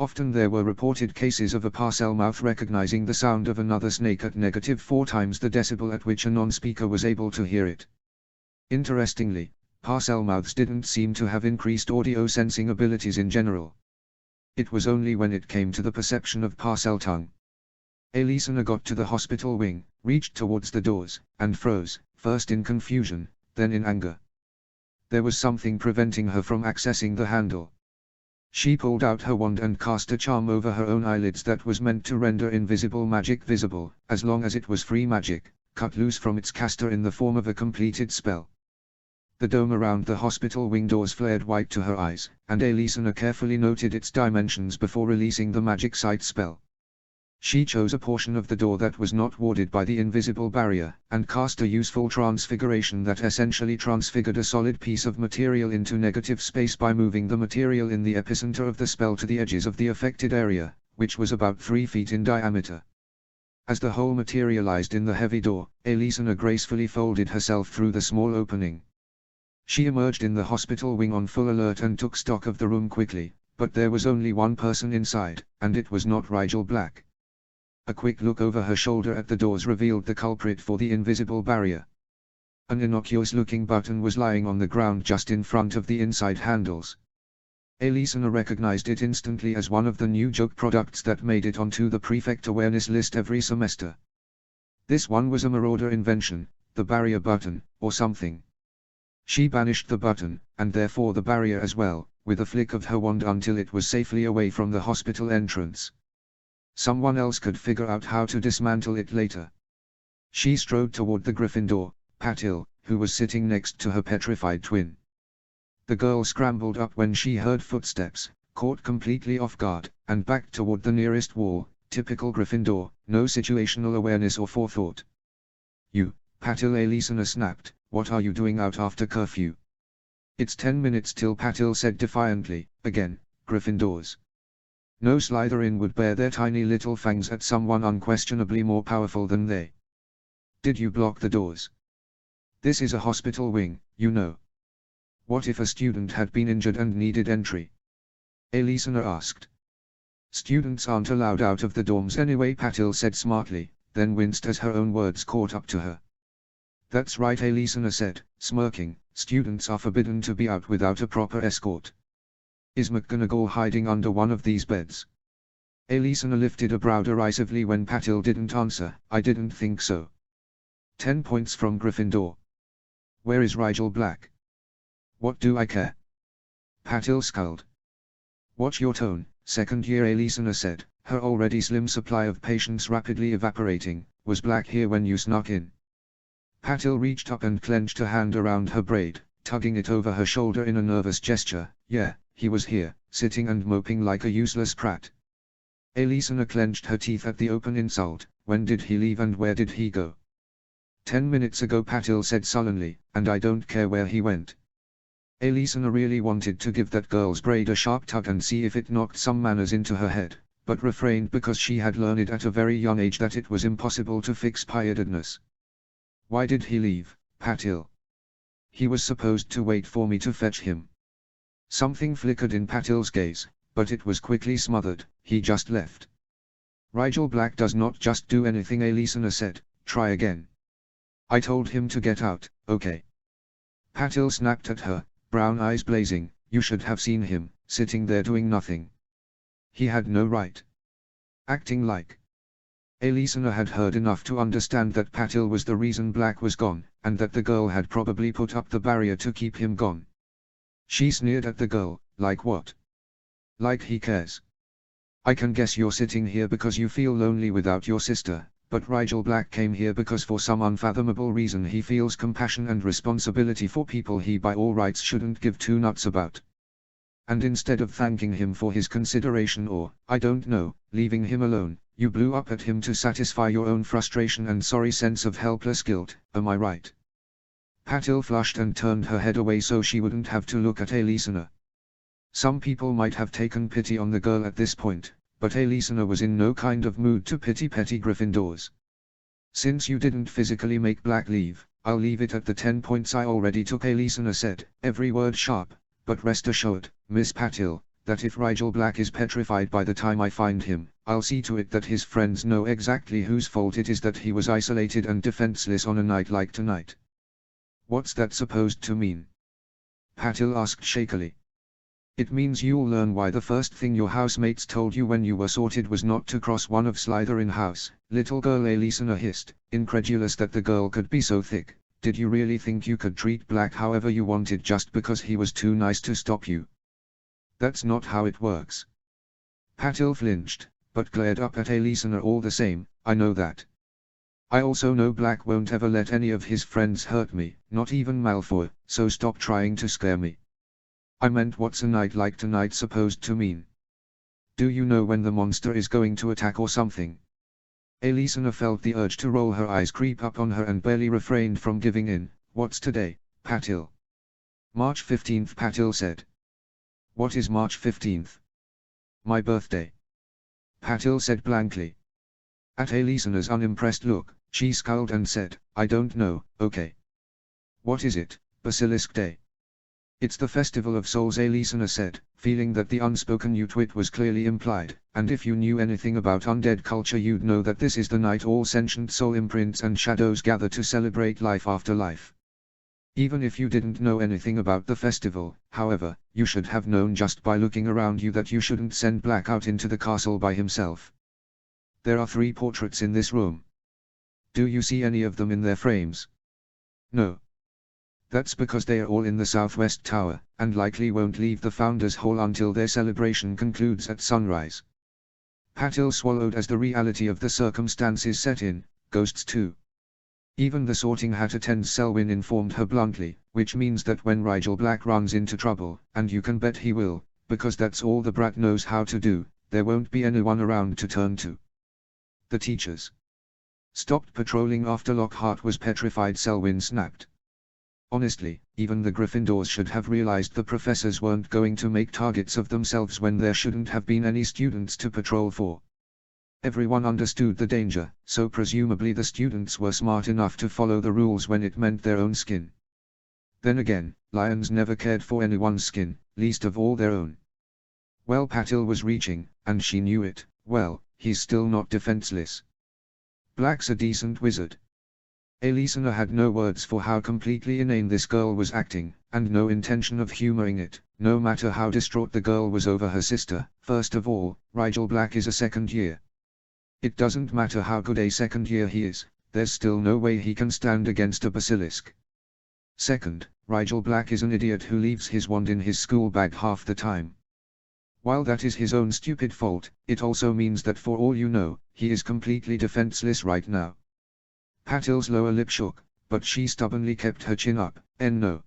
Often there were reported cases of a Parcel mouth recognizing the sound of another snake at -4 times the decibel at which a non-speaker was able to hear it. Interestingly, parcel mouths didn't seem to have increased audio sensing abilities in general. It was only when it came to the perception of parcel tongue. Elisana got to the hospital wing, reached towards the doors, and froze, first in confusion, then in anger. There was something preventing her from accessing the handle. She pulled out her wand and cast a charm over her own eyelids that was meant to render invisible magic visible, as long as it was free magic, cut loose from its caster in the form of a completed spell. The dome around the hospital wing doors flared white to her eyes, and Elisana carefully noted its dimensions before releasing the magic sight spell. She chose a portion of the door that was not warded by the invisible barrier, and cast a useful transfiguration that essentially transfigured a solid piece of material into negative space by moving the material in the epicenter of the spell to the edges of the affected area, which was about 3 feet in diameter. As the whole materialized in the heavy door, Elisana gracefully folded herself through the small opening. She emerged in the hospital wing on full alert and took stock of the room quickly, but there was only one person inside, and it was not Rigel Black. A quick look over her shoulder at the doors revealed the culprit for the invisible barrier. An innocuous-looking button was lying on the ground just in front of the inside handles. Elisana recognized it instantly as one of the new joke products that made it onto the prefect awareness list every semester. This one was a marauder invention, the barrier button, or something. She banished the button, and therefore the barrier as well, with a flick of her wand until it was safely away from the hospital entrance. Someone else could figure out how to dismantle it later. She strode toward the griffin door, Patil, who was sitting next to her petrified twin. The girl scrambled up when she heard footsteps, caught completely off guard, and backed toward the nearest wall, typical Gryffindor, no situational awareness or forethought. "You, Patil," Elisana snapped, "what are you doing out after curfew?" "It's 10 minutes till," Patil said defiantly. Again, Gryffindors. No Slytherin would bare their tiny little fangs at someone unquestionably more powerful than they. "Did you block the doors? This is a hospital wing, you know. What if a student had been injured and needed entry?" Elisana asked. "Students aren't allowed out of the dorms anyway," Patil said smartly, then winced as her own words caught up to her. "That's right," Elisana said, smirking, "students are forbidden to be out without a proper escort. Is McGonagall hiding under one of these beds?" Elisana lifted a brow derisively when Patil didn't answer. "I didn't think so. 10 points from Gryffindor. Where is Rigel Black?" "What do I care?" Patil scowled. "Watch your tone, second year," Elisana said, her already slim supply of patience rapidly evaporating. "Was Black here when you snuck in?" Patil reached up and clenched a hand around her braid, tugging it over her shoulder in a nervous gesture. "Yeah, he was here, sitting and moping like a useless prat." Elisana clenched her teeth at the open insult. "When did he leave and where did he go?" 10 minutes ago," Patil said sullenly, "and I don't care where he went." Elisana really wanted to give that girl's braid a sharp tug and see if it knocked some manners into her head, but refrained because she had learned at a very young age that it was impossible to fix pietedness. "Why did he leave, Patil?" "He was supposed to wait for me to fetch him." Something flickered in Patil's gaze, but it was quickly smothered. "He just left." "Rigel Black does not just do anything," Elisana said. "Try again." "I told him to get out, okay?" Patil snapped at her, brown eyes blazing. "You should have seen him, sitting there doing nothing. He had no right. Acting like." Elisana had heard enough to understand that Patil was the reason Black was gone, and that the girl had probably put up the barrier to keep him gone. She sneered at the girl. "Like what? Like he cares? I can guess you're sitting here because you feel lonely without your sister, but Rigel Black came here because for some unfathomable reason he feels compassion and responsibility for people he by all rights shouldn't give two nuts about. And instead of thanking him for his consideration or, I don't know, leaving him alone, you blew up at him to satisfy your own frustration and sorry sense of helpless guilt, am I right?" Patil flushed and turned her head away so she wouldn't have to look at Elisana. Some people might have taken pity on the girl at this point, but Elisana was in no kind of mood to pity petty Gryffindors. "Since you didn't physically make Black leave, I'll leave it at the 10 points I already took," Elisana said, every word sharp. "But rest assured, Miss Patil, that if Rigel Black is petrified by the time I find him, I'll see to it that his friends know exactly whose fault it is that he was isolated and defenseless on a night like tonight." "What's that supposed to mean?" Patil asked shakily. It means you'll learn why the first thing your housemates told you when you were sorted was not to cross one of Slytherin house, little girl, Alicina hissed, incredulous that the girl could be so thick. Did you really think you could treat Black however you wanted just because he was too nice to stop you? That's not how it works. Patil flinched, but glared up at Alicina all the same. I know that. I also know Black won't ever let any of his friends hurt me, not even Malfoy, so stop trying to scare me. I meant what's a night like tonight supposed to mean? Do you know when the monster is going to attack or something? Alicina felt the urge to roll her eyes creep up on her and barely refrained from giving in. What's today, Patil? March 15th, Patil said. What is March 15th? My birthday. Patil said blankly. At Alicina's unimpressed look, she scowled and said, I don't know, okay. What is it, Basilisk Day? It's the Festival of Souls, Alicina said, feeling that the unspoken twit was clearly implied, and if you knew anything about undead culture you'd know that this is the night all sentient soul imprints and shadows gather to celebrate life after life. Even if you didn't know anything about the festival, however, you should have known just by looking around you that you shouldn't send Black out into the castle by himself. There are 3 portraits in this room. Do you see any of them in their frames? No. That's because they are all in the southwest tower, and likely won't leave the Founders Hall until their celebration concludes at sunrise. Patil swallowed as the reality of the circumstances set in. Ghosts too. Even the Sorting Hat attends, Selwyn informed her bluntly, which means that when Rigel Black runs into trouble, and you can bet he will, because that's all the brat knows how to do, there won't be anyone around to turn to. The teachers stopped patrolling after Lockhart was petrified, Selwyn snapped. Honestly, even the Gryffindors should have realized the professors weren't going to make targets of themselves when there shouldn't have been any students to patrol for. Everyone understood the danger, so presumably the students were smart enough to follow the rules when it meant their own skin. Then again, lions never cared for anyone's skin, least of all their own. Well, Patil was reaching, and she knew it. Well, he's still not defenseless. Black's a decent wizard. Alicina had no words for how completely inane this girl was acting, and no intention of humoring it, no matter how distraught the girl was over her sister. First of all, Rigel Black is a second year. It doesn't matter how good a second year he is, there's still no way he can stand against a basilisk. Second, Rigel Black is an idiot who leaves his wand in his school bag half the time. While that is his own stupid fault, it also means that for all you know, he is completely defenseless right now. Patil's lower lip shook, but she stubbornly kept her chin up. No.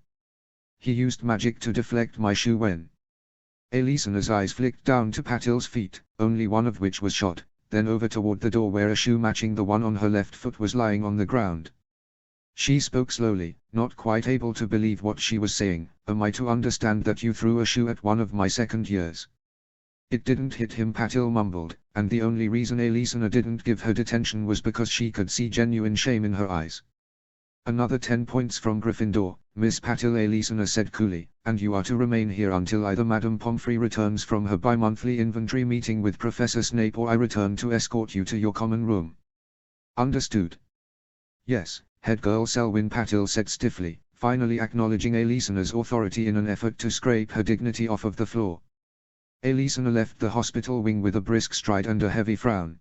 He used magic to deflect my shoe when. Alicina's eyes flicked down to Patil's feet, only one of which was shot, then over toward the door where a shoe matching the one on her left foot was lying on the ground. She spoke slowly, not quite able to believe what she was saying. Am I to understand that you threw a shoe at one of my second years? It didn't hit him, Patil mumbled, and the only reason Alicina didn't give her detention was because she could see genuine shame in her eyes. Another 10 points from Gryffindor, Miss Patil, Alicina said coolly, and you are to remain here until either Madame Pomfrey returns from her bi-monthly inventory meeting with Professor Snape or I return to escort you to your common room. Understood? Yes, head girl, Selwyn, Patil said stiffly, finally acknowledging Alicina's authority in an effort to scrape her dignity off of the floor. Alicina left the hospital wing with a brisk stride and a heavy frown.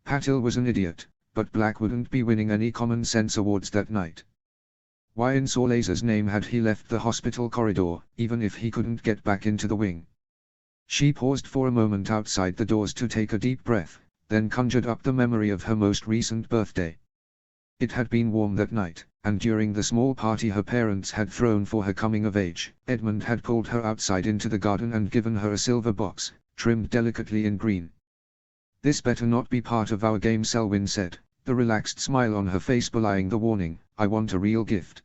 Patil was an idiot, but Black wouldn't be winning any common sense awards that night. Why in Sorlaser's name had he left the hospital corridor, even if he couldn't get back into the wing? She paused for a moment outside the doors to take a deep breath, then conjured up the memory of her most recent birthday. It had been warm that night, and during the small party her parents had thrown for her coming of age, Edmund had pulled her outside into the garden and given her a silver box, trimmed delicately in green. This better not be part of our game, Selwyn said, the relaxed smile on her face belying the warning. I want a real gift.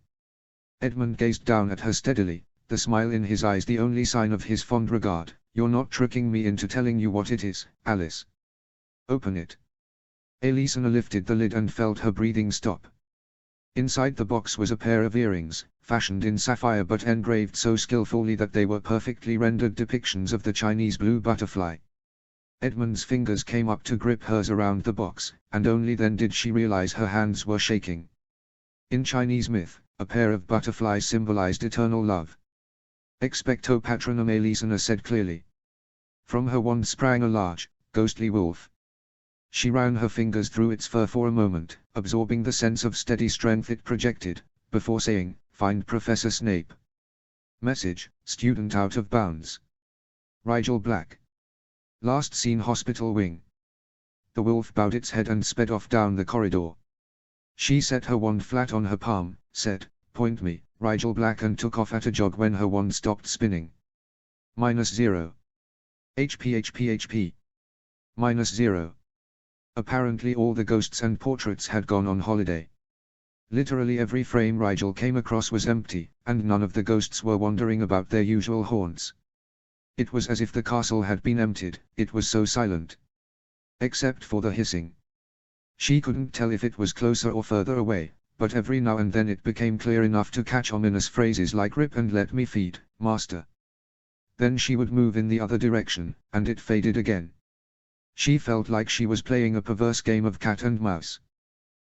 Edmund gazed down at her steadily, the smile in his eyes the only sign of his fond regard. You're not tricking me into telling you what it is, Alice. Open it. Alicina lifted the lid and felt her breathing stop. Inside the box was a pair of earrings, fashioned in sapphire but engraved so skillfully that they were perfectly rendered depictions of the Chinese blue butterfly. Edmund's fingers came up to grip hers around the box, and only then did she realize her hands were shaking. In Chinese myth, a pair of butterflies symbolized eternal love. Expecto Patronum Elisana said clearly. From her wand sprang a large, ghostly wolf. She ran her fingers through its fur for a moment, absorbing the sense of steady strength it projected, before saying, "Find Professor Snape. Message, student out of bounds. Rigel Black. Last seen hospital wing." The wolf bowed its head and sped off down the corridor. She set her wand flat on her palm, said, "Point me, Rigel Black," and took off at a jog when her wand stopped spinning. -0. HP. -0. Apparently all the ghosts and portraits had gone on holiday. Literally every frame Rigel came across was empty, and none of the ghosts were wandering about their usual haunts. It was as if the castle had been emptied, it was so silent. Except for the hissing. She couldn't tell if it was closer or further away, but every now and then it became clear enough to catch ominous phrases like "Rip and let me feed, master." Then she would move in the other direction, and it faded again. She felt like she was playing a perverse game of cat and mouse.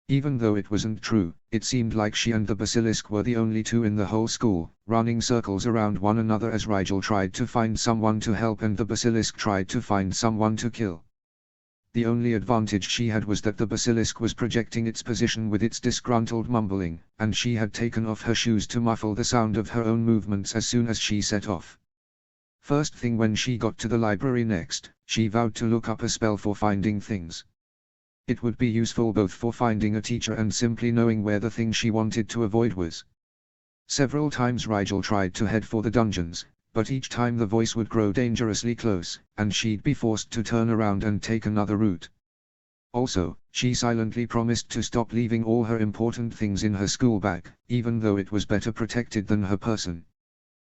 Even though it wasn't true, it seemed like she and the basilisk were the only two in the whole school, running circles around one another as Rigel tried to find someone to help and the basilisk tried to find someone to kill. The only advantage she had was that the basilisk was projecting its position with its disgruntled mumbling, and she had taken off her shoes to muffle the sound of her own movements as soon as she set off. First thing when she got to the library next, she vowed to look up a spell for finding things. It would be useful both for finding a teacher and simply knowing where the thing she wanted to avoid was. Several times Rigel tried to head for the dungeons, but each time the voice would grow dangerously close, and she'd be forced to turn around and take another route. Also, she silently promised to stop leaving all her important things in her school bag, even though it was better protected than her person.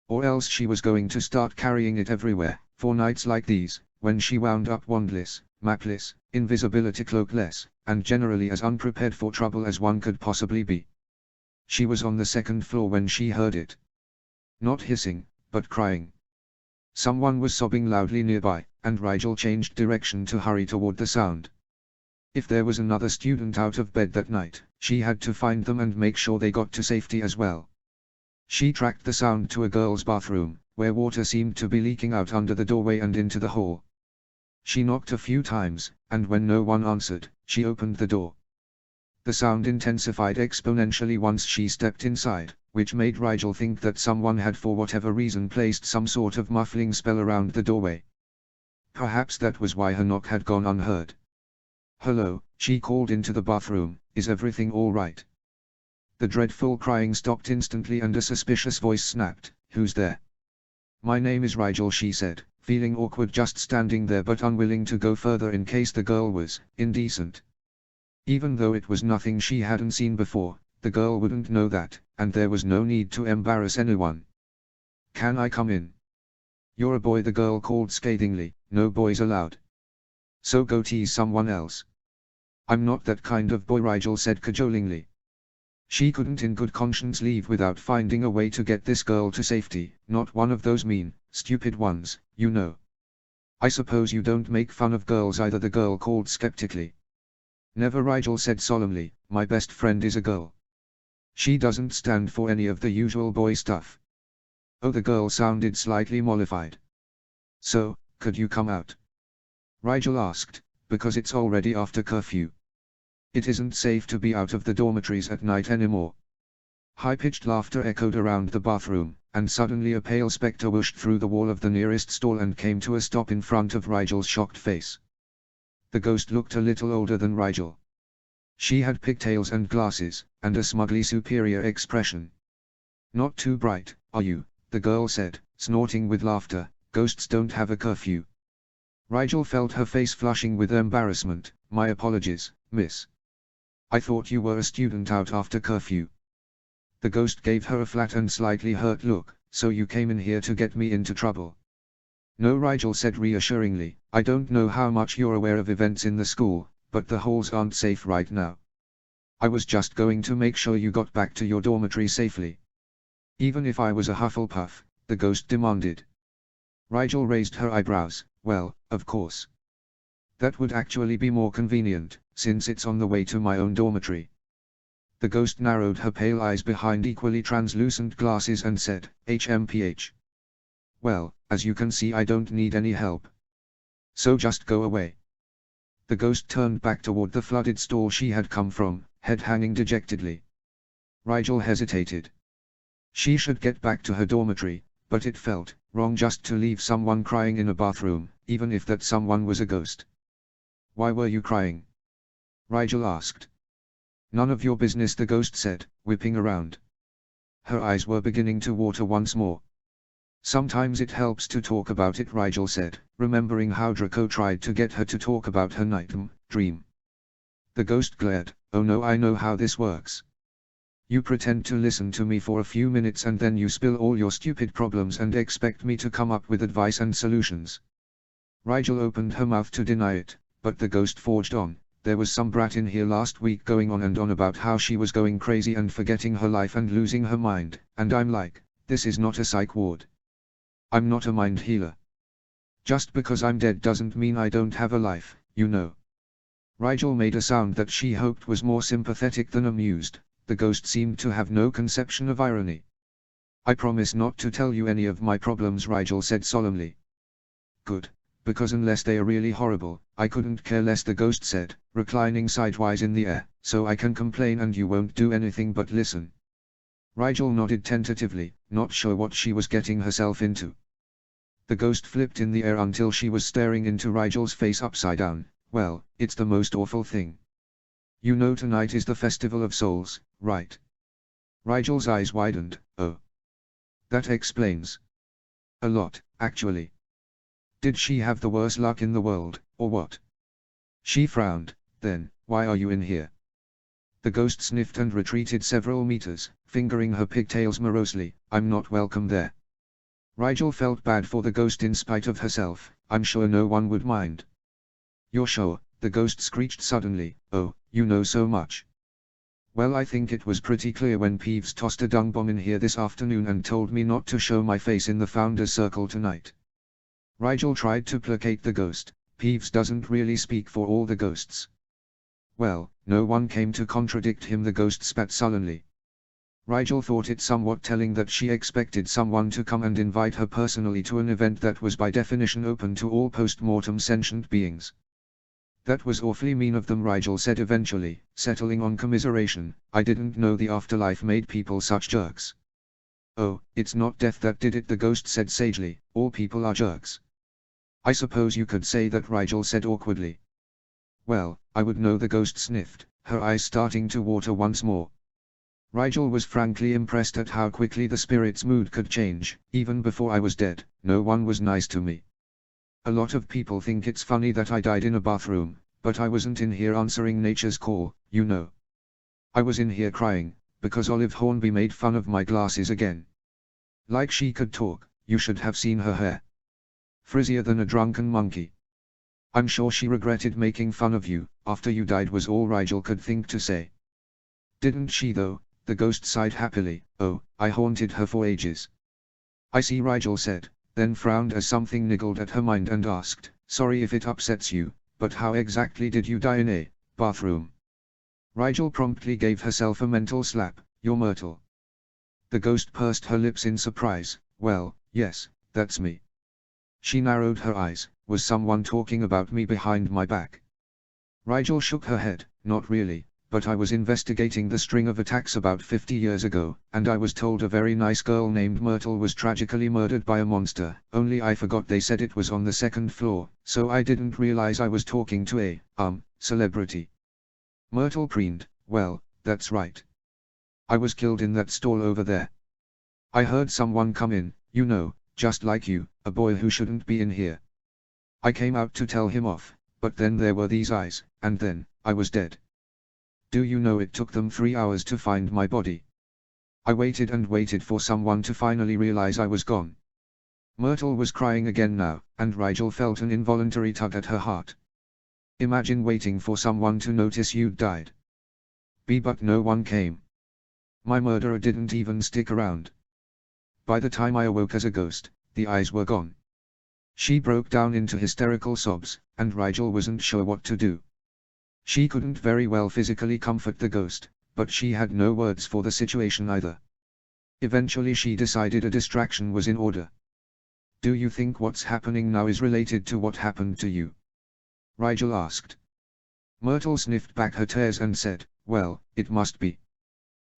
Or else she was going to start carrying it everywhere, for nights like these, when she wound up wandless, mapless, invisibility cloakless, and generally as unprepared for trouble as one could possibly be. She was on the second floor when she heard it. Not hissing, but crying. Someone was sobbing loudly nearby, and Rigel changed direction to hurry toward the sound. If there was another student out of bed that night, she had to find them and make sure they got to safety as well. She tracked the sound to a girl's bathroom, where water seemed to be leaking out under the doorway and into the hall. She knocked a few times, and when no one answered, she opened the door. The sound intensified exponentially once she stepped inside, which made Rigel think that someone had for whatever reason placed some sort of muffling spell around the doorway. Perhaps that was why her knock had gone unheard. "Hello," she called into the bathroom, "is everything all right?" The dreadful crying stopped instantly and a suspicious voice snapped, "Who's there?" "My name is Rigel," she said, feeling awkward just standing there but unwilling to go further in case the girl was indecent. Even though it was nothing she hadn't seen before, the girl wouldn't know that, and there was no need to embarrass anyone. "Can I come in?" "You're a boy," the girl called scathingly, "no boys allowed. So go tease someone else." "I'm not that kind of boy," Rigel said cajolingly. She couldn't in good conscience leave without finding a way to get this girl to safety, not one of those mean, stupid ones, you know. "I suppose you don't make fun of girls either," the girl called skeptically. "Never," Rigel said solemnly, "my best friend is a girl. She doesn't stand for any of the usual boy stuff." "Oh," the girl sounded slightly mollified. "So, could you come out?" Rigel asked, "Because it's already after curfew. It isn't safe to be out of the dormitories at night anymore." High-pitched laughter echoed around the bathroom, and suddenly a pale spectre whooshed through the wall of the nearest stall and came to a stop in front of Rigel's shocked face. The ghost looked a little older than Rigel. She had pigtails and glasses, and a smugly superior expression. "Not too bright, are you?" the girl said, snorting with laughter. "Ghosts don't have a curfew." Rigel felt her face flushing with embarrassment. "My apologies, miss. I thought you were a student out after curfew." The ghost gave her a flat and slightly hurt look. "So you came in here to get me into trouble?" "No," Rigel said reassuringly, "I don't know how much you're aware of events in the school, but the halls aren't safe right now. I was just going to make sure you got back to your dormitory safely." "Even if I was a Hufflepuff?" the ghost demanded. Rigel raised her eyebrows. "Well, of course. That would actually be more convenient, since it's on the way to my own dormitory." The ghost narrowed her pale eyes behind equally translucent glasses and said, "HMPH. Well, as you can see I don't need any help. So just go away. The ghost turned back toward the flooded stall she had come from, head hanging dejectedly. Rigel hesitated. She should get back to her dormitory, but it felt wrong just to leave someone crying in a bathroom, even if that someone was a ghost. Why were you crying? Rigel asked. None of your business, the ghost said, whipping around. Her eyes were beginning to water once more. Sometimes it helps to talk about it, Rigel said, remembering how Draco tried to get her to talk about her dream. The ghost glared. Oh no, I know how this works. You pretend to listen to me for a few minutes and then you spill all your stupid problems and expect me to come up with advice and solutions. Rigel opened her mouth to deny it, but the ghost forged on. There was some brat in here last week going on and on about how she was going crazy and forgetting her life and losing her mind, and I'm like, this is not a psych ward. I'm not a mind healer. Just because I'm dead doesn't mean I don't have a life, you know. Rigel made a sound that she hoped was more sympathetic than amused. The ghost seemed to have no conception of irony. I promise not to tell you any of my problems, Rigel said solemnly. Good, because unless they are really horrible, I couldn't care less, the ghost said, reclining sidewise in the air, so I can complain and you won't do anything but listen. Rigel nodded tentatively, not sure what she was getting herself into. The ghost flipped in the air until she was staring into Rigel's face upside down. Well, it's the most awful thing. You know tonight is the Festival of Souls, right? Rigel's eyes widened. Oh. That explains a lot, actually. Did she have the worst luck in the world, or what? She frowned. Then, why are you in here? The ghost sniffed and retreated several meters, fingering her pigtails morosely. I'm not welcome there. Rigel felt bad for the ghost in spite of herself. I'm sure no one would mind. You're sure? The ghost screeched suddenly. Oh, you know so much. Well, I think it was pretty clear when Peeves tossed a dung bomb in here this afternoon and told me not to show my face in the Founder's Circle tonight. Rigel tried to placate the ghost. Peeves doesn't really speak for all the ghosts. Well, no one came to contradict him, the ghost spat sullenly. Rigel thought it somewhat telling that she expected someone to come and invite her personally to an event that was by definition open to all post-mortem sentient beings. That was awfully mean of them, Rigel said eventually, settling on commiseration. I didn't know the afterlife made people such jerks. Oh, it's not death that did it, the ghost said sagely. All people are jerks. I suppose you could say that, Rigel said awkwardly. Well, I would know, the ghost sniffed, her eyes starting to water once more. Rigel was frankly impressed at how quickly the spirit's mood could change. Even before I was dead, no one was nice to me. A lot of people think it's funny that I died in a bathroom, but I wasn't in here answering nature's call, you know. I was in here crying, because Olive Hornby made fun of my glasses again. Like she could talk. You should have seen her hair. Frizzier than a drunken monkey. I'm sure she regretted making fun of you, after you died, was all Rigel could think to say. Didn't she though? The ghost sighed happily. Oh, I haunted her for ages. I see, Rigel said, then frowned as something niggled at her mind and asked, sorry if it upsets you, but how exactly did you die in a bathroom? Rigel promptly gave herself a mental slap. You're Myrtle. The ghost pursed her lips in surprise. Well, yes, that's me. She narrowed her eyes. Was someone talking about me behind my back? Rigel shook her head. Not really, but I was investigating the string of attacks about 50 years ago, and I was told a very nice girl named Myrtle was tragically murdered by a monster, only I forgot they said it was on the 2nd floor, so I didn't realize I was talking to a, celebrity. Myrtle preened. Well, that's right. I was killed in that stall over there. I heard someone come in, you know, just like you, a boy who shouldn't be in here. I came out to tell him off, but then there were these eyes, and then, I was dead. Do you know it took them 3 hours to find my body? I waited and waited for someone to finally realize I was gone. Myrtle was crying again now, and Rigel felt an involuntary tug at her heart. Imagine waiting for someone to notice you'd died. But no one came. My murderer didn't even stick around. By the time I awoke as a ghost, the eyes were gone. She broke down into hysterical sobs, and Rigel wasn't sure what to do. She couldn't very well physically comfort the ghost, but she had no words for the situation either. Eventually she decided a distraction was in order. Do you think what's happening now is related to what happened to you? Rigel asked. Myrtle sniffed back her tears and said, well, it must be.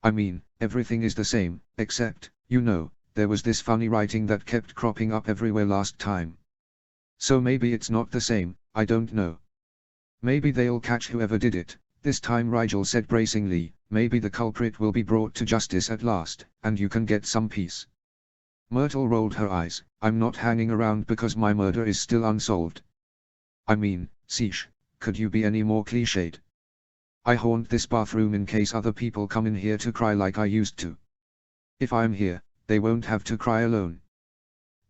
I mean, everything is the same, except, you know, there was this funny writing that kept cropping up everywhere last time. So maybe it's not the same, I don't know. Maybe they'll catch whoever did it, this time Rigel said bracingly, maybe the culprit will be brought to justice at last, and you can get some peace. Myrtle rolled her eyes, I'm not hanging around because my murder is still unsolved. I mean, sheesh, could you be any more cliched? I haunt this bathroom in case other people come in here to cry like I used to. If I'm here, they won't have to cry alone.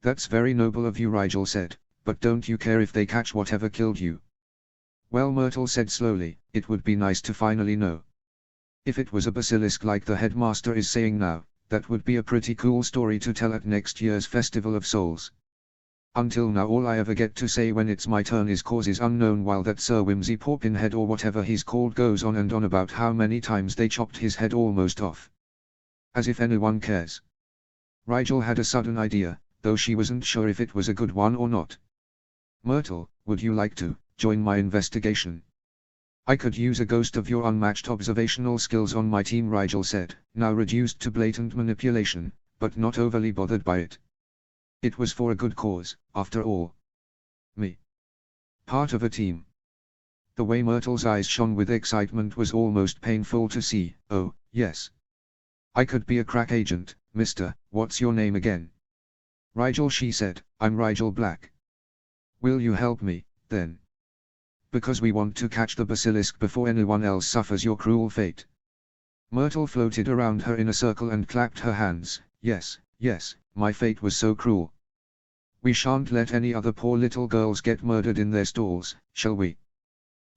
That's very noble of you, Rigel said, but don't you care if they catch whatever killed you? Well, Myrtle said slowly, it would be nice to finally know. If it was a basilisk like the headmaster is saying now, that would be a pretty cool story to tell at next year's Festival of Souls. Until now all I ever get to say when it's my turn is causes unknown, while that Sir Whimsy Porpinhead or whatever he's called goes on and on about how many times they chopped his head almost off. As if anyone cares. Rigel had a sudden idea, though she wasn't sure if it was a good one or not. Myrtle, would you like to join my investigation? I could use a ghost of your unmatched observational skills on my team, Rigel said, now reduced to blatant manipulation, but not overly bothered by it. It was for a good cause, after all. Me. Part of a team. The way Myrtle's eyes shone with excitement was almost painful to see. Oh, yes. I could be a crack agent, mister, what's your name again? Rigel, she said, I'm Rigel Black. Will you help me, then? Because we want to catch the basilisk before anyone else suffers your cruel fate. Myrtle floated around her in a circle and clapped her hands. Yes, yes, my fate was so cruel. We shan't let any other poor little girls get murdered in their stalls, shall we?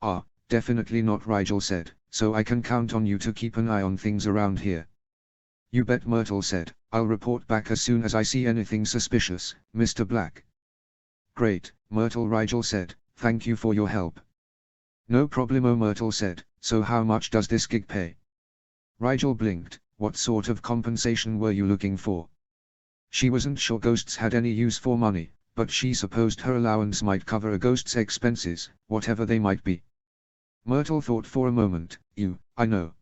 Ah, definitely not, Rigel said, so I can count on you to keep an eye on things around here. You bet, Myrtle said, I'll report back as soon as I see anything suspicious, Mr. Black. Great, Myrtle, Rigel said, thank you for your help. No problemo, Myrtle said, so how much does this gig pay? Rigel blinked, what sort of compensation were you looking for? She wasn't sure ghosts had any use for money, but she supposed her allowance might cover a ghost's expenses, whatever they might be. Myrtle thought for a moment. I know.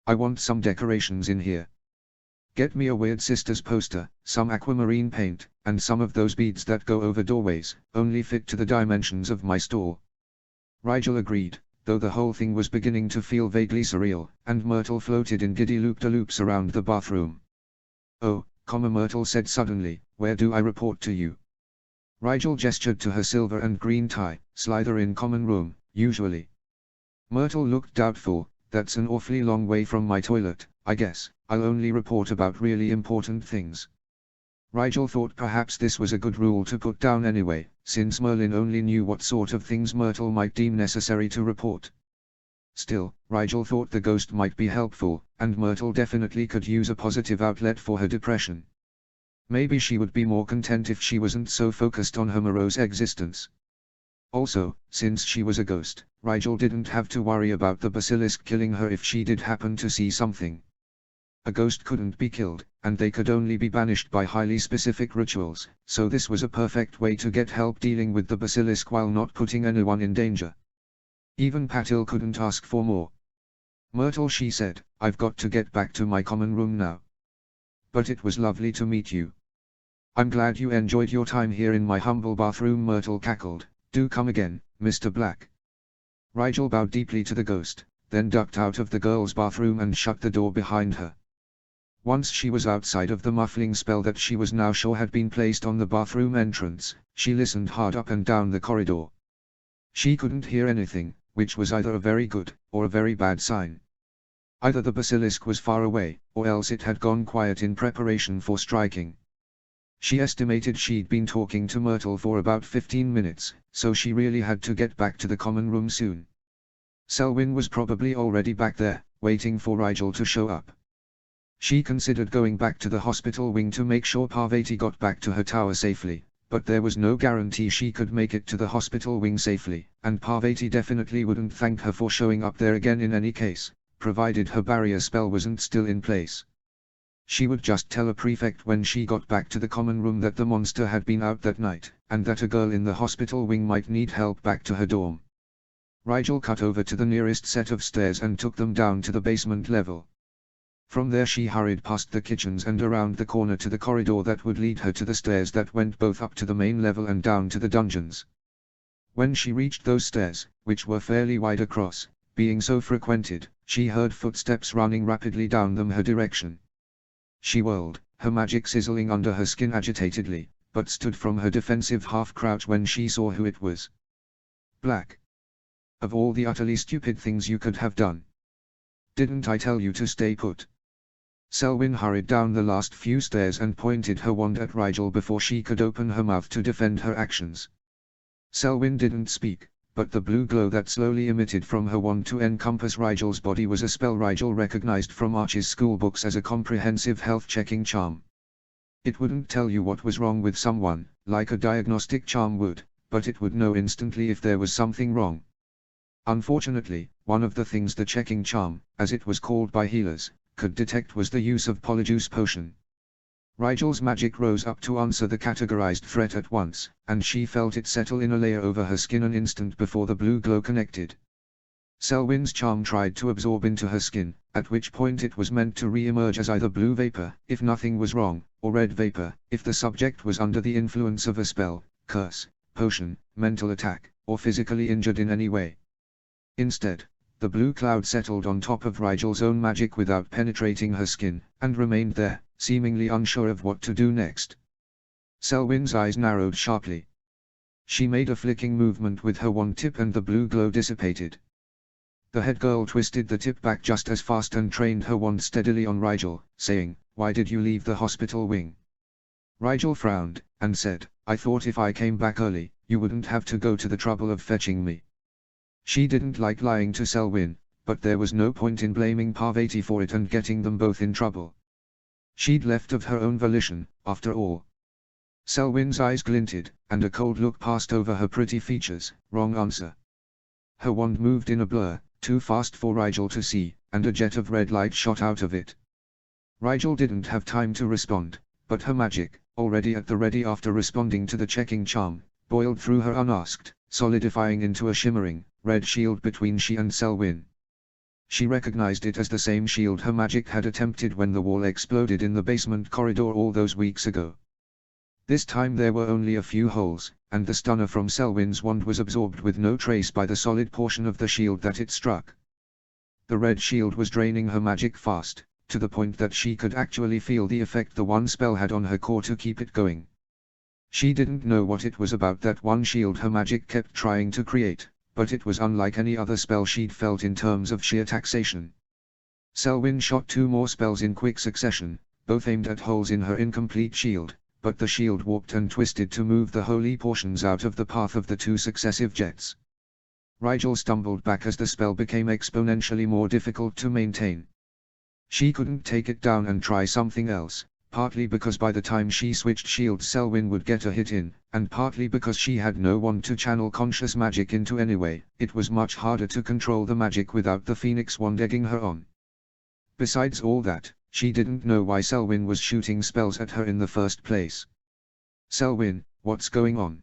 I want some decorations in here. Get me a Weird Sisters poster, some aquamarine paint, and some of those beads that go over doorways, only fit to the dimensions of my stall. Rigel agreed, though the whole thing was beginning to feel vaguely surreal, and Myrtle floated in giddy loop-de-loops around the bathroom. Oh, Myrtle said suddenly, where do I report to you? Rigel gestured to her silver and green tie, slither in common room, usually. Myrtle looked doubtful, that's an awfully long way from my toilet, I guess, I'll only report about really important things. Rigel thought perhaps this was a good rule to put down anyway, since Merlin only knew what sort of things Myrtle might deem necessary to report. Still, Rigel thought the ghost might be helpful, and Myrtle definitely could use a positive outlet for her depression. Maybe she would be more content if she wasn't so focused on her morose existence. Also, since she was a ghost, Rigel didn't have to worry about the basilisk killing her if she did happen to see something. A ghost couldn't be killed, and they could only be banished by highly specific rituals, so this was a perfect way to get help dealing with the basilisk while not putting anyone in danger. Even Patil couldn't ask for more. Myrtle, she said, I've got to get back to my common room now. But it was lovely to meet you. I'm glad you enjoyed your time here in my humble bathroom, Myrtle cackled. Do come again, Mr. Black. Rigel bowed deeply to the ghost, then ducked out of the girl's bathroom and shut the door behind her. Once she was outside of the muffling spell that she was now sure had been placed on the bathroom entrance, she listened hard up and down the corridor. She couldn't hear anything, which was either a very good, or a very bad sign. Either the basilisk was far away, or else it had gone quiet in preparation for striking. She estimated she'd been talking to Myrtle for about 15 minutes, so she really had to get back to the common room soon. Selwyn was probably already back there, waiting for Rigel to show up. She considered going back to the hospital wing to make sure Parvati got back to her tower safely, but there was no guarantee she could make it to the hospital wing safely, and Parvati definitely wouldn't thank her for showing up there again in any case, provided her barrier spell wasn't still in place. She would just tell a prefect when she got back to the common room that the monster had been out that night, and that a girl in the hospital wing might need help back to her dorm. Rigel cut over to the nearest set of stairs and took them down to the basement level. From there she hurried past the kitchens and around the corner to the corridor that would lead her to the stairs that went both up to the main level and down to the dungeons. When she reached those stairs, which were fairly wide across, being so frequented, she heard footsteps running rapidly down them her direction. She whirled, her magic sizzling under her skin agitatedly, but stood from her defensive half-crouch when she saw who it was. Black. Of all the utterly stupid things you could have done. Didn't I tell you to stay put? Selwyn hurried down the last few stairs and pointed her wand at Rigel before she could open her mouth to defend her actions. Selwyn didn't speak, but the blue glow that slowly emitted from her wand to encompass Rigel's body was a spell Rigel recognized from Archie's schoolbooks as a comprehensive health-checking charm. It wouldn't tell you what was wrong with someone, like a diagnostic charm would, but it would know instantly if there was something wrong. Unfortunately, one of the things the checking charm, as it was called by healers, could detect was the use of Polyjuice potion. Rigel's magic rose up to answer the categorized threat at once, and she felt it settle in a layer over her skin an instant before the blue glow connected. Selwyn's charm tried to absorb into her skin, at which point it was meant to re-emerge as either blue vapor, if nothing was wrong, or red vapor, if the subject was under the influence of a spell, curse, potion, mental attack, or physically injured in any way. Instead, the blue cloud settled on top of Rigel's own magic without penetrating her skin, and remained there, seemingly unsure of what to do next. Selwyn's eyes narrowed sharply. She made a flicking movement with her wand tip and the blue glow dissipated. The head girl twisted the tip back just as fast and trained her wand steadily on Rigel, saying, "Why did you leave the hospital wing?" Rigel frowned, and said, "I thought if I came back early, you wouldn't have to go to the trouble of fetching me." She didn't like lying to Selwyn, but there was no point in blaming Parvati for it and getting them both in trouble. She'd left of her own volition, after all. Selwyn's eyes glinted, and a cold look passed over her pretty features. Wrong answer. Her wand moved in a blur, too fast for Rigel to see, and a jet of red light shot out of it. Rigel didn't have time to respond, but her magic, already at the ready after responding to the checking charm, boiled through her unasked, solidifying into a shimmering, red shield between she and Selwyn. She recognized it as the same shield her magic had attempted when the wall exploded in the basement corridor all those weeks ago. This time there were only a few holes, and the stunner from Selwyn's wand was absorbed with no trace by the solid portion of the shield that it struck. The red shield was draining her magic fast, to the point that she could actually feel the effect the one spell had on her core to keep it going. She didn't know what it was about that one shield her magic kept trying to create, but it was unlike any other spell she'd felt in terms of sheer taxation. Selwyn shot 2 more spells in quick succession, both aimed at holes in her incomplete shield, but the shield warped and twisted to move the holy portions out of the path of the 2 successive jets. Rigel stumbled back as the spell became exponentially more difficult to maintain. She couldn't take it down and try something else, partly because by the time she switched shields Selwyn would get a hit in, and partly because she had no wand to channel conscious magic into anyway. It was much harder to control the magic without the Phoenix wand egging her on. Besides all that, she didn't know why Selwyn was shooting spells at her in the first place. "Selwyn, what's going on?"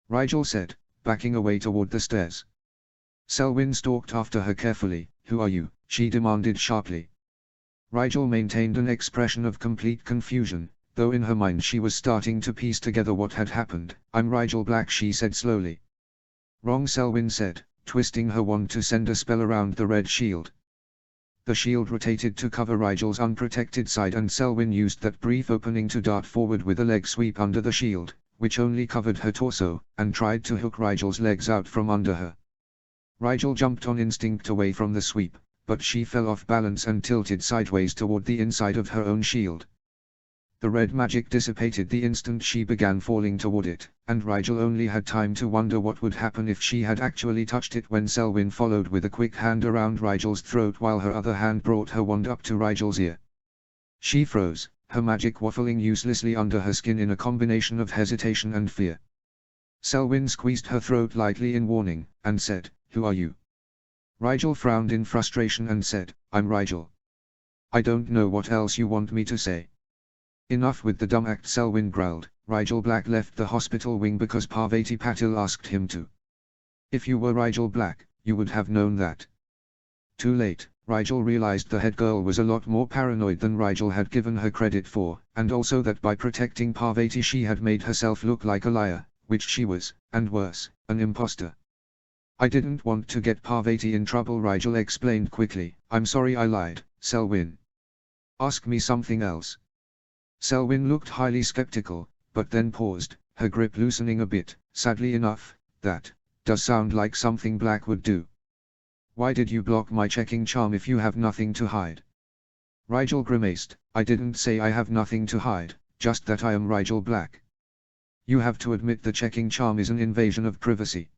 Rigel said, backing away toward the stairs. Selwyn stalked after her carefully. "Who are you?" she demanded sharply. Rigel maintained an expression of complete confusion, though in her mind she was starting to piece together what had happened. "I'm Rigel Black," she said slowly. "Wrong," Selwyn said, twisting her wand to send a spell around the red shield. The shield rotated to cover Rigel's unprotected side and Selwyn used that brief opening to dart forward with a leg sweep under the shield, which only covered her torso, and tried to hook Rigel's legs out from under her. Rigel jumped on instinct away from the sweep, but she fell off balance and tilted sideways toward the inside of her own shield. The red magic dissipated the instant she began falling toward it, and Rigel only had time to wonder what would happen if she had actually touched it when Selwyn followed with a quick hand around Rigel's throat while her other hand brought her wand up to Rigel's ear. She froze, her magic waffling uselessly under her skin in a combination of hesitation and fear. Selwyn squeezed her throat lightly in warning, and said, "Who are you?" Rigel frowned in frustration and said, "I'm Rigel." I don't know what else you want me to say. Enough with the dumb act, Selwyn growled. Rigel Black left the hospital wing because Parvati Patil asked him to. If you were Rigel Black, you would have known that. Too late, Rigel realized the head girl was a lot more paranoid than Rigel had given her credit for, and also that by protecting Parvati she had made herself look like a liar, which she was, and worse, an imposter. I didn't want to get Parvati in trouble, Rigel explained quickly. I'm sorry I lied, Selwyn. Ask me something else. Selwyn looked highly skeptical, but then paused, her grip loosening a bit. Sadly enough, that does sound like something Black would do. Why did you block my checking charm if you have nothing to hide? Rigel grimaced. I didn't say I have nothing to hide, just that I am Rigel Black. You have to admit the checking charm is an invasion of privacy.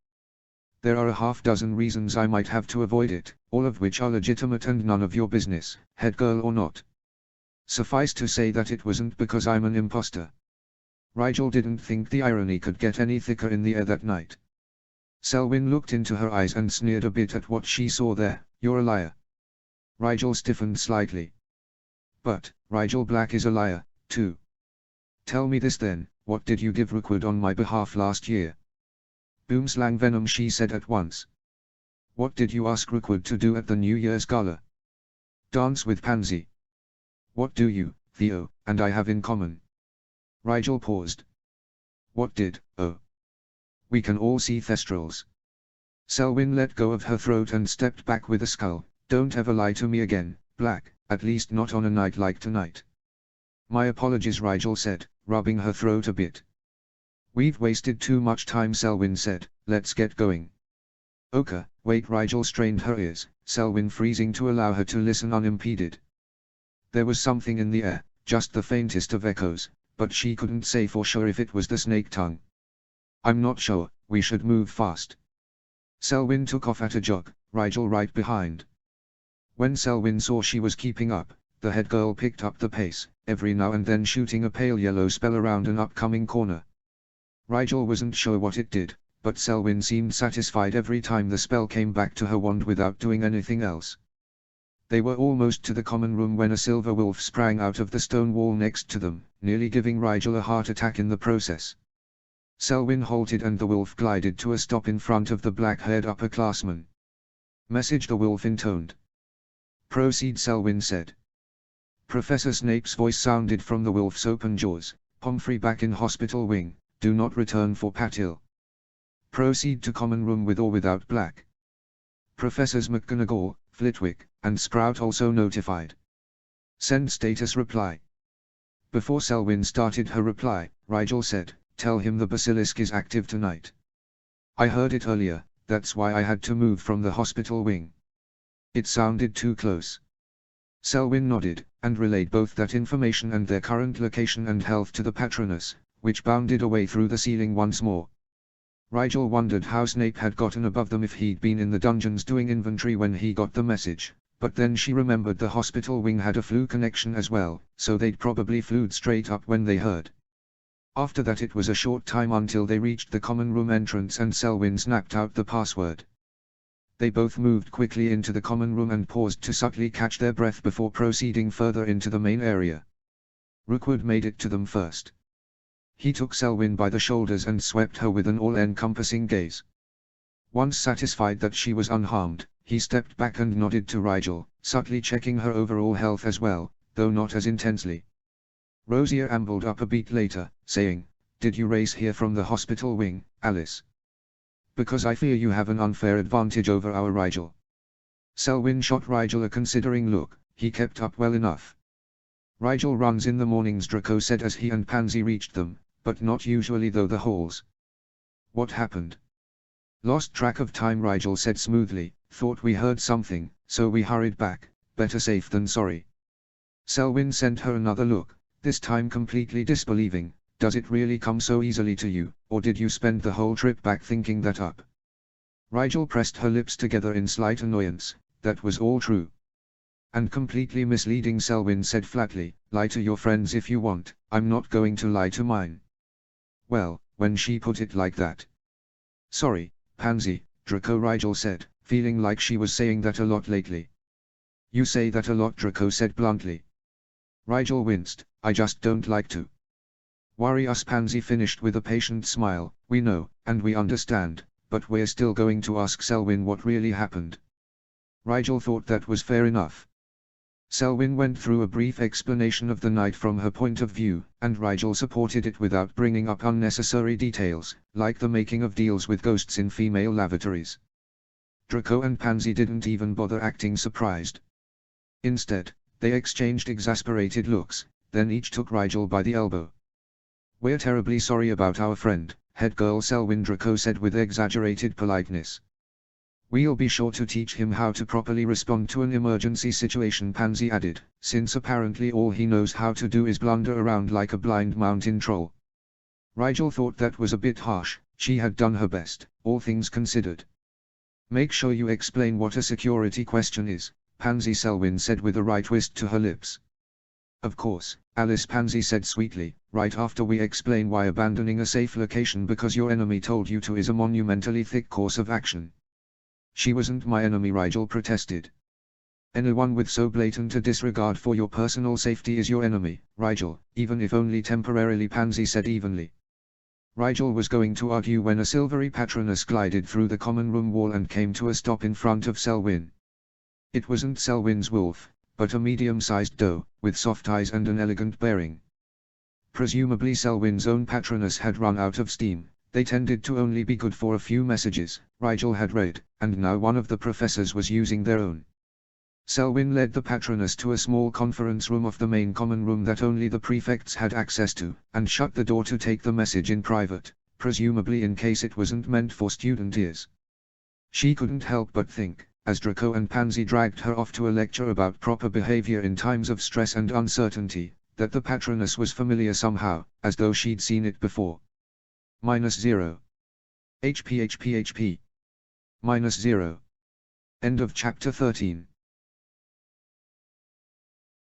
There are a half-dozen reasons I might have to avoid it, all of which are legitimate and none of your business, head girl or not. Suffice to say that it wasn't because I'm an imposter. Rigel didn't think the irony could get any thicker in the air that night. Selwyn looked into her eyes and sneered a bit at what she saw there. You're a liar. Rigel stiffened slightly. But, Rigel Black is a liar, too. Tell me this then, what did you give Rookwood on my behalf last year? Boomslang Venom, she said at once. What did you ask Rookwood to do at the New Year's Gala? Dance with Pansy. What do you, Theo, and I have in common? Rigel paused. What did, oh. We can all see Thestrals. Selwyn let go of her throat and stepped back with a scowl. Don't ever lie to me again, Black, at least not on a night like tonight. My apologies, Rigel said, rubbing her throat a bit. We've wasted too much time, Selwyn said. Let's get going. Okay, wait, Rigel strained her ears, Selwyn freezing to allow her to listen unimpeded. There was something in the air, just the faintest of echoes, but she couldn't say for sure if it was the snake tongue. I'm not sure, we should move fast. Selwyn took off at a jog, Rigel right behind. When Selwyn saw she was keeping up, the head girl picked up the pace, every now and then shooting a pale yellow spell around an upcoming corner. Rigel wasn't sure what it did, but Selwyn seemed satisfied every time the spell came back to her wand without doing anything else. They were almost to the common room when a silver wolf sprang out of the stone wall next to them, nearly giving Rigel a heart attack in the process. Selwyn halted and the wolf glided to a stop in front of the black-haired upperclassman. Message, the wolf intoned. Proceed, Selwyn said. Professor Snape's voice sounded from the wolf's open jaws. Pomfrey back in hospital wing, do not return for Patil. Proceed to common room with or without Black. Professors McGonagall, Flitwick, and Sprout also notified. Send status reply. Before Selwyn started her reply, Rigel said, tell him the basilisk is active tonight. I heard it earlier, that's why I had to move from the hospital wing. It sounded too close. Selwyn nodded, and relayed both that information and their current location and health to the Patronus, which bounded away through the ceiling once more. Rigel wondered how Snape had gotten above them if he'd been in the dungeons doing inventory when he got the message, but then she remembered the hospital wing had a flu connection as well, so they'd probably flued straight up when they heard. After that it was a short time until they reached the common room entrance and Selwyn snapped out the password. They both moved quickly into the common room and paused to subtly catch their breath before proceeding further into the main area. Rookwood made it to them first. He took Selwyn by the shoulders and swept her with an all-encompassing gaze. Once satisfied that she was unharmed, he stepped back and nodded to Rigel, subtly checking her overall health as well, though not as intensely. Rosier ambled up a beat later, saying, Did you race here from the hospital wing, Alice? Because I fear you have an unfair advantage over our Rigel. Selwyn shot Rigel a considering look. He kept up well enough. Rigel runs in the mornings, Draco said as he and Pansy reached them, but not usually though the halls. What happened? Lost track of time, Rigel said smoothly, thought we heard something, so we hurried back, better safe than sorry. Selwyn sent her another look, this time completely disbelieving. Does it really come so easily to you, or did you spend the whole trip back thinking that up? Rigel pressed her lips together in slight annoyance. That was all true. And completely misleading, Selwyn said flatly. Lie to your friends if you want, I'm not going to lie to mine. Well, when she put it like that. Sorry, Pansy, Draco, Rigel said, feeling like she was saying that a lot lately. You say that a lot, Draco said bluntly. Rigel winced. I just don't like to worry us, Pansy finished with a patient smile. We know, and we understand, but we're still going to ask Selwyn what really happened. Rigel thought that was fair enough. Selwyn went through a brief explanation of the night from her point of view, and Rigel supported it without bringing up unnecessary details, like the making of deals with ghosts in female lavatories. Draco and Pansy didn't even bother acting surprised. Instead, they exchanged exasperated looks, then each took Rigel by the elbow. We're terribly sorry about our friend, head girl Selwyn, Draco said with exaggerated politeness. We'll be sure to teach him how to properly respond to an emergency situation, Pansy added, since apparently all he knows how to do is blunder around like a blind mountain troll. Rigel thought that was a bit harsh. She had done her best, all things considered. Make sure you explain what a security question is, Pansy, Selwyn said with a wry twist to her lips. Of course, Alice, Pansy said sweetly, right after we explain why abandoning a safe location because your enemy told you to is a monumentally thick course of action. She wasn't my enemy, Rigel protested. Anyone with so blatant a disregard for your personal safety is your enemy, Rigel, even if only temporarily, Pansy said evenly. Rigel was going to argue when a silvery patroness glided through the common room wall and came to a stop in front of Selwyn. It wasn't Selwyn's wolf, but a medium-sized doe, with soft eyes and an elegant bearing. Presumably Selwyn's own patroness had run out of steam. They tended to only be good for a few messages, Rigel had read, and now one of the professors was using their own. Selwyn led the patroness to a small conference room off the main common room that only the prefects had access to, and shut the door to take the message in private, presumably in case it wasn't meant for student ears. She couldn't help but think, as Draco and Pansy dragged her off to a lecture about proper behavior in times of stress and uncertainty, that the patroness was familiar somehow, as though she'd seen it before. -0. HP HP HP. -0. End of chapter 13.